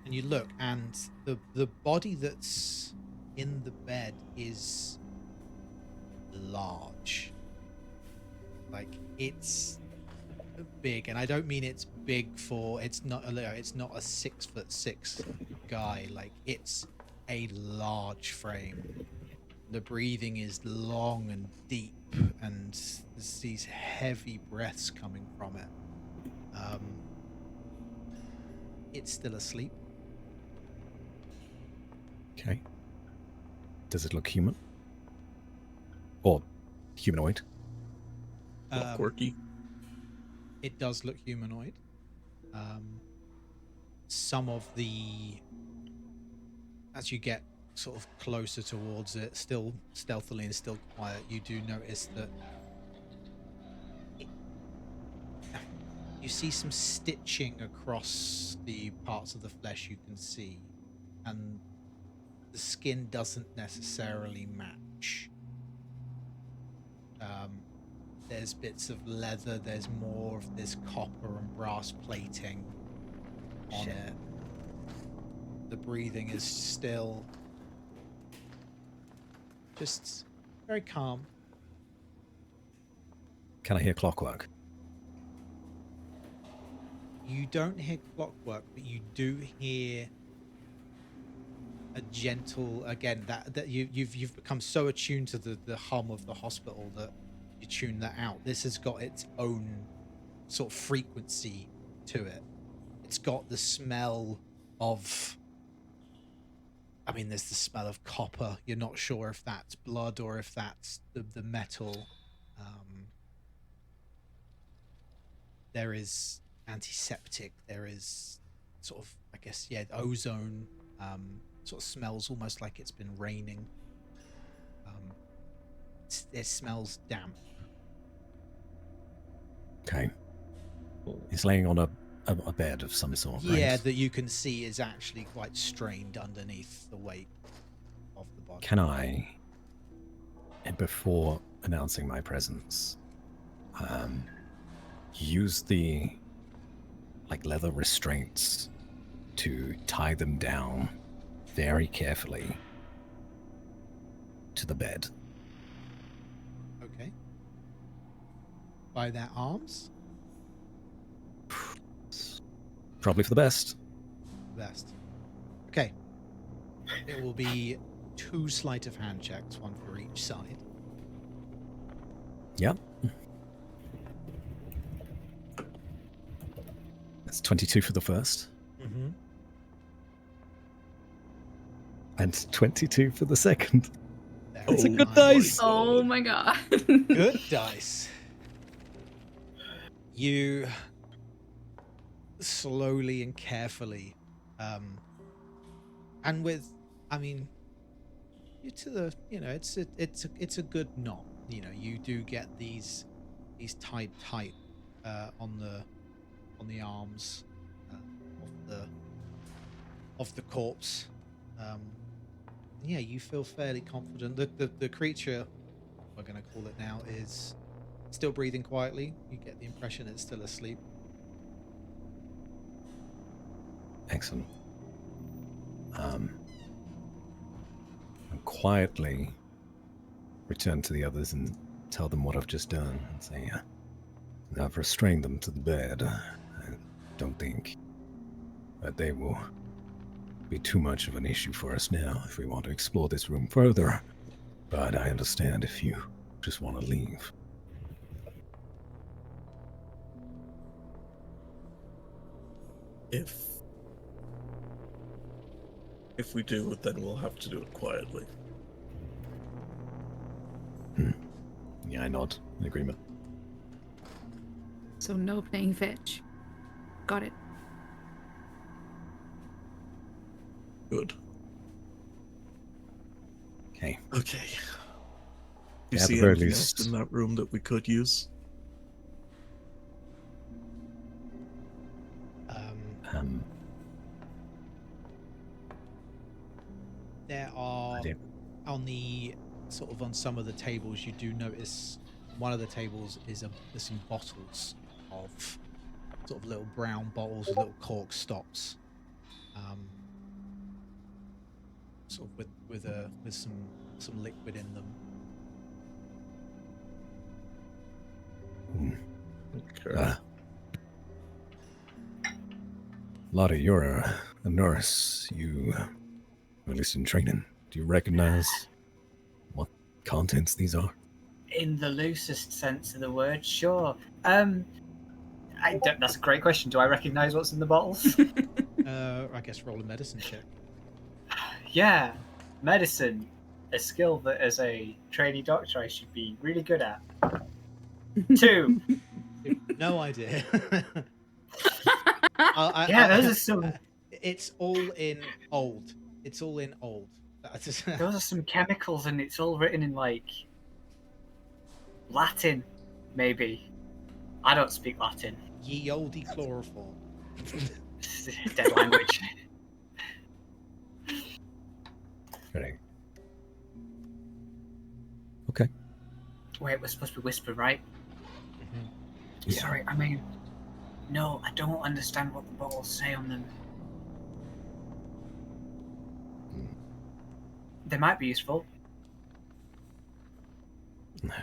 S1: And you look, and the body that's in the bed is large. Like, it's big, and I don't mean it's big for it's not a 6'6" guy. Like, it's a large frame. The breathing is long and deep, and there's these heavy breaths coming from it. It's still asleep.
S3: Okay. Does it look human? Or humanoid.
S4: Quirky.
S1: It does look humanoid. Some of the, as you get sort of closer towards it, still stealthily and still quiet, you do notice that you see some stitching across the parts of the flesh you can see, and the skin doesn't necessarily match. There's bits of leather, there's more of this copper and brass plating on it. The breathing is still just very calm.
S3: Can I hear clockwork?
S1: You don't hear clockwork, but you do hear a gentle, again, that you've become so attuned to the hum of the hospital that you tune that out. This has got its own sort of frequency to it. It's got the smell of, I mean, there's the smell of copper. You're not sure if that's blood or if that's the metal. There is antiseptic. There is sort of, I guess, yeah, ozone. Sort of smells almost like it's been raining. It smells damp.
S3: Okay. He's laying on a bed of some sort, right?
S1: Yeah, that you can see is actually quite strained underneath the weight of the body.
S3: Can I, and before announcing my presence, use the leather restraints to tie them down very carefully to the bed?
S1: Okay. By their arms?
S3: Probably for the best.
S1: Best. Okay. It will be 2 sleight of hand checks, 1 for each side.
S3: Yep. That's 22 for the first.
S1: Mm-hmm.
S3: And 22 for the second. It's a
S1: Very
S3: good
S1: nice.
S3: dice.
S2: Oh my god.
S1: Good dice. You slowly and carefully, and with, I mean, you to the, you know, it's a good knot. You know, you do get these tied tight on the arms of the corpse. Yeah, you feel fairly confident. The creature, we're going to call it now, is still breathing quietly. You get the impression it's still asleep.
S3: Excellent. And quietly return to the others and tell them what I've just done and say, I've restrained them to the bed. I don't think that they will be too much of an issue for us now if we want to explore this room further. But I understand if you just want to leave.
S4: If we do, then we'll have to do it quietly.
S3: Yeah, I nod in agreement.
S2: So no playing fetch. Got it.
S4: Good.
S3: Okay.
S4: Okay. Do you
S3: Yeah, at the
S4: see
S3: very
S4: anything
S3: least-
S4: else in that room that we could use?
S1: There are,
S3: I do.
S1: on the sort of on some of the tables, you do notice one of the tables is there's some bottles of sort of little brown bottles with little cork stops, sort of with some liquid in them.
S4: Okay.
S3: Lottie, you're a nurse. You, at least in training, do you recognize what contents these are?
S5: In the loosest sense of the word, sure. That's a great question. Do I recognise what's in the bottles?
S1: I guess roll a medicine check.
S5: Yeah, medicine. a skill that as a trainee doctor I should be really good at. 2.
S1: No idea.
S5: Yeah, those are some
S1: It's all in old. It's all in old.
S5: those are some chemicals, and it's all written in like Latin, maybe. I don't speak Latin.
S1: Ye olde chloroform.
S5: It's dead language.
S3: Ready. Okay.
S5: Wait, we're supposed to be whispering, right?
S3: Yeah.
S5: Sorry, I mean, no, I don't understand what the bottles say on them. They might be useful.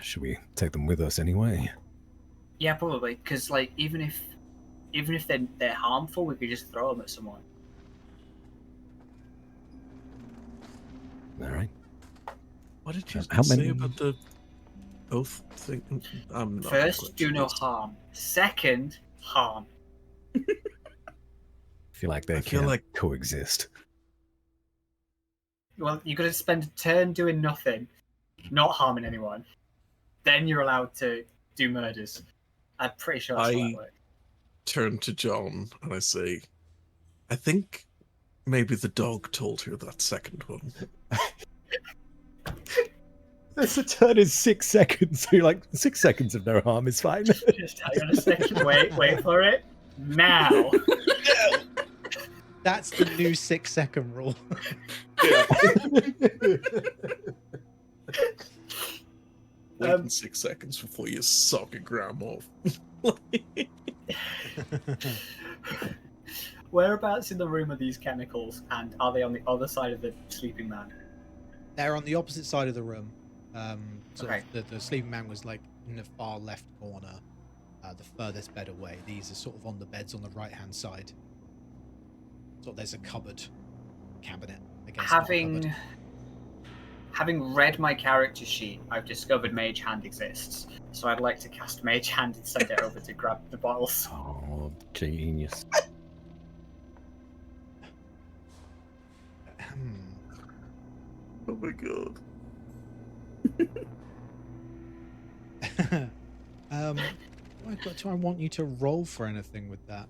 S3: Should we take them with us anyway?
S5: Yeah, probably, because like even if they're harmful, we could just throw them at someone.
S3: All right.
S4: What did you
S3: How
S4: say
S3: many-
S4: about the oath thing? I'm not
S5: First,
S4: quite
S5: do
S4: sure.
S5: no harm. Second, harm.
S3: I feel like they
S4: I feel
S3: can't
S4: like-
S3: coexist.
S5: Well, you're gonna spend a turn doing nothing, not harming anyone. Then you're allowed to do murders. I'm pretty sure that's how that works.
S4: Turn to John and I say, I think maybe the dog told her that second one.
S3: This turn is 6 seconds. So you're like, 6 seconds of no harm is fine.
S5: Just hang on a second. Wait for it. Now.
S1: That's the new 6-second rule.
S4: Waiting 6 seconds before you sock a gram off.
S5: Whereabouts in the room are these chemicals, and are they on the other side of the sleeping man?
S1: They're on the opposite side of the room.
S5: Okay.
S1: The sleeping man was like in the far left corner, the furthest bed away. These are sort of on the beds on the right hand side. So there's a cupboard, cabinet, I guess. not a cupboard.
S5: Having read my character sheet, I've discovered Mage Hand exists. So I'd like to cast Mage Hand and send it over to grab the bottles.
S3: Oh, genius.
S4: Oh my god.
S1: Do I want you to roll for anything with that?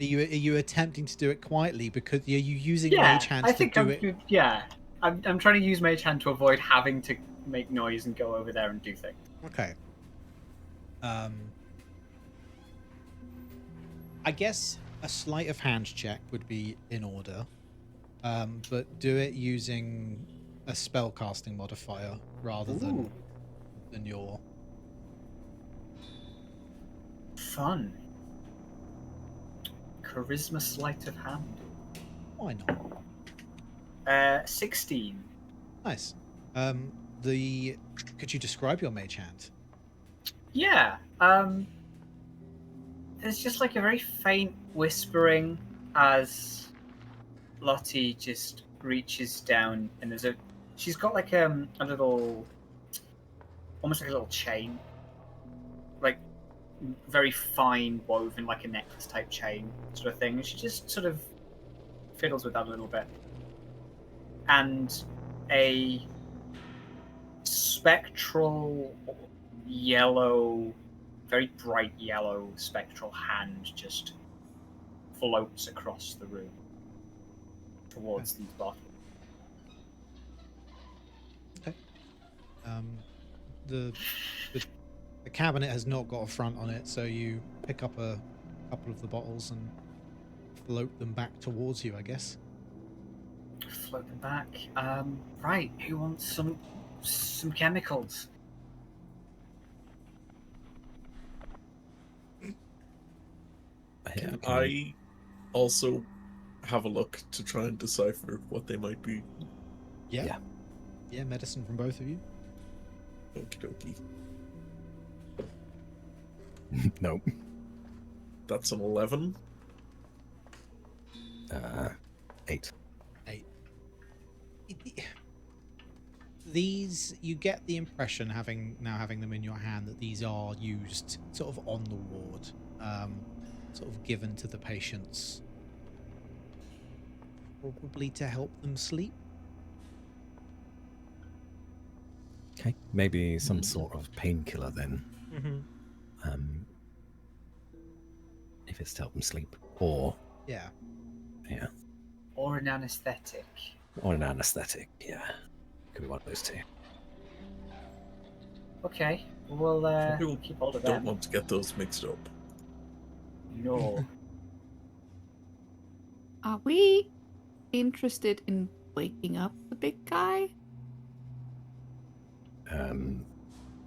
S1: Are you attempting to do it quietly because are you using Mage Hand
S5: I
S1: to
S5: think
S1: do
S5: I'm,
S1: it?
S5: yeah. I'm trying to use Mage Hand to avoid having to make noise and go over there and do things.
S1: Okay. I guess a sleight of hand check would be in order, but do it using a spellcasting modifier rather than your.
S5: Fun. Charisma sleight of hand.
S1: Why not?
S5: 16.
S1: Nice. Could you describe your mage hand?
S5: Yeah. There's just like a very faint whispering as Lottie just reaches down, and she's got like a little, almost like a little chain, like very fine woven, like a necklace type chain sort of thing. And she just sort of fiddles with that a little bit, and a spectral yellow, very bright yellow spectral hand just floats across the room towards these bottles.
S1: Okay. The cabinet has not got a front on it, so you pick up a couple of the bottles and float them back towards you, I guess.
S5: Float them back. Right, who wants some chemicals?
S4: Can I also have a look to try and decipher what they might be?
S1: Yeah. Yeah, medicine from both of you.
S4: Okie dokie.
S3: Nope.
S4: That's an 11.
S3: 8.
S1: These, you get the impression, having them in your hand, that these are used sort of on the ward, sort of given to the patients probably to help them sleep.
S3: Okay, maybe some sort of painkiller then. If it's to help them sleep, or
S1: Yeah.
S5: Or an anesthetic.
S3: or an anesthetic. Yeah, could be one of those two.
S5: Okay, we'll
S4: People
S5: keep hold of
S4: Don't
S5: them.
S4: want to get those mixed up.
S5: No.
S2: Are we interested in waking up the big guy?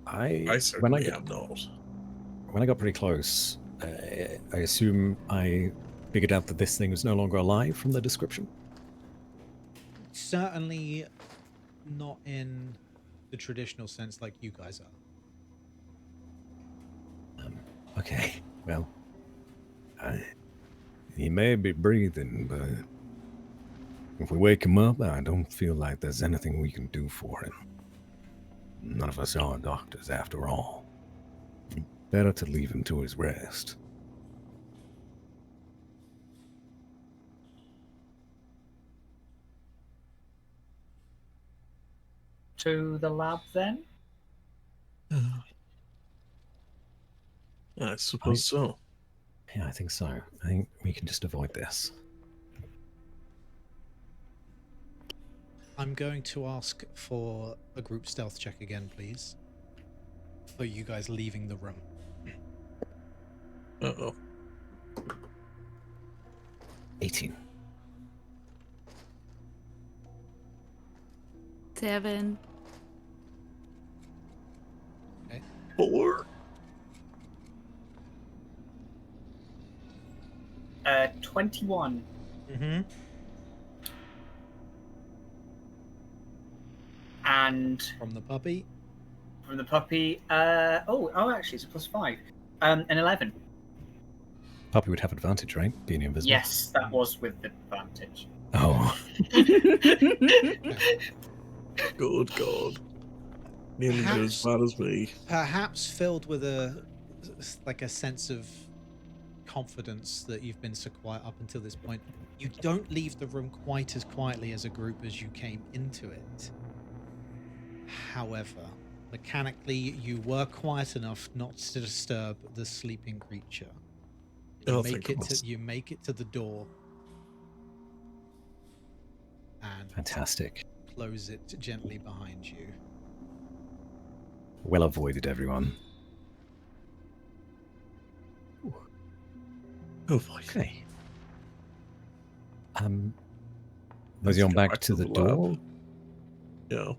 S4: I
S3: when
S4: certainly am not.
S3: when I got pretty close, I assume I figured out that this thing was no longer alive from the description.
S1: Certainly not in the traditional sense like you guys are.
S3: Okay, well, he may be breathing, but if we wake him up, I don't feel like there's anything we can do for him. None of us are doctors, after all. Better to leave him to his rest.
S5: To the lab then?
S4: I suppose so.
S3: Yeah, I think so. I think we can just avoid this.
S1: I'm going to ask for a group stealth check again, please. For you guys leaving the room.
S4: Uh-oh.
S3: 18.
S2: 7.
S4: 4.
S5: 21.
S1: Mm-hmm.
S5: And
S1: From the puppy.
S5: from the puppy, actually it's a +5. An 11.
S3: Puppy would have advantage, right? Being invisible.
S5: Yes, that was with the advantage.
S3: Oh,
S4: Good God. Nearly as
S1: Perhaps-
S4: bad as me.
S1: Perhaps filled with a sense of confidence that you've been so quiet up until this point. You don't leave the room quite as quietly as a group as you came into it. However, mechanically, you were quiet enough not to disturb the sleeping creature.
S4: Oh, thank goodness.
S1: You make it to the door and
S3: fantastic.
S1: close it gently behind you.
S3: Well avoided, everyone.
S4: Oh boy.
S3: Okay.
S4: Let's
S3: Mosey on
S4: go
S3: back to the
S4: lab.
S3: door.
S4: Yeah.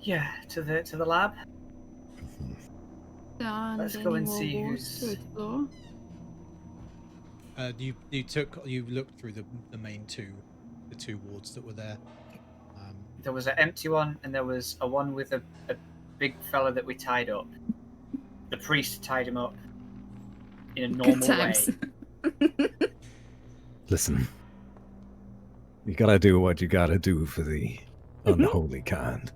S5: Yeah, to the lab. Let's go and see who's-
S2: to explore.
S1: You looked through the main the two wards that were there.
S5: There was an empty one, and there was a one with a big fella that we tied up. The priest tied him up in a
S2: Good
S5: normal way.
S2: times.
S3: Listen. You gotta do what you gotta do for the unholy kind.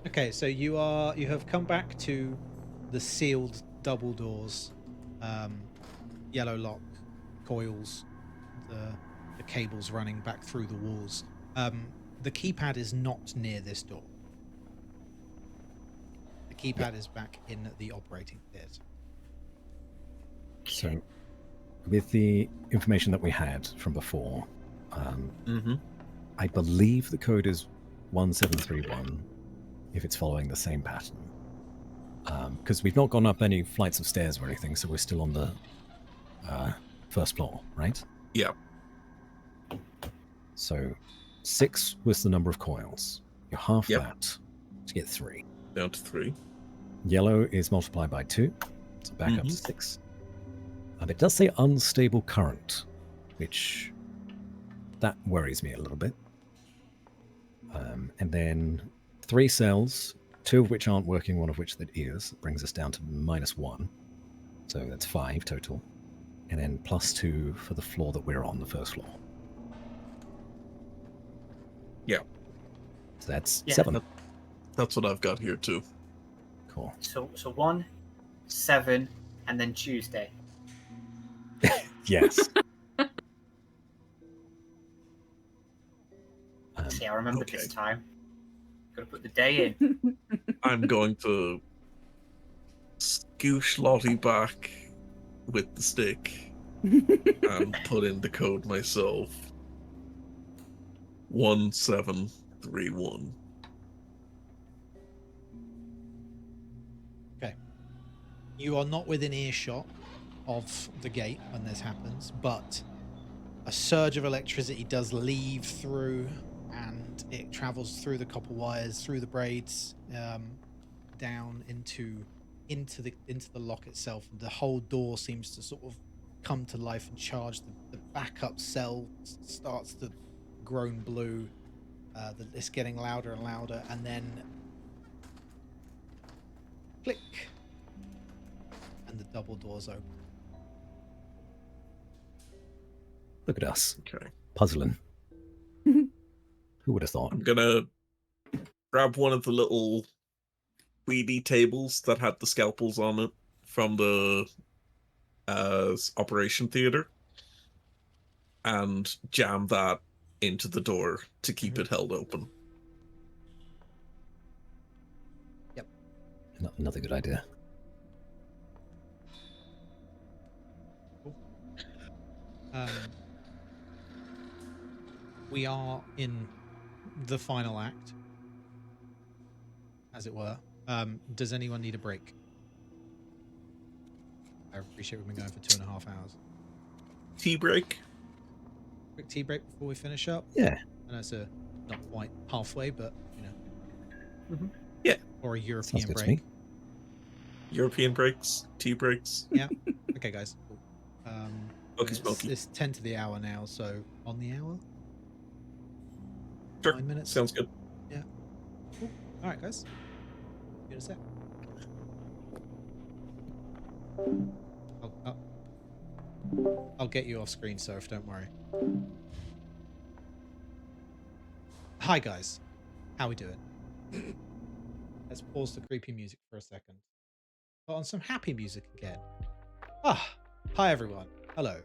S1: Okay, so you have come back to the sealed double doors, yellow lock, coils, the cables running back through the walls. The keypad is not near this door. The keypad is back in the operating theatre.
S3: So, with the information that we had from before,
S4: Mm-hmm.
S3: I believe the code is 1731, if it's following the same pattern. Because we've not gone up any flights of stairs or anything, so we're still on the first floor, right?
S4: Yeah.
S3: So 6 was the number of coils. You're half
S4: Yep.
S3: that to get 3.
S4: Down to 3.
S3: Yellow is multiplied by 2, so back up to
S4: Mhm.
S3: 6. And it does say unstable current, which that worries me a little bit. And then 3 cells, 2 of which aren't working, 1 of which that is, brings us down to -1. So that's 5 total. And then +2 for the floor that we're on, the first floor.
S4: Yeah.
S3: So that's
S5: Yeah.
S3: 7.
S4: That's what I've got here too.
S3: Cool.
S5: So 1, 7, and then Tuesday.
S3: Yes.
S5: See, I remembered
S4: Okay.
S5: this time. Gotta put the day in.
S4: I'm going to scoosh Lottie back with the stick and put in the code myself. 1731.
S1: Okay. You are not within earshot of the gate when this happens, but a surge of electricity does leave through, and it travels through the copper wires, through the braids, down into the lock itself. And the whole door seems to sort of come to life and charge. The backup cell starts to groan blue. It's getting louder and louder, and then click, and the double doors open.
S3: Look at us.
S4: Okay.
S3: Puzzling. Who would have thought?
S4: I'm gonna grab one of the little weedy tables that had the scalpels on it from the operation theater and jam that into the door to keep it held open.
S3: Another good idea.
S1: We are in the final act, as it were. Does anyone need a break? I appreciate we've been going for 2.5 hours.
S4: Tea break?
S1: Quick tea break before we finish up.
S3: Yeah.
S1: I know it's not quite halfway, but you know.
S5: Mhm.
S4: Yeah.
S1: Or a
S3: Sounds
S1: European
S3: good to
S1: break.
S3: me.
S4: European breaks? Tea breaks?
S1: Yeah. Okay, guys. Cool.
S4: Smoky, smoky.
S1: It's 10 to the hour now, so on the hour.
S4: Sure.
S1: 9 minutes.
S4: Sounds good.
S1: Yeah. Cool. All right, guys. See you in a sec. I'll get you off screen, Soph. Don't worry. Hi, guys. How we doing? Let's pause the creepy music for a second. Put on some happy music again. Hi, everyone. Hello.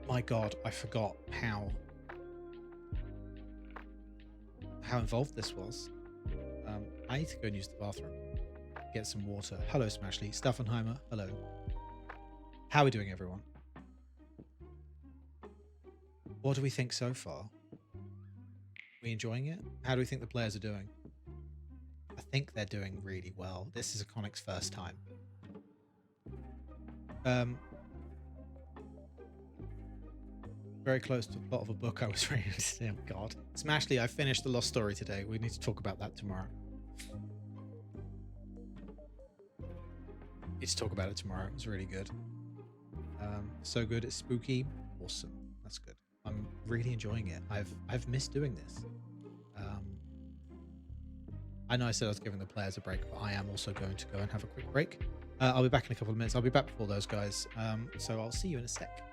S1: My God, I forgot how involved this was. I need to go and use the bathroom. Get some water. Hello, Smashley. Staffenheimer. Hello. How are we doing, everyone? What do we think so far? We enjoying it? How do we think the players are doing? I think they're doing really well. This is Iconic's first time. Very close to the plot of a book I was reading. Oh God. Smashley, I finished The Lost Story today. We need to talk about that tomorrow. Need to talk about it tomorrow. It was really good. So good. It's spooky. Awesome. That's good. I'm really enjoying it. I've missed doing this. I know I said I was giving the players a break, but I am also going to go and have a quick break. I'll be back in a couple of minutes. I'll be back before those guys. So I'll see you in a sec.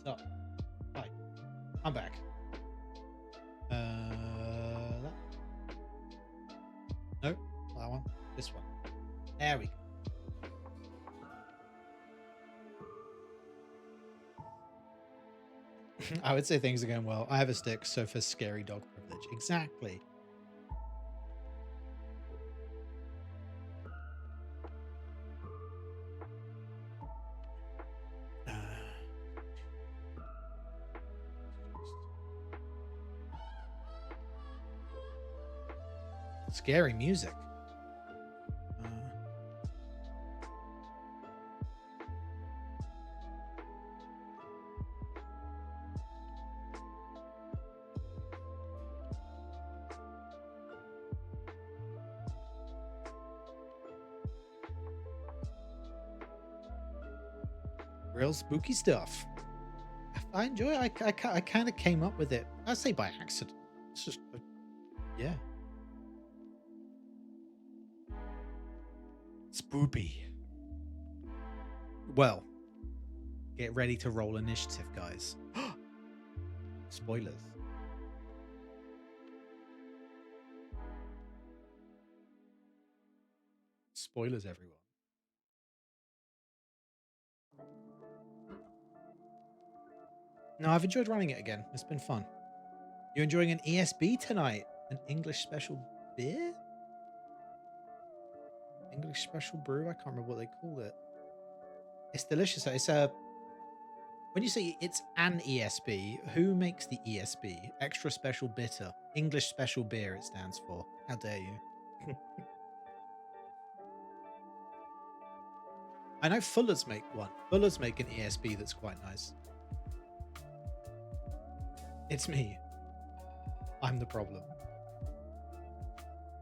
S1: Stop. Right. I'm back. That. Nope, not that one. This one. There we go. I would say things are going well. I have a stick, so for scary dog privilege. Exactly. Scary music. Real spooky stuff. I enjoy it. I kind of came up with it. I say by accident. It's just, yeah. Spoopy. Well, get ready to roll initiative, guys. Spoilers. Spoilers, everyone. No, I've enjoyed running it again. It's been fun. You're enjoying an ESB tonight? An English special beer? English special brew? I can't remember what they call it. It's delicious. It's a... When you say it's an ESB, who makes the ESB? Extra special bitter. English special beer it stands for. How dare you? I know Fuller's make one. Fuller's make an ESB that's quite nice. It's me. I'm the problem.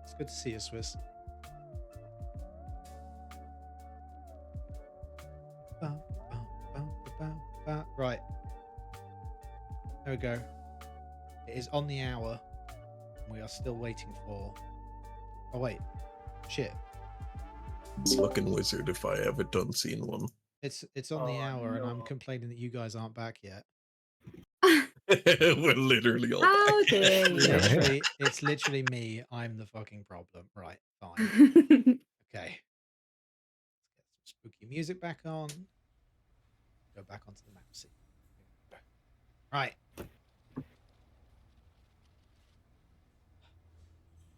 S1: It's good to see you, Swiss. Right. There we go. It is on the hour. We are still waiting for... Oh, wait. Shit.
S4: It's looking wizard if I ever done seen one.
S1: It's on the hour, and I'm
S5: no.
S1: complaining that you guys aren't back yet.
S4: We're literally all
S2: How
S4: back.
S2: dare you?
S1: It's literally me. I'm the fucking problem. Right, fine. Okay. Let's get some spooky music back on. Go back onto the map. See. Right.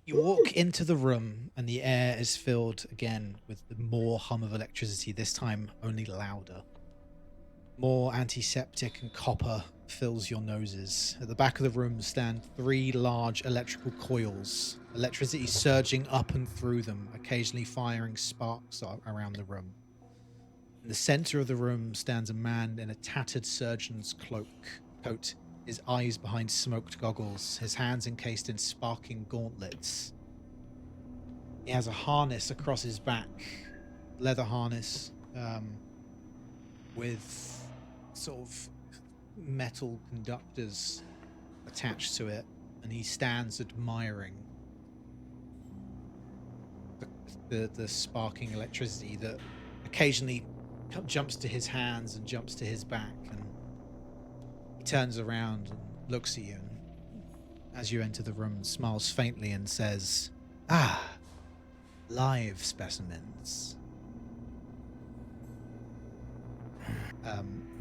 S1: You walk into the room, and the air is filled again with more hum of electricity, this time only louder. More antiseptic and copper fills your noses. At the back of the room stand 3 large electrical coils, electricity surging up and through them, occasionally firing sparks around the room. In the center of the room stands a man in a tattered surgeon's coat, his eyes behind smoked goggles, his hands encased in sparking gauntlets. He has a harness across his back, leather harness, with sort of metal conductors attached to it, and he stands admiring the sparking electricity that occasionally jumps to his hands and jumps to his back, and he turns around and looks at you, and as you enter the room, smiles faintly and says, "Ah, live specimens."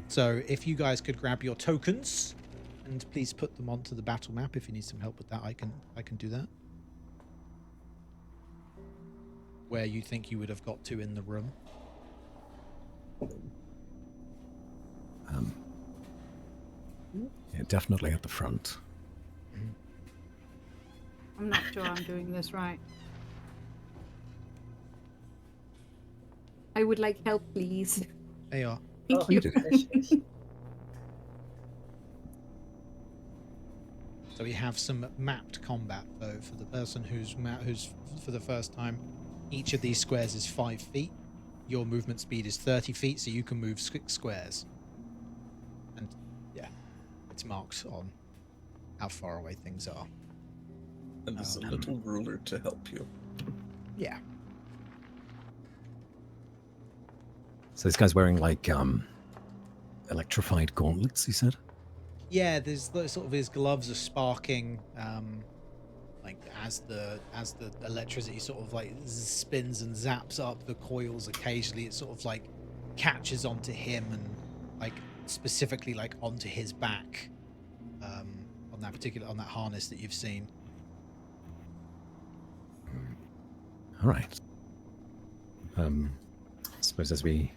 S1: So if you guys could grab your tokens and please put them onto the battle map. If you need some help with that, I can do that. Where you think you would have got to in the room.
S3: Yeah, definitely at the front.
S2: I'm not sure I'm doing this right. I would like help, please.
S1: There you are.
S2: Thank
S5: Oh,
S2: you.
S5: delicious.
S1: So we have some mapped combat though for the person who's for the first time. Each of these squares is 5 feet. Your movement speed is 30 feet, so you can move 6 squares. And yeah, it's marked on how far away things are.
S4: And there's a little ruler to help you.
S1: Yeah.
S3: So this guy's wearing like electrified gauntlets, he said?
S1: Yeah, there's sort of his gloves are sparking, like as the electricity sort of like spins and zaps up the coils. Occasionally, it sort of like catches onto him and like specifically like onto his back, on that harness that you've seen.
S3: All right. I suppose as we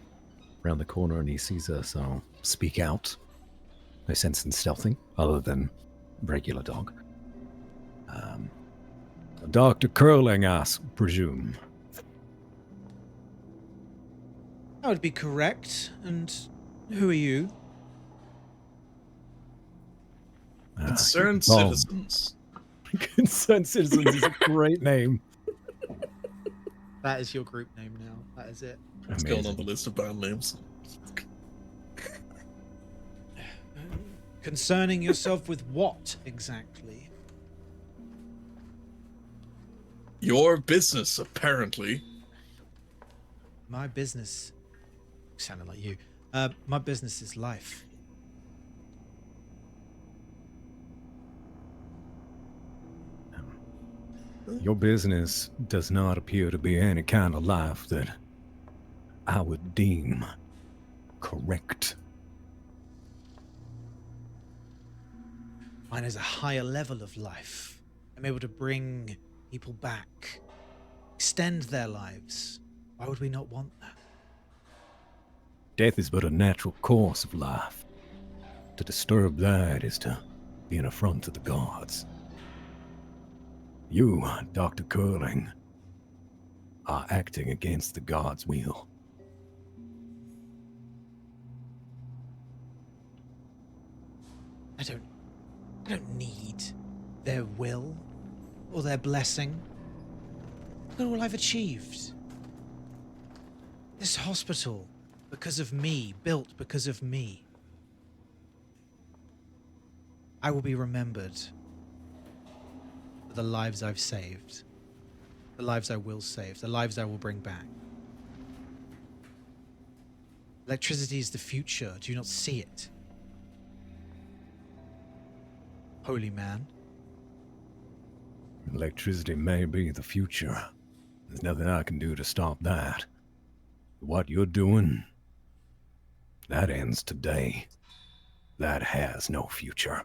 S3: round the corner and he sees us, I'll speak out. No sense in stealthing, other than regular dog. Dr. Curling, I presume.
S1: That would be correct. And who are you?
S4: Concerned
S3: Bob.
S4: citizens.
S3: Concerned Citizens is a great name.
S1: That is your group name now. That is it.
S4: It's going on the list of band names.
S1: Concerning yourself with what exactly?
S4: Your business, apparently.
S1: My business. Sounded like you. My business is life.
S3: Your business does not appear to be any kind of life that I would deem correct.
S1: Mine is a higher level of life. I'm able to bring people back, extend their lives. Why would we not want that?
S3: Death is but a natural course of life. To disturb that is to be an affront to the gods. You, Dr. Curling, are acting against the gods' will.
S1: I don't need their will or their blessing. Look at all I've achieved. This hospital, because of me, built because of me. I will be remembered for the lives I've saved, the lives I will save, the lives I will bring back. Electricity is the future. Do you not see it? Holy man.
S3: Electricity may be the future. There's nothing I can do to stop that. What you're doing, that ends today. That has no future.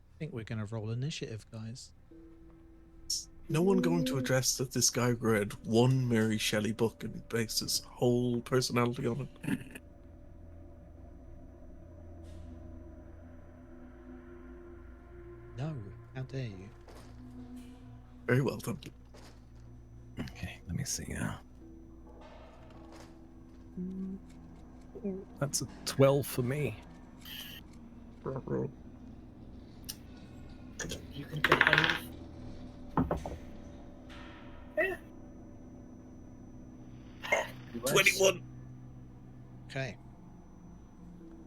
S1: I think we're going to roll initiative, guys.
S4: No one going to address that this guy read one Mary Shelley book and based his whole personality on it.
S1: No, how dare you?
S4: Very well done.
S3: Okay, let me see now. That's a 12 for me.
S5: You can behave. Yeah.
S4: 21.
S1: Okay,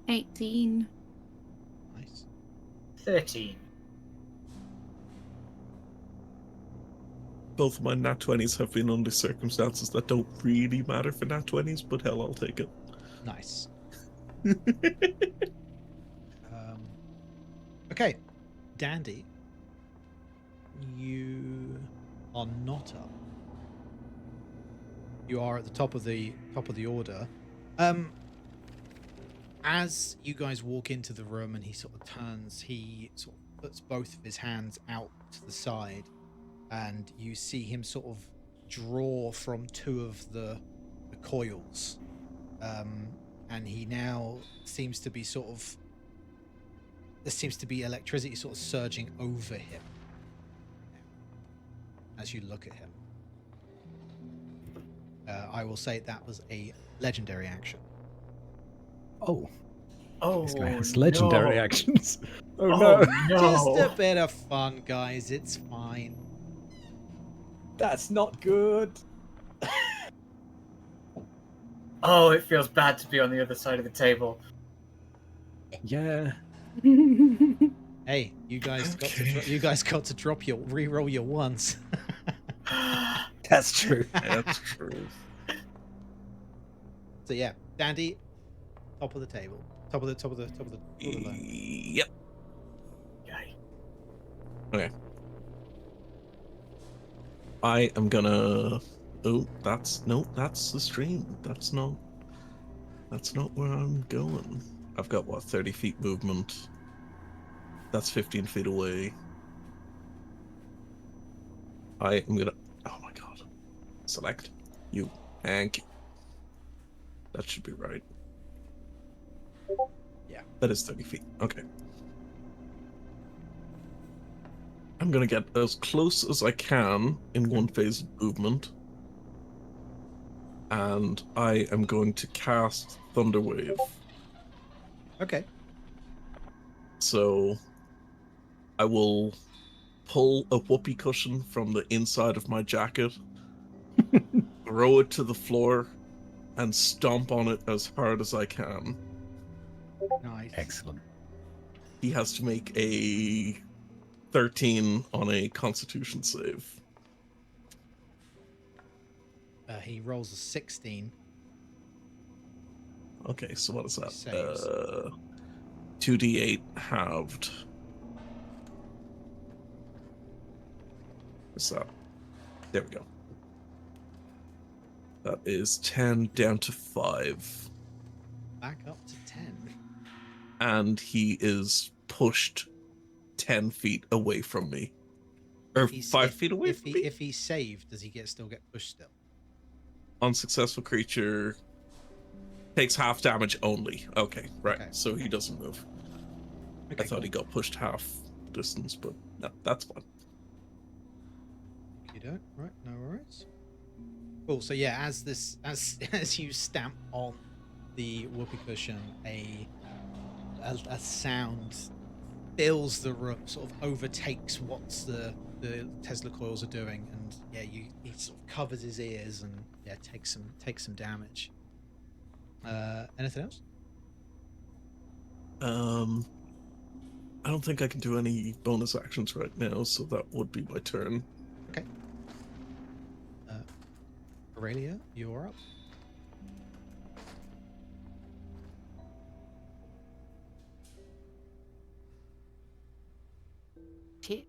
S2: 18.
S1: nice.
S5: 13.
S4: Both of my nat 20s have been under circumstances that don't really matter for nat 20s, but hell, I'll take it.
S1: Nice. Okay, Dandy, you are not up. You are at the top of the order. As you guys walk into the room and he sort of turns, he sort of puts both of his hands out to the side, and you see him sort of draw from two of the coils. And he now seems to be there seems to be electricity sort of surging over him as you look at him. I will say that was a legendary action.
S3: Oh,
S5: Oh,
S3: this guy has legendary
S5: no.
S3: actions. Oh,
S5: Oh,
S3: no.
S5: no.
S1: Just a bit of fun, guys. It's fine.
S6: That's not good.
S5: Oh, it feels bad to be on the other side of the table.
S3: Yeah.
S1: Hey, you guys got to drop your re-roll your ones.
S6: That's true.
S4: That's true.
S1: So yeah, Dandy, top of the table, top of the line.
S4: Yep.
S5: Yay.
S4: Okay. I am gonna. Oh, that's the stream. That's not where I'm going. I've got what, 30 feet movement. That's 15 feet away. I am gonna. Oh my god. Select you, Hank. That should be right.
S1: Yeah.
S4: That is 30 feet. Okay. I'm gonna get as close as I can in one phase of movement. And I am going to cast Thunderwave.
S1: Okay.
S4: So I will pull a whoopee cushion from the inside of my jacket, throw it to the floor, and stomp on it as hard as I can.
S1: Nice.
S3: Excellent.
S4: He has to make a 13 on a Constitution save.
S1: He rolls a 16.
S4: Okay, so what is that?
S1: Saves.
S4: 2d8 halved. What's that? There we go. That is 10 down to 5.
S1: Back up to 10.
S4: And he is pushed 10 feet away from me. Or
S1: He's-
S4: 5
S1: if-
S4: feet away
S1: If
S4: from
S1: he
S4: me?
S1: if he's saved, does he still get pushed still?
S4: Unsuccessful creature takes half damage only. Okay, right.
S1: Okay.
S4: So he doesn't move.
S1: Okay,
S4: I thought
S1: cool.
S4: he got pushed half distance, but no, that's fine.
S1: You don't, right? No worries. Cool. So yeah, as as you stamp on the whoopee cushion, a sound fills the room, sort of overtakes what's the Tesla coils are doing, and yeah, he sort of covers his ears and yeah, takes some damage. Anything else?
S4: I don't think I can do any bonus actions right now, so that would be my turn.
S1: Okay. Aurelia, you're up.
S2: Shit.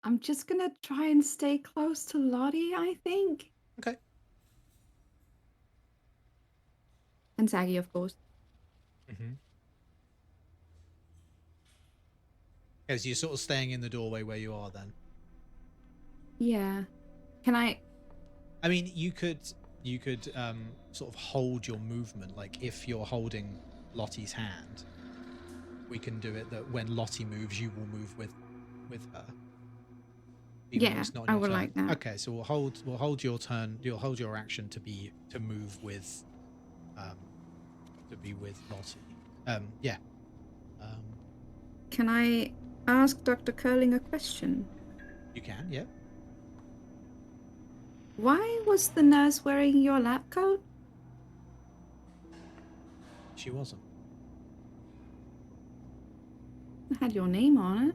S2: I'm just gonna try and stay close to Lottie, I think.
S1: Okay.
S2: And Zaggy, of course.
S1: Mm-hmm. As you're sort of staying in the doorway where you are, then.
S2: Yeah. Can I?
S1: I mean, you could sort of hold your movement. Like if you're holding Lottie's hand, we can do it that when Lottie moves, you will move with her. Even though
S2: Yeah,
S1: it's not
S2: I
S1: your
S2: would
S1: turn.
S2: like that.
S1: Okay, so we'll hold your turn. You'll hold your action to move with Lottie. Yeah.
S2: Can I ask Dr. Curling a question?
S1: You can. Yeah.
S2: Why was the nurse wearing your lab coat?
S1: She wasn't.
S2: It had your name on it.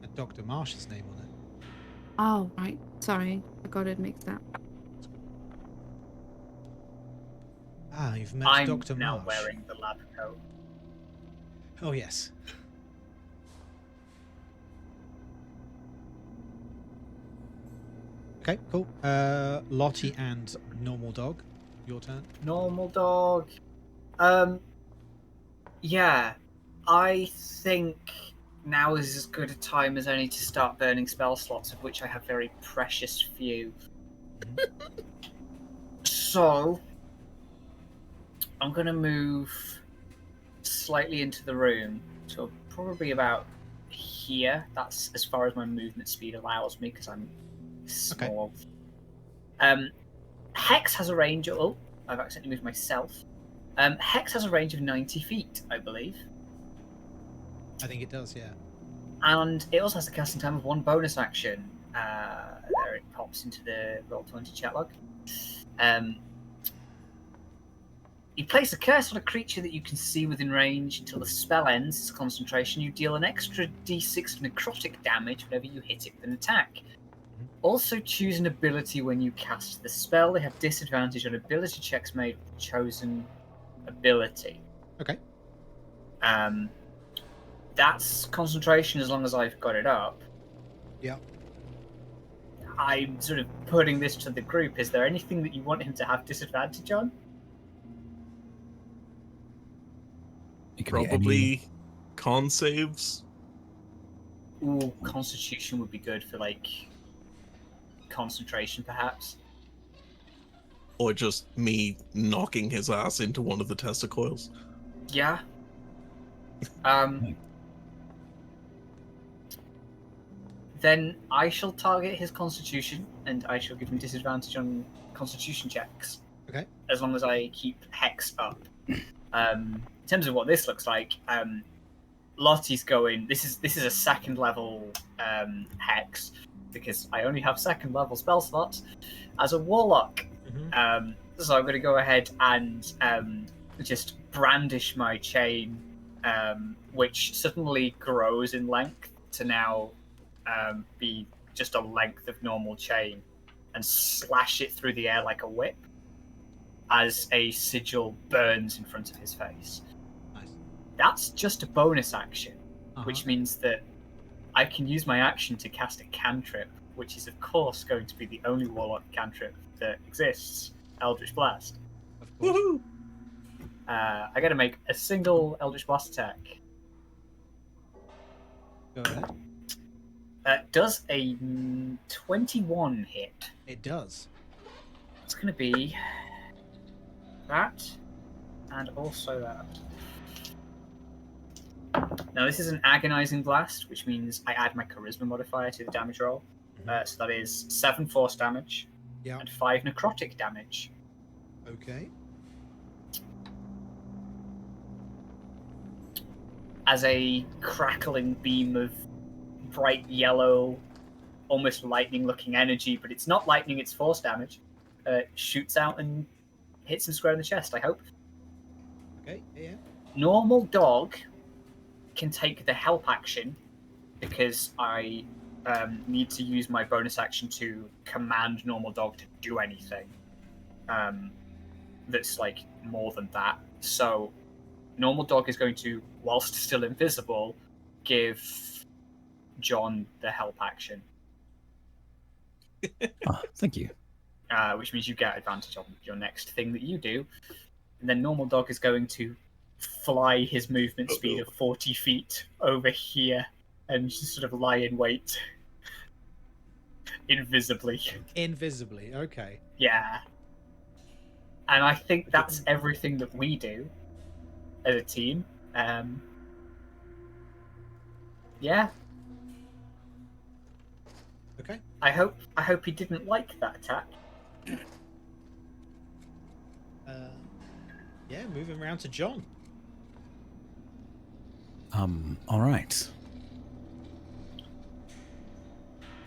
S1: And Dr. Marsh's name on it.
S2: Oh, right. Sorry. I got it mixed up.
S1: Ah, you've met
S5: I'm
S1: Dr.
S5: now
S1: Marsh.
S5: wearing the lab coat.
S1: Oh yes. Okay, cool. Lottie and Normal Dog, your turn.
S5: Normal dog. Yeah. I think now is as good a time as any to start burning spell slots, of which I have very precious few. So, I'm going to move slightly into the room, so probably about here. That's as far as my movement speed allows me, because I'm small. Hex has a range of... Oh, I've accidentally moved myself. Hex has a range of 90 feet, I believe.
S1: I think it does, yeah.
S5: And it also has a casting time of 1 bonus action. There it pops into the Roll20 chat log. You place a curse on a creature that you can see within range until the spell ends its concentration. You deal an extra d6 necrotic damage whenever you hit it with an attack. Also, choose an ability when you cast the spell. They have disadvantage on ability checks made with the chosen ability.
S1: Okay.
S5: That's concentration as long as I've got it up.
S1: Yeah.
S5: I'm sort of putting this to the group. Is there anything that you want him to have disadvantage on?
S3: It could be any-
S4: Probably con saves.
S5: Ooh, Constitution would be good for like concentration, perhaps.
S4: Or just me knocking his ass into one of the testicoils.
S5: Yeah. Then I shall target his Constitution, and I shall give him disadvantage on Constitution checks.
S1: Okay.
S5: As long as I keep Hex up. In terms of what this looks like, Lottie's going. This is a second level Hex because I only have second level spell slots as a Warlock. So I'm going to go ahead and just brandish my chain, which suddenly grows in length to now be just a length of normal chain, and slash it through the air like a whip as a sigil burns in front of his face.
S1: Nice.
S5: That's just a bonus action, which means that I can use my action to cast a cantrip, which is of course going to be the only Warlock cantrip that exists, Eldritch Blast.
S1: Of course.
S4: Woohoo!
S5: I gotta make a single Eldritch Blast attack.
S1: Go ahead.
S5: Does a 21 hit?
S1: It does.
S5: It's gonna be that, and also that. Now this is an agonizing blast, which means I add my charisma modifier to the damage roll. So that is 7 force damage
S1: Yeah.
S5: and 5 necrotic damage.
S1: Okay.
S5: As a crackling beam of bright yellow, almost lightning-looking energy, but it's not lightning, it's force damage, shoots out and hits him square in the chest, I hope.
S1: Okay. Yeah.
S5: Normal dog can take the help action because I need to use my bonus action to command normal dog to do anything that's like more than that. So normal dog is going to, whilst still invisible, give John the help action,
S3: Thank you.
S5: which means you get advantage on your next thing that you do. And then normal dog is going to fly his movement speed of 40 feet over here and just sort of lie in wait invisibly.
S1: Invisibly. Okay.
S5: Yeah. And I think that's everything that we do as a team. Yeah.
S1: Okay.
S5: I hope he didn't like that attack.
S1: Yeah. Moving around to John.
S3: All right.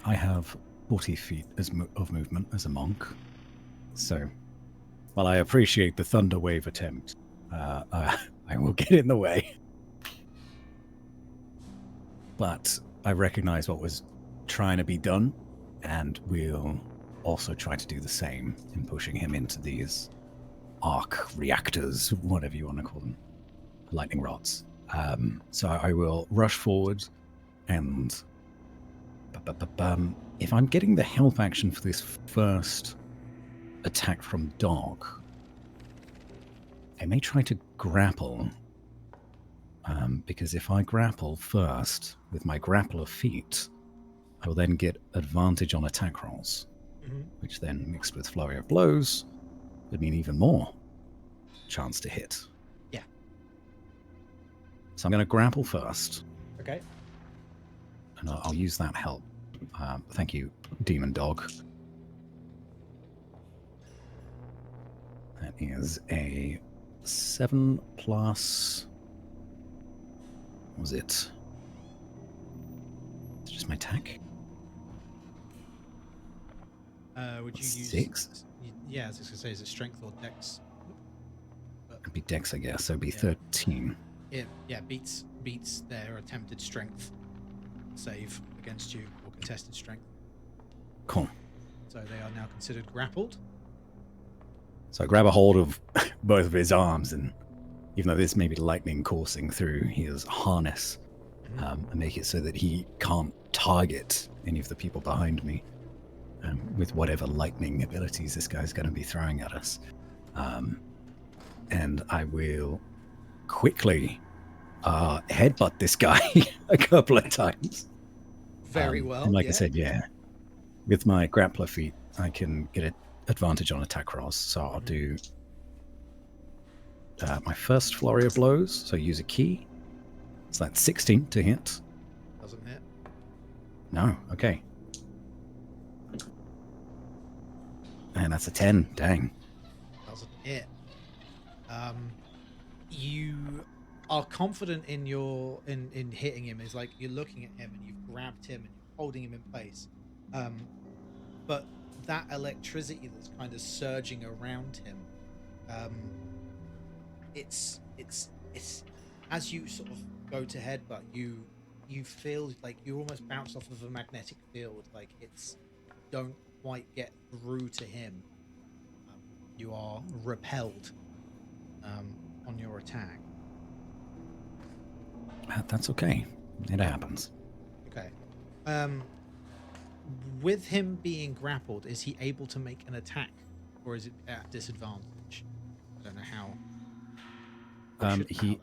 S3: I have 40 feet of movement as a monk. So, while I appreciate the thunder wave attempt, I will get in the way. But I recognize what was trying to be done, and we'll also try to do the same in pushing him into these arc reactors, whatever you want to call them, lightning rods. So I will rush forward, and if I'm getting the help action for this first attack from dog, I may try to grapple, because if I grapple first with my grappler feet, I will then get advantage on attack rolls, which then mixed with flurry of blows would mean even more chance to hit.
S1: Yeah.
S3: So I'm going to grapple first,
S1: Okay.
S3: and I'll use that help. Thank you, Demon Dog. That is a 7 plus... What was it? It's just my attack?
S1: Would you use
S3: 6?
S1: Yeah, I was just gonna say, is it strength or dex?
S3: It'd be Dex, I guess. So it'd be
S1: Yeah.
S3: 13.
S1: Yeah, beats their attempted strength save against you, or contested strength.
S3: Cool.
S1: So they are now considered grappled.
S3: So I grab a hold of both of his arms, and even though there's maybe lightning coursing through his harness, and make it so that he can't target any of the people behind me with whatever lightning abilities this guy's going to be throwing at us. And I will quickly headbutt this guy a couple of times.
S1: Very well.
S3: And like
S1: yeah.
S3: I said, yeah, with my grappler feat, I can get an advantage on attack rolls. So I'll do my first flurry of blows. So use a key. So that's 16 to hit.
S1: Doesn't hit.
S3: No, okay. And that's a 10. Dang.
S1: Doesn't hit. You are confident in your in hitting him. Is like you're looking at him and you've grabbed him and you're holding him in place. But that electricity that's kind of surging around him, it's as you sort of go to headbutt, you feel like you almost bounce off of a magnetic field. Like it's don't quite get through to him. You are repelled on your attack.
S3: That's okay. It happens.
S1: Okay. With him being grappled, is he able to make an attack, or is it at disadvantage? I don't know how.
S3: He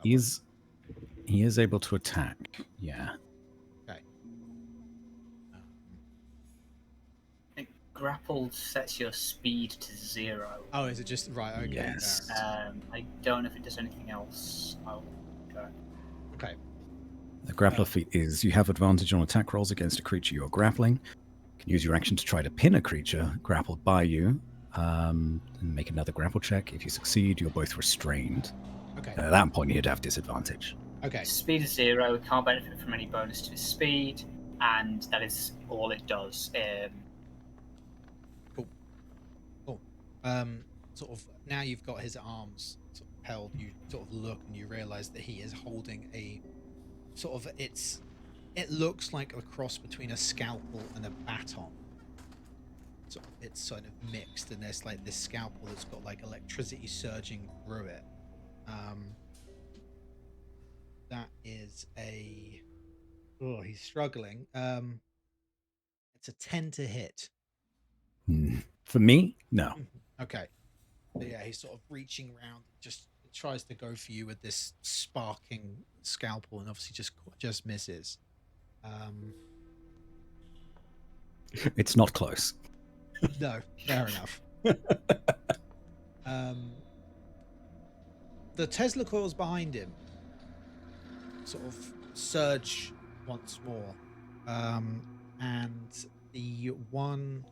S3: is able to attack. Yeah.
S1: Okay.
S5: Grappled sets your speed to 0.
S1: Oh, is it just right? Okay.
S3: Yes.
S5: I don't know if it does anything else. I'll go.
S1: Okay.
S3: The grappler feat is you have advantage on attack rolls against a creature you're grappling. You can use your action to try to pin a creature grappled by you, and make another grapple check. If you succeed, you're both restrained.
S1: Okay.
S3: At that point, you'd have disadvantage.
S1: Okay.
S5: Speed is 0. Can't benefit from any bonus to his speed, and that is all it does.
S1: Sort of now you've got his arms sort of held. You sort of look and you realize that he is holding a sort of it looks like a cross between a scalpel and a baton. So it's sort of mixed, and there's like this scalpel that's got like electricity surging through it. That is a he's struggling. It's a 10 to hit.
S3: For me, no.
S1: Okay. But yeah, he's sort of reaching around, just tries to go for you with this sparking scalpel, and obviously just misses.
S3: It's not close.
S1: No, fair enough. The Tesla coils behind him sort of surge once more, and the one,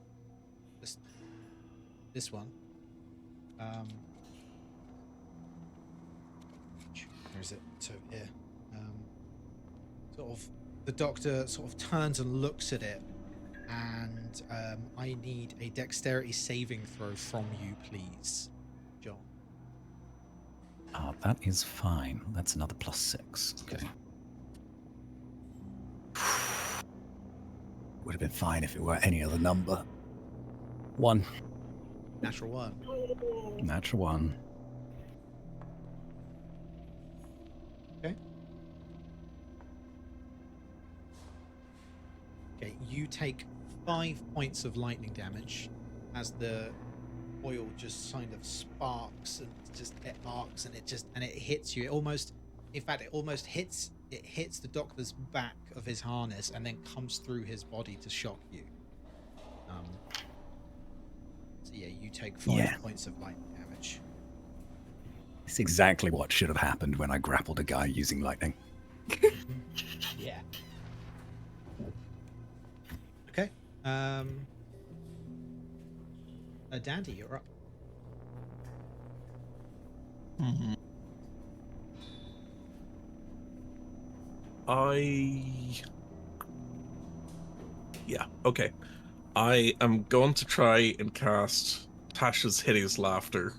S1: this one, where is it? So here, sort of the doctor sort of turns and looks at it, and I need a dexterity saving throw from you, please, John.
S3: That is fine. That's another +6. Okay. Would have been fine if it were any other number. 1.
S1: Natural 1.
S3: Natural 1.
S1: Okay. Okay, you take 5 points of lightning damage as the oil just kind of sparks and just it arcs and it hits you. It almost hits the doctor's back of his harness and then comes through his body to shock you. So yeah, you take 5 points of lightning damage.
S3: It's exactly what should have happened when I grappled a guy using lightning.
S1: Yeah. Okay. Dandy, you're up.
S4: Mm-hmm. Okay. I am going to try and cast Tasha's Hideous Laughter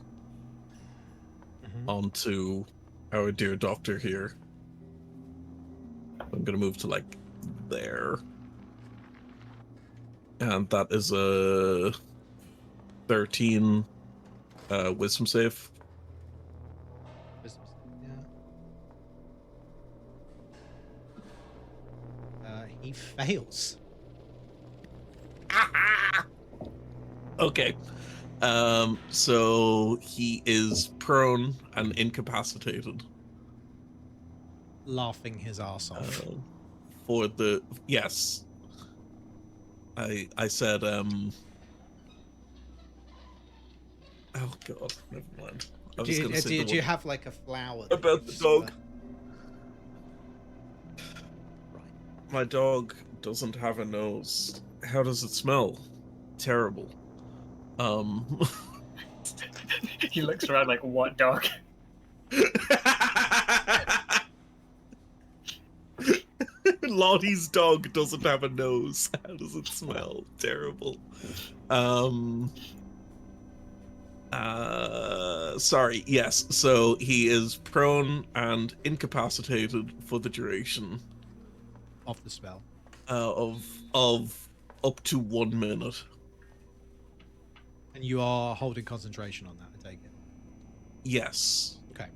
S4: onto our dear doctor here. I'm going to move to, like, there. And that is a 13 wisdom save.
S1: Wisdom save, yeah. He fails.
S4: Okay. So he is prone and incapacitated.
S1: Laughing his ass off.
S4: For the yes. I said oh god, never mind. I was gonna say
S1: Do you have like a flower that
S4: about
S1: you
S4: the
S1: sort
S4: dog.
S1: of- Right.
S4: My dog doesn't have a nose. How does it smell? Terrible.
S5: He looks around like, what dog?
S4: Lottie's dog doesn't have a nose. How does it smell? Terrible. Sorry, yes. So he is prone and incapacitated for the duration
S1: Off the spell.
S4: of up to 1 minute.
S1: And you are holding concentration on that, I take it.
S4: Yes.
S1: Okay.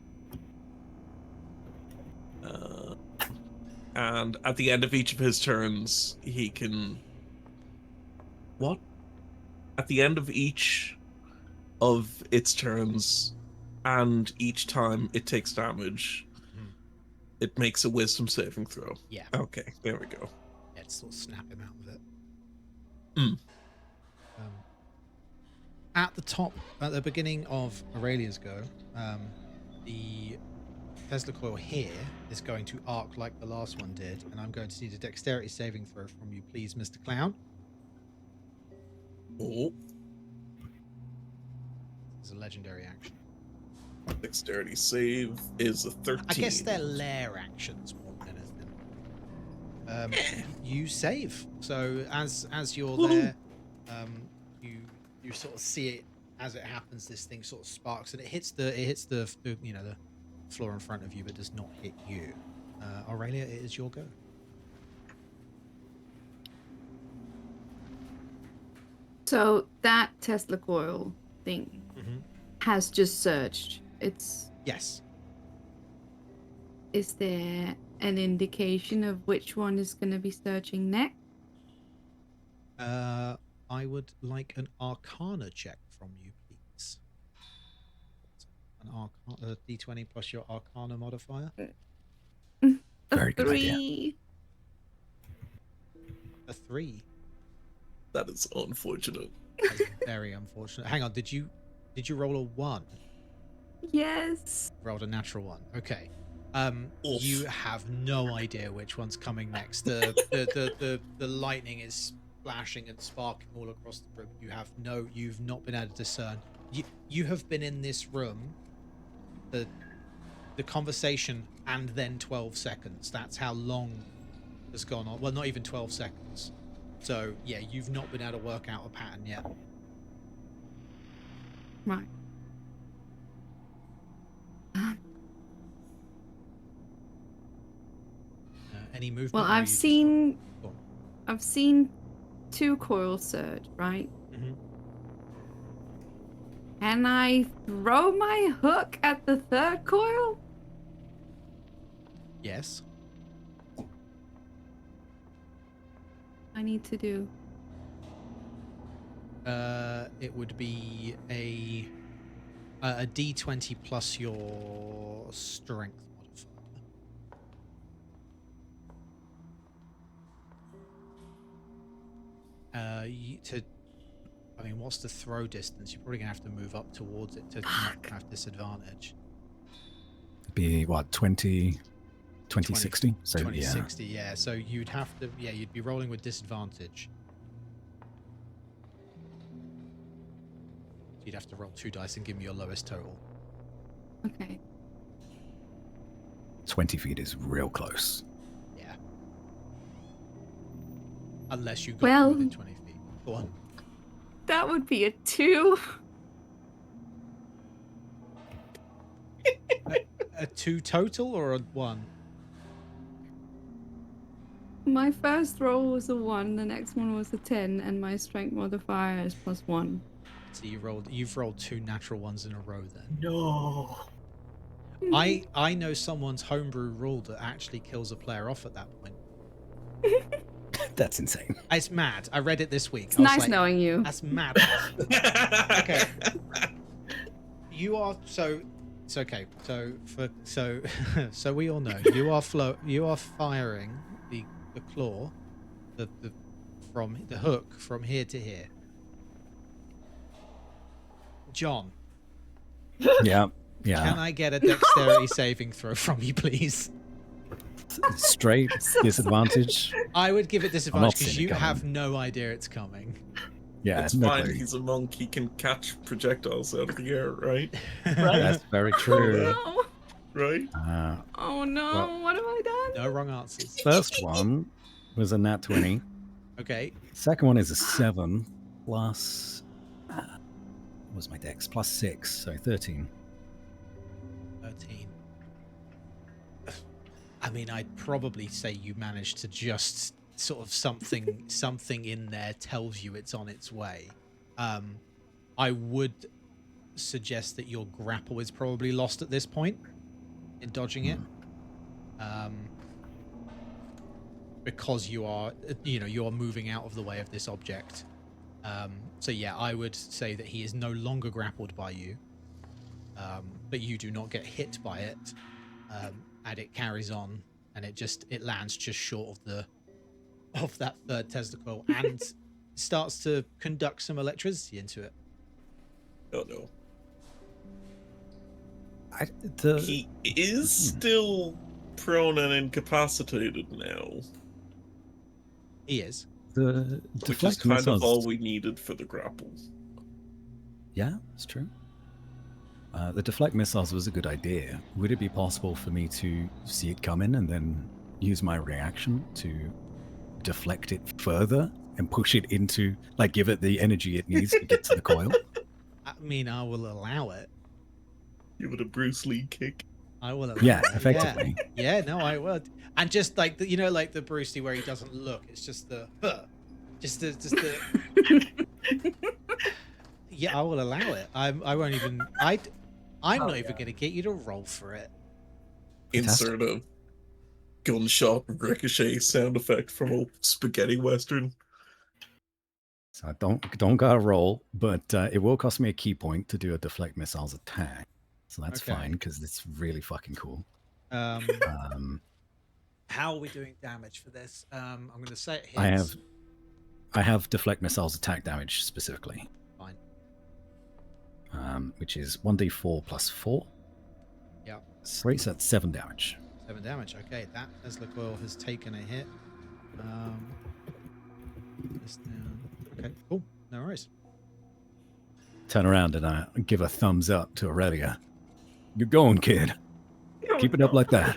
S4: And at the end of each of his turns, he can... What? At the end of each of its turns, and each time it takes damage, it makes a wisdom saving throw.
S1: Yeah.
S4: Okay, there we go.
S1: Yeah, to sort of snap him out of it.
S4: Mm.
S1: At the top, at the beginning of Aurelia's go, the Tesla coil here is going to arc like the last one did, and I'm going to need a dexterity saving throw from you, please, Mr. Clown.
S4: Oh,
S1: It's a legendary action.
S4: dexterity save is a 13.
S1: I guess they're lair actions more than anything. You save. So as you're there, you sort of see it as it happens. This thing sort of sparks and it hits the you know, the floor in front of you, but does not hit you. Aurelia, it is your go.
S2: So that Tesla coil thing has just surged.
S1: Yes.
S2: Is there an indication of which one is going to be surging next?
S1: I would like an Arcana check from you, please. A D20 plus your Arcana modifier.
S3: Very good idea.
S2: 3.
S1: A 3.
S4: That is unfortunate.
S1: That's very unfortunate. Hang on, did you roll a 1?
S2: Yes.
S1: Rolled a natural 1. Okay.
S4: Oof.
S1: You have no idea which one's coming next. The lightning is flashing and sparking all across the room. You've not been able to discern. You have been in this room the conversation and then 12 seconds. That's how long has gone on. Well, not even 12 seconds. So yeah, you've not been able to work out a pattern yet.
S2: Right.
S1: Any movement?
S2: Well,
S1: or are you
S2: I've
S1: just-
S2: seen
S1: Go on.
S2: I've seen 2 coils surge, right?
S1: Mhm.
S2: Can I throw my hook at the 3rd coil?
S1: Yes.
S2: I need to do.
S1: It would be a D20 plus your strength modifier. I mean, what's the throw distance? You're probably gonna have to move up towards it to not have disadvantage.
S3: Be what, 20, 60? So
S1: 2060, yeah. So you'd have to, you'd be rolling with disadvantage. You'd have to roll 2 dice and give me your lowest total.
S2: Okay.
S3: 20 feet is real close.
S1: Yeah. Unless you got
S2: Well-
S1: within 20 feet. Go on.
S2: That would be a 2.
S1: A 2 total or a 1?
S2: my first roll was a 1, the next one was a 10, and my strength modifier is +1.
S1: So you've rolled 2 natural ones in a row then.
S5: No.
S1: I know someone's homebrew rule that actually kills a player off at that point.
S3: That's insane.
S1: It's mad. I read it this week.
S2: It's
S1: I was
S2: nice
S1: like,
S2: knowing you.
S1: That's mad. Okay. You are so it's okay. So we all know you are firing the claw, from the hook from here to here. John,
S3: Yeah.
S1: can I get a dexterity saving throw from you, please?
S3: Straight disadvantage.
S1: I would give it
S3: not
S1: disadvantage because
S3: seeing it
S1: you
S3: coming.
S1: have no idea it's coming.
S3: Yeah,
S4: It's
S3: no
S4: fine.
S3: clue.
S4: He's a monk. He can catch projectiles out of the air, right?
S3: That's very true.
S2: No.
S4: Right?
S2: Oh no,
S3: Well-
S2: what have I done?
S1: No wrong answers.
S3: First one was a nat 20.
S1: Okay.
S3: Second one is a 7 plus. What was my dex? Plus 6, so 13.
S1: 13. I mean, I'd probably say you managed to just sort of something in there tells you it's on its way. I would suggest that your grapple is probably lost at this point in dodging it. Because you are moving out of the way of this object. So yeah, I would say that he is no longer grappled by you. But you do not get hit by it. And it carries on, and it lands just short of that third testicle and starts to conduct some electricity into it.
S4: Oh no.
S3: The,
S4: He is still prone and incapacitated now,
S1: He is.
S3: the
S4: which is
S3: deflect
S4: kind of
S3: missiles.
S4: all we needed for the grapple.
S3: Yeah, it's true. The deflect missiles was a good idea. Would it be possible for me to see it come in and then use my reaction to deflect it further and push it into, like, give it the energy it needs to get to the coil?
S1: I mean, I will allow it.
S4: Give it a Bruce Lee kick.
S1: I will allow
S3: Yeah,
S1: it.
S3: effectively.
S1: Yeah, no, I would. And just like like the Bruce Lee where he doesn't look. It's just the just the Yeah, I will allow it. I won't even I'm
S5: Oh,
S1: not even
S5: yeah.
S1: gonna get you to roll for it.
S4: Insert a gunshot ricochet sound effect from a spaghetti western.
S3: So I don't gotta roll, but it will cost me a key point to do a deflect missiles attack. So that's
S1: Okay.
S3: fine because it's really fucking cool.
S1: How are we doing damage for this? I'm gonna say it hits.
S3: I have deflect missiles attack damage specifically.
S1: Fine.
S3: Which is 1d4 plus 4.
S1: Yeah.
S3: 3, so that's 7 damage.
S1: 7 damage. Okay, that Tesla coil has taken a hit. This down. Okay, cool. No worries.
S3: Turn around and I give a thumbs up to Aurelia. You're going, kid. Keep it up like that.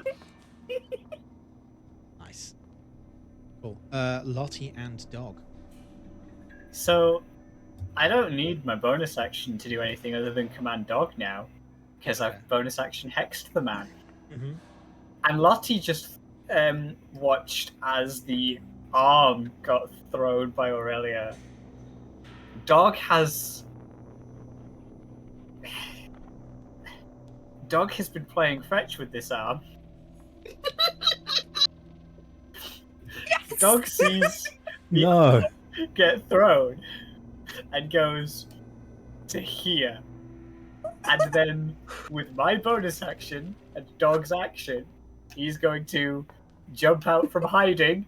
S1: Nice. Cool. Lottie and Dog.
S7: So, I don't need my bonus action to do anything other than command dog now, because
S1: Okay.
S7: I've bonus action hexed the man.
S1: Mm-hmm.
S7: And Lottie just watched as the arm got thrown by Aurelia. Dog has been playing fetch with this arm. Dog sees the
S3: No.
S7: get thrown and goes to here. And then with my bonus action and Dog's action, he's going to jump out from hiding.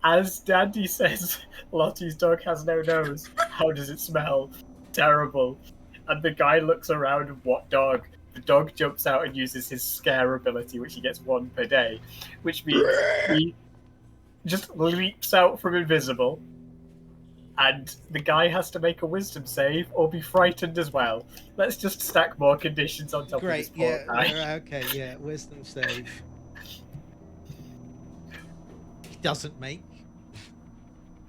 S7: As Dandy says, Lottie's dog has no nose. How does it smell? Terrible. And the guy looks around, what dog? The dog jumps out and uses his scare ability, which he gets 1 per day, which means he just leaps out from invisible, and the guy has to make a wisdom save or be frightened as well. Let's just stack more conditions on top
S1: Great.
S7: of this poor guy.
S1: Yeah. Okay. Yeah. Wisdom save. He doesn't make.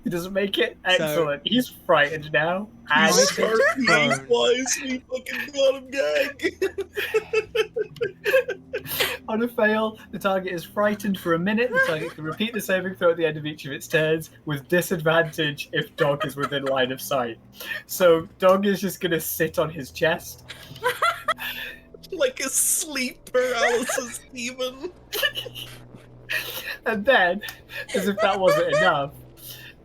S7: He doesn't make it? Excellent. He's frightened now. And
S1: He's
S4: Smart,
S1: prone.
S4: wise, we fucking got him, gang.
S7: On a fail, the target is frightened for a minute. The target can repeat the saving throw at the end of each of its turns, with disadvantage if Dog is within line of sight. So Dog is just going to sit on his chest.
S4: Like a sleep paralysis demon.
S7: And then, as if that wasn't enough,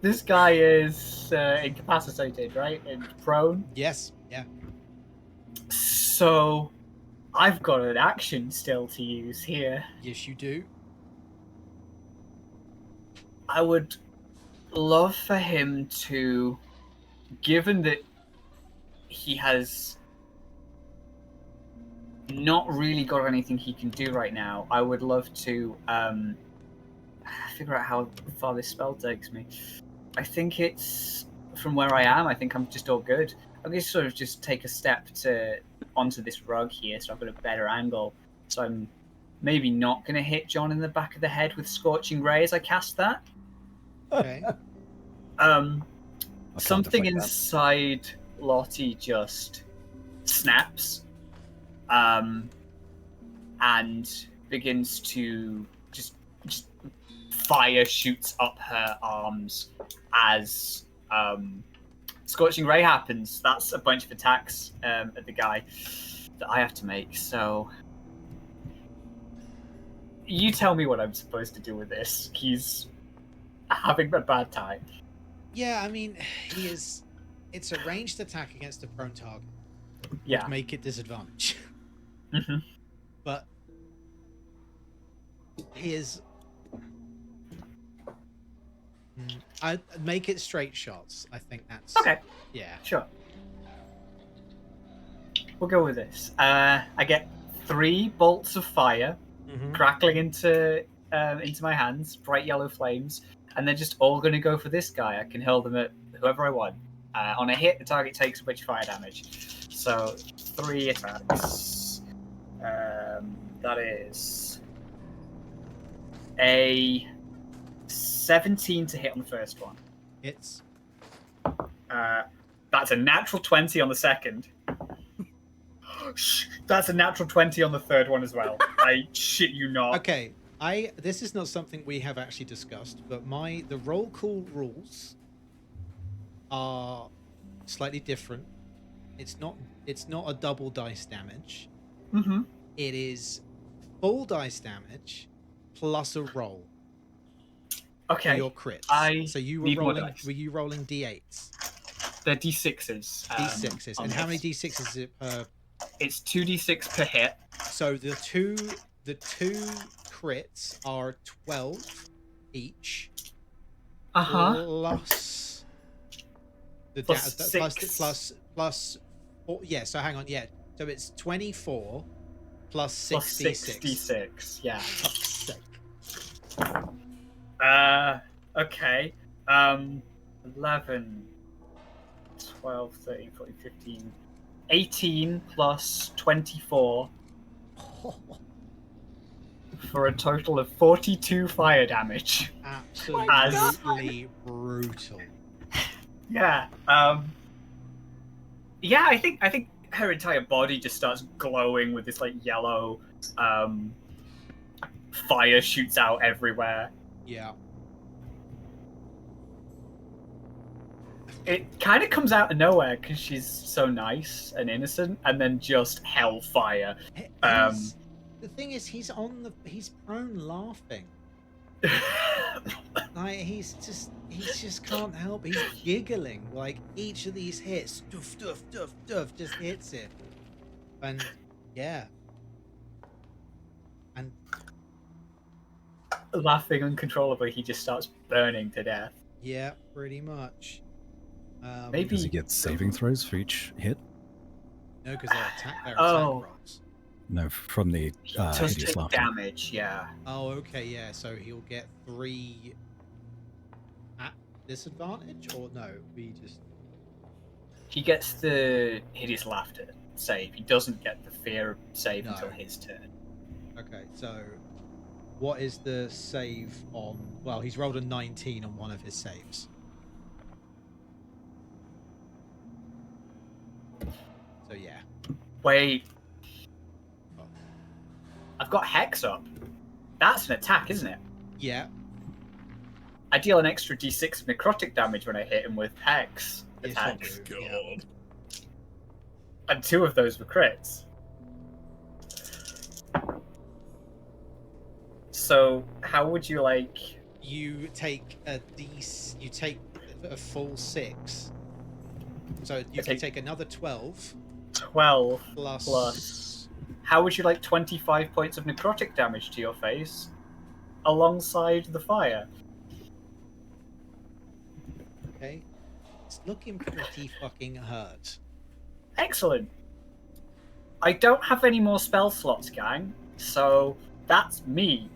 S7: this guy is incapacitated, right? And prone.
S1: Yes. Yeah.
S7: So I've got an action still to use here.
S1: Yes, you do.
S7: I would love for him to, given that he has not really got anything he can do right now, I would love to figure out how far this spell takes me. I think it's from where I am. I think I'm just all good. I'm going to sort of just take a step onto this rug here, so I've got a better angle. So I'm maybe not going to hit John in the back of the head with Scorching Ray as I cast that.
S1: Okay.
S7: Something
S3: deflect that.
S7: inside Lottie just snaps, and begins to just fire shoots up her arms as Scorching Ray happens. That's a bunch of attacks at the guy that I have to make. So you tell me what I'm supposed to do with this. He's having a bad time.
S1: Yeah, I mean, it's a ranged attack against a prone target.
S7: Yeah.
S1: Would make it disadvantage.
S7: Mhm.
S1: But here's... I'd make it straight shots. I think that's...
S7: Okay,
S1: Yeah.
S7: sure. We'll go with this. I get 3 bolts of fire crackling into my hands, bright yellow flames, and they're just all going to go for this guy. I can hurl them at whoever I want. On a hit, the target takes a bunch of fire damage. So 3 attacks. That is a 17 to hit on the first one.
S1: It's...
S7: That's a natural 20 on the second. That's a natural 20 on the third one as well. I shit you not.
S1: Okay, this is not something we have actually discussed, but the roll call rules are slightly different. It's not a double dice damage.
S7: Mm-hmm.
S1: It is full dice damage plus a roll for
S7: Okay.
S1: your crits. So you
S7: need more
S1: were
S7: dice.
S1: rolling d8s?
S7: They're d6s.
S1: D6s.
S7: on
S1: And how many
S7: this.
S1: d6s is it per?
S7: It's 2d6 per hit.
S1: So the two crits are 12 each. Plus the
S7: Plus
S1: plus
S7: 6.
S1: plus 4. Yeah, so hang on, yeah. So it's 24 plus
S7: Plus
S1: 66.
S7: 66, yeah.
S1: Fuck's sake.
S7: Okay. 11, 12, 13, 14, 15, 18 plus 24 for a total of 42 fire damage.
S1: Absolutely brutal.
S7: Yeah. Yeah, I think her entire body just starts glowing with this like yellow fire shoots out everywhere.
S1: Yeah.
S7: It kind of comes out of nowhere because she's so nice and innocent, and then just hellfire.
S1: The thing is, he's prone laughing. Like he just can't help. He's giggling. Like each of these hits, doof, doof, doof, doof, just hits it. And yeah. And
S7: Laughing uncontrollably, he just starts burning to death.
S1: yeah, pretty much.
S7: Maybe
S3: Does he get saving throws for each hit?
S1: No, because they're attack
S7: Oh.
S1: rolls.
S3: No, from the
S7: just
S3: hideous
S7: take
S3: laughter.
S7: damage. Yeah.
S1: Oh, okay, yeah. So he'll get 3 at disadvantage, or no? We just
S7: He gets the hideous laughter save. He doesn't get the fear save
S1: No.
S7: until his turn.
S1: okay. So what is the save on? Well, he's rolled a 19 on one of his saves. So yeah.
S7: Wait. I've got Hex up. That's an attack, isn't it?
S1: Yeah.
S7: I deal an extra d6 of necrotic damage when I hit him with Hex
S1: Yes, you
S7: attacks.
S1: do.
S4: God.
S7: And 2 of those were crits. So, how would you like...
S1: You take a full 6. So you can take another 12
S7: 12
S1: plus.
S7: How would you like 25 points of necrotic damage to your face alongside the fire?
S1: Okay. It's looking pretty fucking hurt.
S7: Excellent. I don't have any more spell slots, gang, so that's me.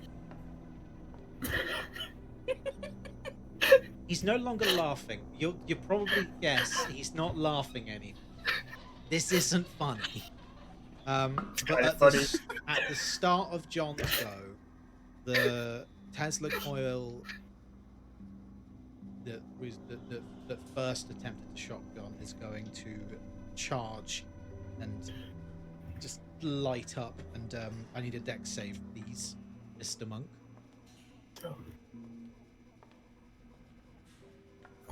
S1: He's no longer laughing. You'll probably guess he's not laughing anymore. This isn't funny. But at the start of John's go, the Tesla coil that first attempted to shock John is going to charge and just light up. And I need a dex save, please, Mr. Monk.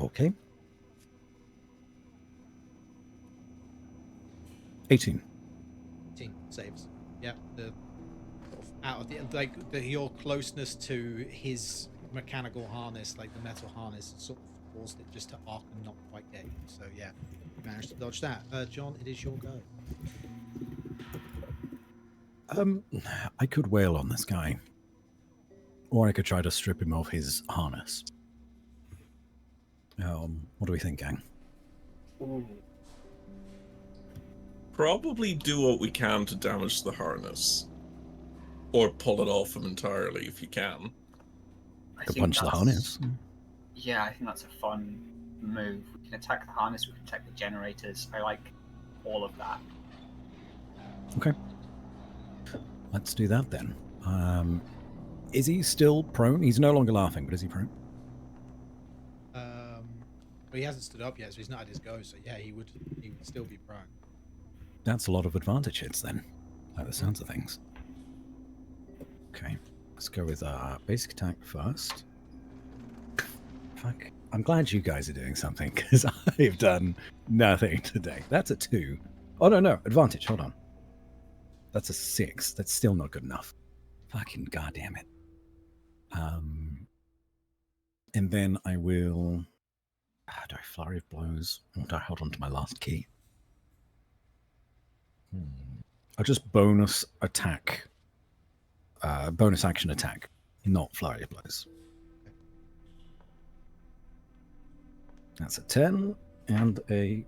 S3: Okay. 18.
S1: 18 saves. Yeah, the sort of out of your closeness to his mechanical harness, like the metal harness, sort of caused it just to arc and not quite get you. So yeah, you managed to dodge that. John, it is your go.
S3: I could wail on this guy, or I could try to strip him of his harness. What do we think, gang?
S7: Ooh.
S4: Probably do what we can to damage the harness. Or pull it off him entirely if you can.
S7: I
S3: To
S7: think
S3: punch the
S7: that's-
S3: harness.
S7: Yeah, I think that's a fun move. We can attack the harness, we can attack the generators. I like all of that.
S3: Okay. Let's do that then. Is he still prone? He's no longer laughing, but is he prone?
S1: Well, he hasn't stood up yet, so he's not at his go. So yeah, he would still be prone.
S3: That's a lot of advantage hits then, by the sounds of things. Okay, let's go with basic attack first. Fuck. I'm glad you guys are doing something, because I've done nothing today. That's a 2. Oh, no, advantage, hold on. That's a 6. That's still not good enough. Fucking goddamn it. And then I will... do I flurry of blows? Or do I hold on to my last key? I'll just bonus attack. Bonus action attack, not flurry of blows. That's a 10 and a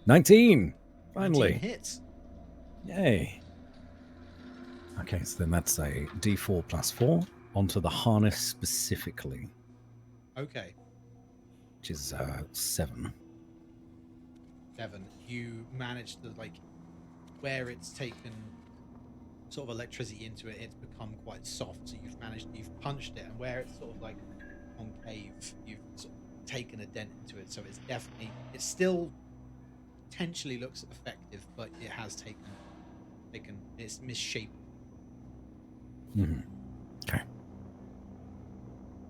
S3: 19. Finally.
S1: 19 hits.
S3: Yay. Okay, so then that's a d4 plus 4 onto the harness specifically,
S1: Okay.
S3: which is 7.
S1: 7. You managed to where it's taken sort of electricity into it, it's become quite soft. So you've punched it, and where it's sort of concave, you've sort of taken a dent into it. So it still potentially looks effective, but it has taken it's misshapen.
S3: Mm-hmm. Okay.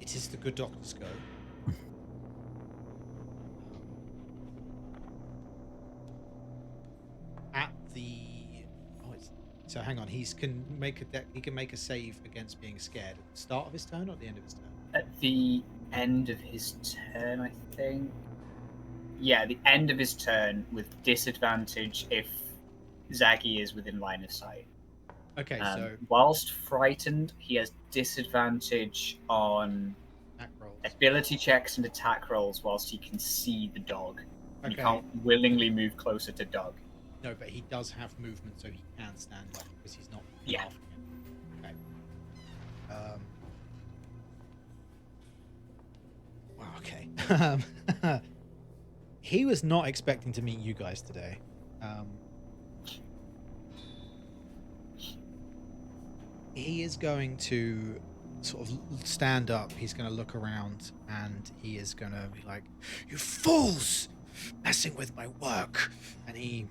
S1: It is the good doctor's go. At the so hang on, he can make a save against being scared at the start of his turn or at the end of his turn.
S7: At the end of his turn, I think. Yeah, the end of his turn with disadvantage if Zaggy is within line of sight.
S1: Okay, so
S7: Whilst frightened, he has disadvantage on
S1: attack rolls.
S7: ability checks and attack rolls whilst he can see the dog. And
S1: Okay.
S7: he can't willingly move closer to dog.
S1: No, but he does have movement, so he can stand up because he's not
S7: Yeah.
S1: laughing. Okay. Wow. Okay. He was not expecting to meet you guys today. He is going to sort of stand up. He's going to look around, and he is going to be like, "You fools! Messing with my work!" And he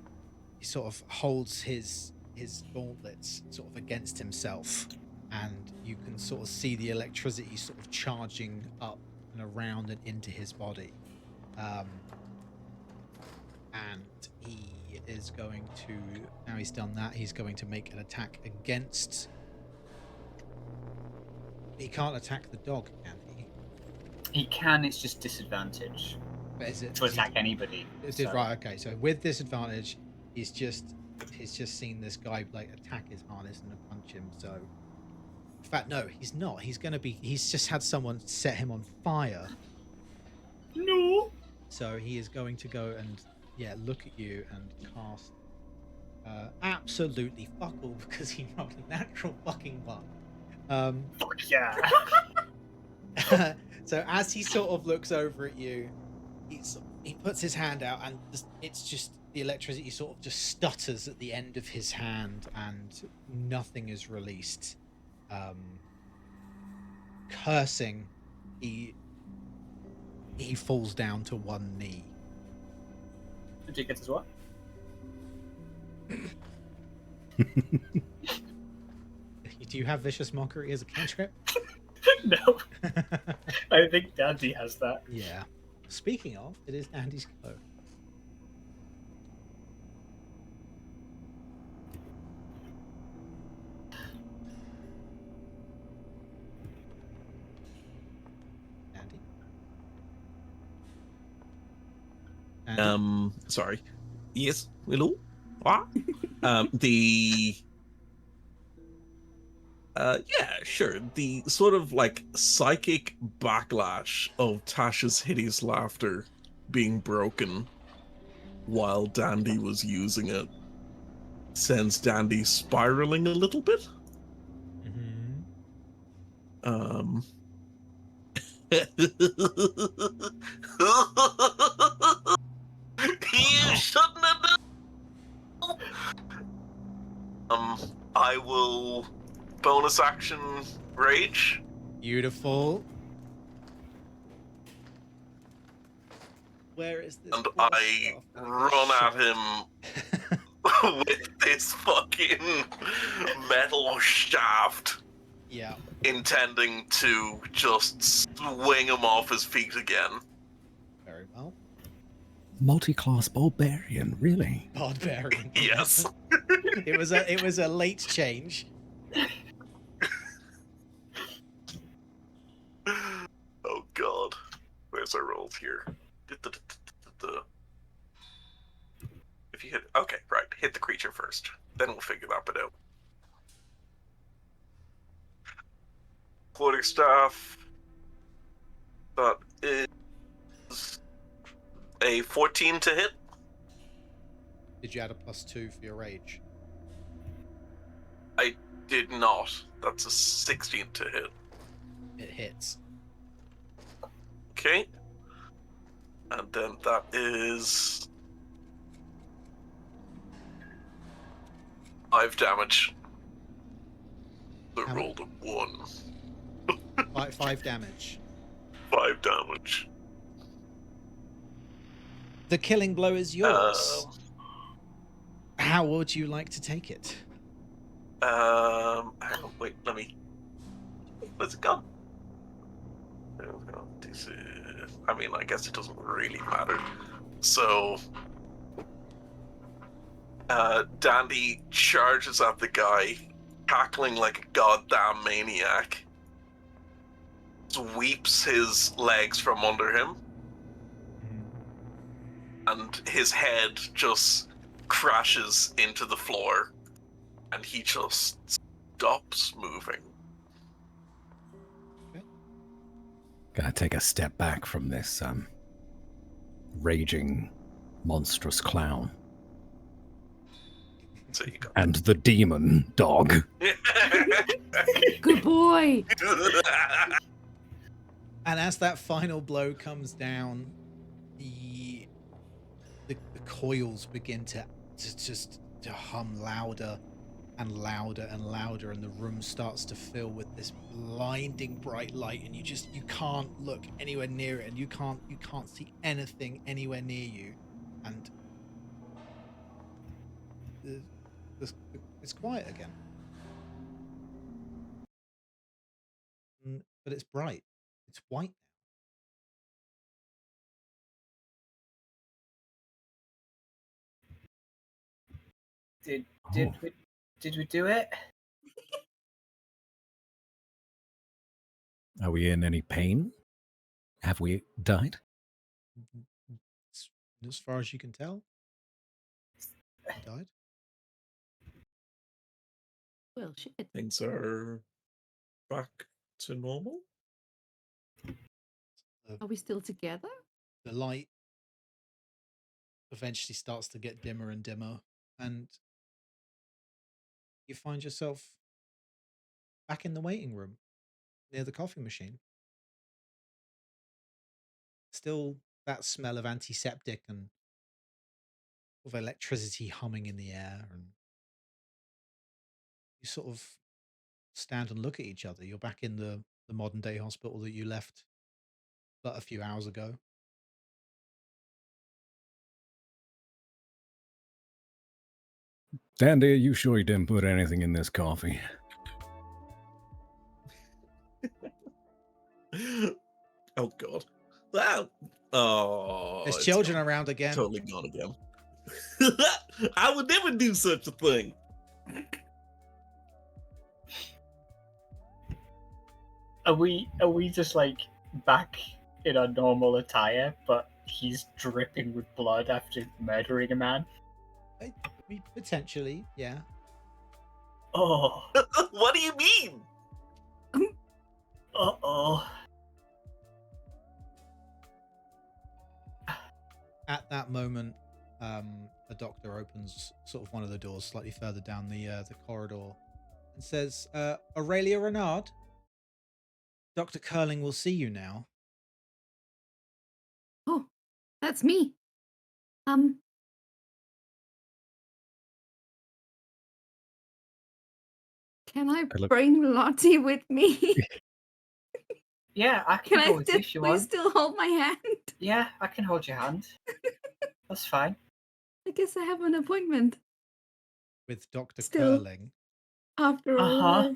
S1: sort of holds his his gauntlets sort of against himself, and you can sort of see the electricity sort of charging up and around and into his body. And he is going to, now he's done that, he's going to make an attack against. He can't attack the dog, can he?
S5: He can. It's just disadvantage
S1: But is it
S5: to attack anybody.
S1: Is it right? Okay, so with disadvantage, he's just seen this guy like attack his harness and punch him. So, in fact, no, he's not. He's just had someone set him on fire.
S7: No.
S1: So he is going to go and look at you and cast absolutely fuck all because he rolled a natural fucking one.
S7: Fuck yeah.
S1: So as he sort of looks over at you, he puts his hand out, and it's just the electricity sort of just stutters at the end of his hand, and nothing is released. Cursing, he falls down to one knee.
S7: Did you get his what?
S1: Do you have Vicious Mockery as a cantrip?
S7: No. I think Dandy has that.
S1: Yeah. Speaking of, it is Dandy's go. Andy?
S4: Sorry. Yes. Hello. What? Yeah, sure. The sort of like psychic backlash of Tasha's hideous laughter being broken while Dandy was using it sends Dandy spiraling a little bit.
S1: Mm-hmm.
S4: You shouldn't have done. I will bonus action rage.
S1: Beautiful. Where is this?
S4: And
S1: blast
S4: I
S1: stuff?
S4: run at
S1: Shit.
S4: him with this fucking metal shaft,
S1: Yeah.
S4: intending to just swing him off his feet again.
S1: Very well.
S3: Multi-class barbarian, really?
S1: Barbarian.
S4: Yes.
S1: It was a late change.
S4: Oh god. Where's our rolls here? If you hit, okay, right, hit the creature first. Then we'll figure that bit out. Floating staff. That is a 14 to hit.
S1: Did you add a +2 for your rage?
S4: I did not. That's a 16 to hit.
S1: It hits.
S4: Okay. And then that is 5 damage. I
S1: How
S4: rolled a 1.
S1: 5 damage.
S4: 5 damage.
S1: The killing blow is yours. How would you like to take it?
S4: Hang on, wait, let me. Where's it gone? I mean, I guess it doesn't really matter. So, Dandy charges at the guy, cackling like a goddamn maniac, sweeps his legs from under him, and his head just crashes into the floor, and he just stops moving.
S3: Gonna take a step back from this raging, monstrous clown.
S4: So you go.
S3: And the demon dog.
S2: Good boy.
S1: And as that final blow comes down, the coils begin to hum louder and louder and louder, and the room starts to fill with this blinding bright light, and you can't look anywhere near it, and you can't see anything anywhere near you, and it's quiet again. But it's bright. It's white
S5: Did
S3: Oh.
S5: we do it?
S3: Are we in any pain? Have we died?
S1: now. As far as you can tell, he died.
S2: Well, shit.
S4: Things are back to normal.
S2: Are we still together?
S1: The light eventually starts to get dimmer and dimmer, and you find yourself back in the waiting room near the coffee machine. Still that smell of antiseptic and of electricity humming in the air, and you sort of stand and look at each other. You're back in the modern day hospital that you left but a few hours ago.
S3: Dandy, are you sure you didn't put anything in this coffee?
S4: Oh god. That. Oh.
S1: There's
S4: it's
S1: children
S4: gone.
S1: around again.
S4: Totally gone again. I would never do such a thing.
S7: Are we just like back in our normal attire, but he's dripping with blood after murdering a man?
S1: Potentially, yeah.
S7: Oh,
S4: What do you mean?
S7: uh-oh.
S1: At that moment, a doctor opens sort of one of the doors slightly further down the corridor and says, Aurelia Renard, Dr. Curling will see you now.
S2: Oh, that's me. Can I
S3: look-
S2: bring Lottie with me?
S5: Yeah, I
S2: Can
S5: can go
S2: I
S5: with you if you
S2: please
S5: want.
S2: still hold my hand?
S5: Yeah, I can hold your hand. That's fine.
S2: I guess I have an appointment
S1: With Dr.
S2: Still.
S1: Curling.
S2: after all
S7: Uh-huh.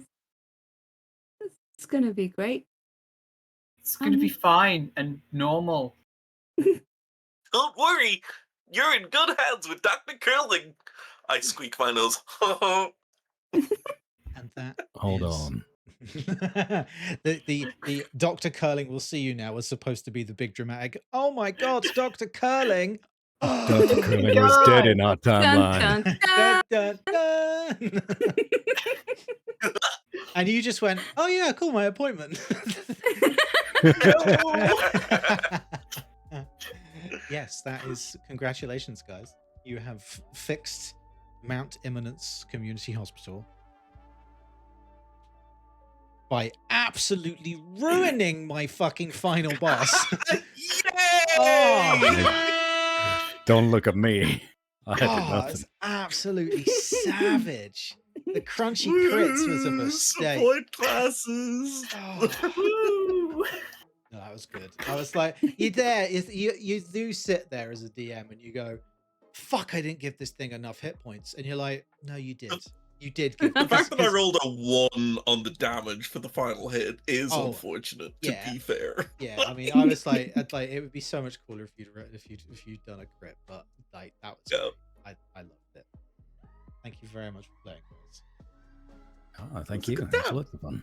S2: this. It's gonna be great.
S5: It's gonna be fine and normal.
S4: Don't worry. You're in good hands with Dr. Curling. I squeak my nose.
S1: And that
S3: Hold
S1: is-
S3: on.
S1: the Dr. Curling will see you now was supposed to be the big dramatic. Oh my God, Dr. Curling!
S3: Dr. Curling was dead in our timeline.
S2: Dun, dun,
S1: Dun, dun, dun. And you just went, oh yeah, cool, my appointment. Yes, that is congratulations, guys. You have fixed Mount Eminence Community Hospital by absolutely ruining my fucking final boss.
S4: Yay!
S3: Don't look at me. I did
S1: Oh,
S3: nothing.
S1: it's absolutely savage. The crunchy crits was a mistake.
S4: Support classes.
S1: Oh. No, that was good. I was like, you do sit there as a DM and you go, fuck, I didn't give this thing enough hit points. And you're like, no, you did. You did give
S4: The fact that I
S1: because-
S4: rolled a 1 on the damage for the final hit is
S1: Oh,
S4: unfortunate, to
S1: yeah.
S4: be fair.
S1: Yeah, I mean, I was like, it would be so much cooler if you'd done a crit, but like that was
S4: Yeah.
S1: great. I loved it. Thank you very much for playing, guys.
S3: Oh, thank
S4: That's a
S3: you.
S4: good
S3: It's
S4: time.
S3: lots of fun.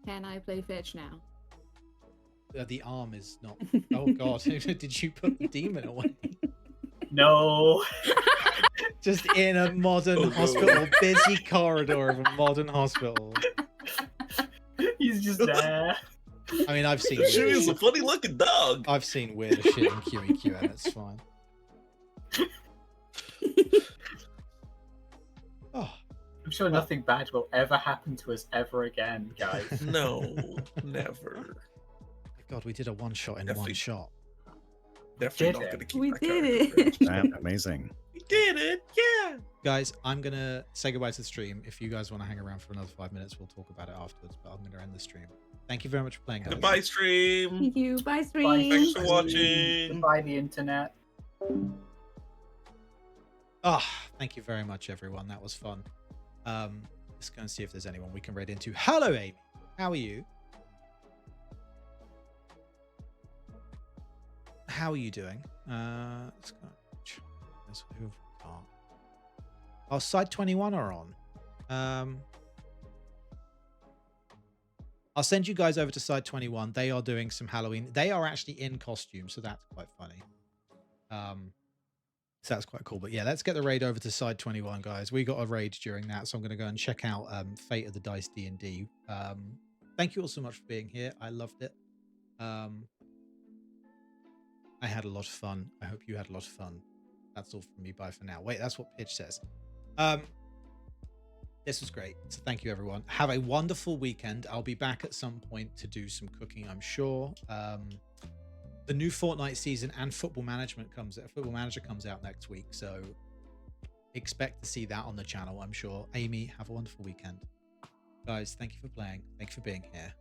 S2: Can I play fetch now?
S1: The arm is not. Oh God, did you put the demon away?
S7: No.
S1: Just in a modern
S4: Oh, no.
S1: hospital, busy corridor of a modern hospital.
S7: He's just there.
S1: I mean, I've seen.
S4: She
S1: weird
S4: is a
S1: shit-
S4: funny looking dog.
S1: I've seen weirder shit in QEQ, and it's fine. Oh,
S7: I'm sure nothing bad will ever happen to us ever again, guys.
S4: No, never.
S1: my God, we did a one shot in one
S4: Definitely.
S1: shot.
S4: Definitely
S7: Did
S4: not
S7: it?
S4: going to keep
S2: We
S4: that
S2: did
S4: character.
S2: it.
S3: Damn, amazing.
S4: We did it, yeah.
S1: Guys, I'm gonna say goodbye to the stream. If you guys want to hang around for another 5 minutes, we'll talk about it afterwards. But I'm gonna end the stream. Thank you very much for playing, guys.
S4: Goodbye, stream.
S2: Thank you. Bye,
S7: Bye.
S2: stream.
S4: Thanks for watching.
S7: Goodbye, the internet.
S1: Oh, thank you very much, everyone. That was fun. Let's go and see if there's anyone we can raid into. Hello, Amy. How are you? How are you doing? Let's go. Who have we got? Oh, Side 21 are on. I'll send you guys over to Side 21. They are doing some Halloween. They are actually in costume, so that's quite funny. So that's quite cool. But yeah, let's get the raid over to Side 21, guys. We got a raid during that, so I'm going to go and check out Fate of the Dice D&D. Thank you all so much for being here. I loved it. I had a lot of fun. I hope you had a lot of fun. That's all from me. Bye for now. Wait, that's what Pidge says. This was great. So thank you, everyone. Have a wonderful weekend. I'll be back at some point to do some cooking, I'm sure. The new Fortnite season and Football Manager comes out next week, so expect to see that on the channel, I'm sure. Amy, have a wonderful weekend. Guys, thank you for playing. Thank you for being here.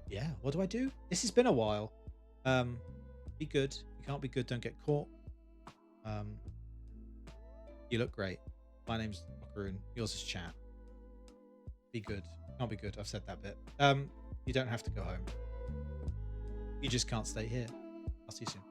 S1: Yeah, what do I do? This has been a while. Be good. You can't be good, don't get caught. You look great. My name's Macaroon. Yours is Chat. Be good. Can't be good. I've said that bit. You don't have to go home. You just can't stay here. I'll see you soon.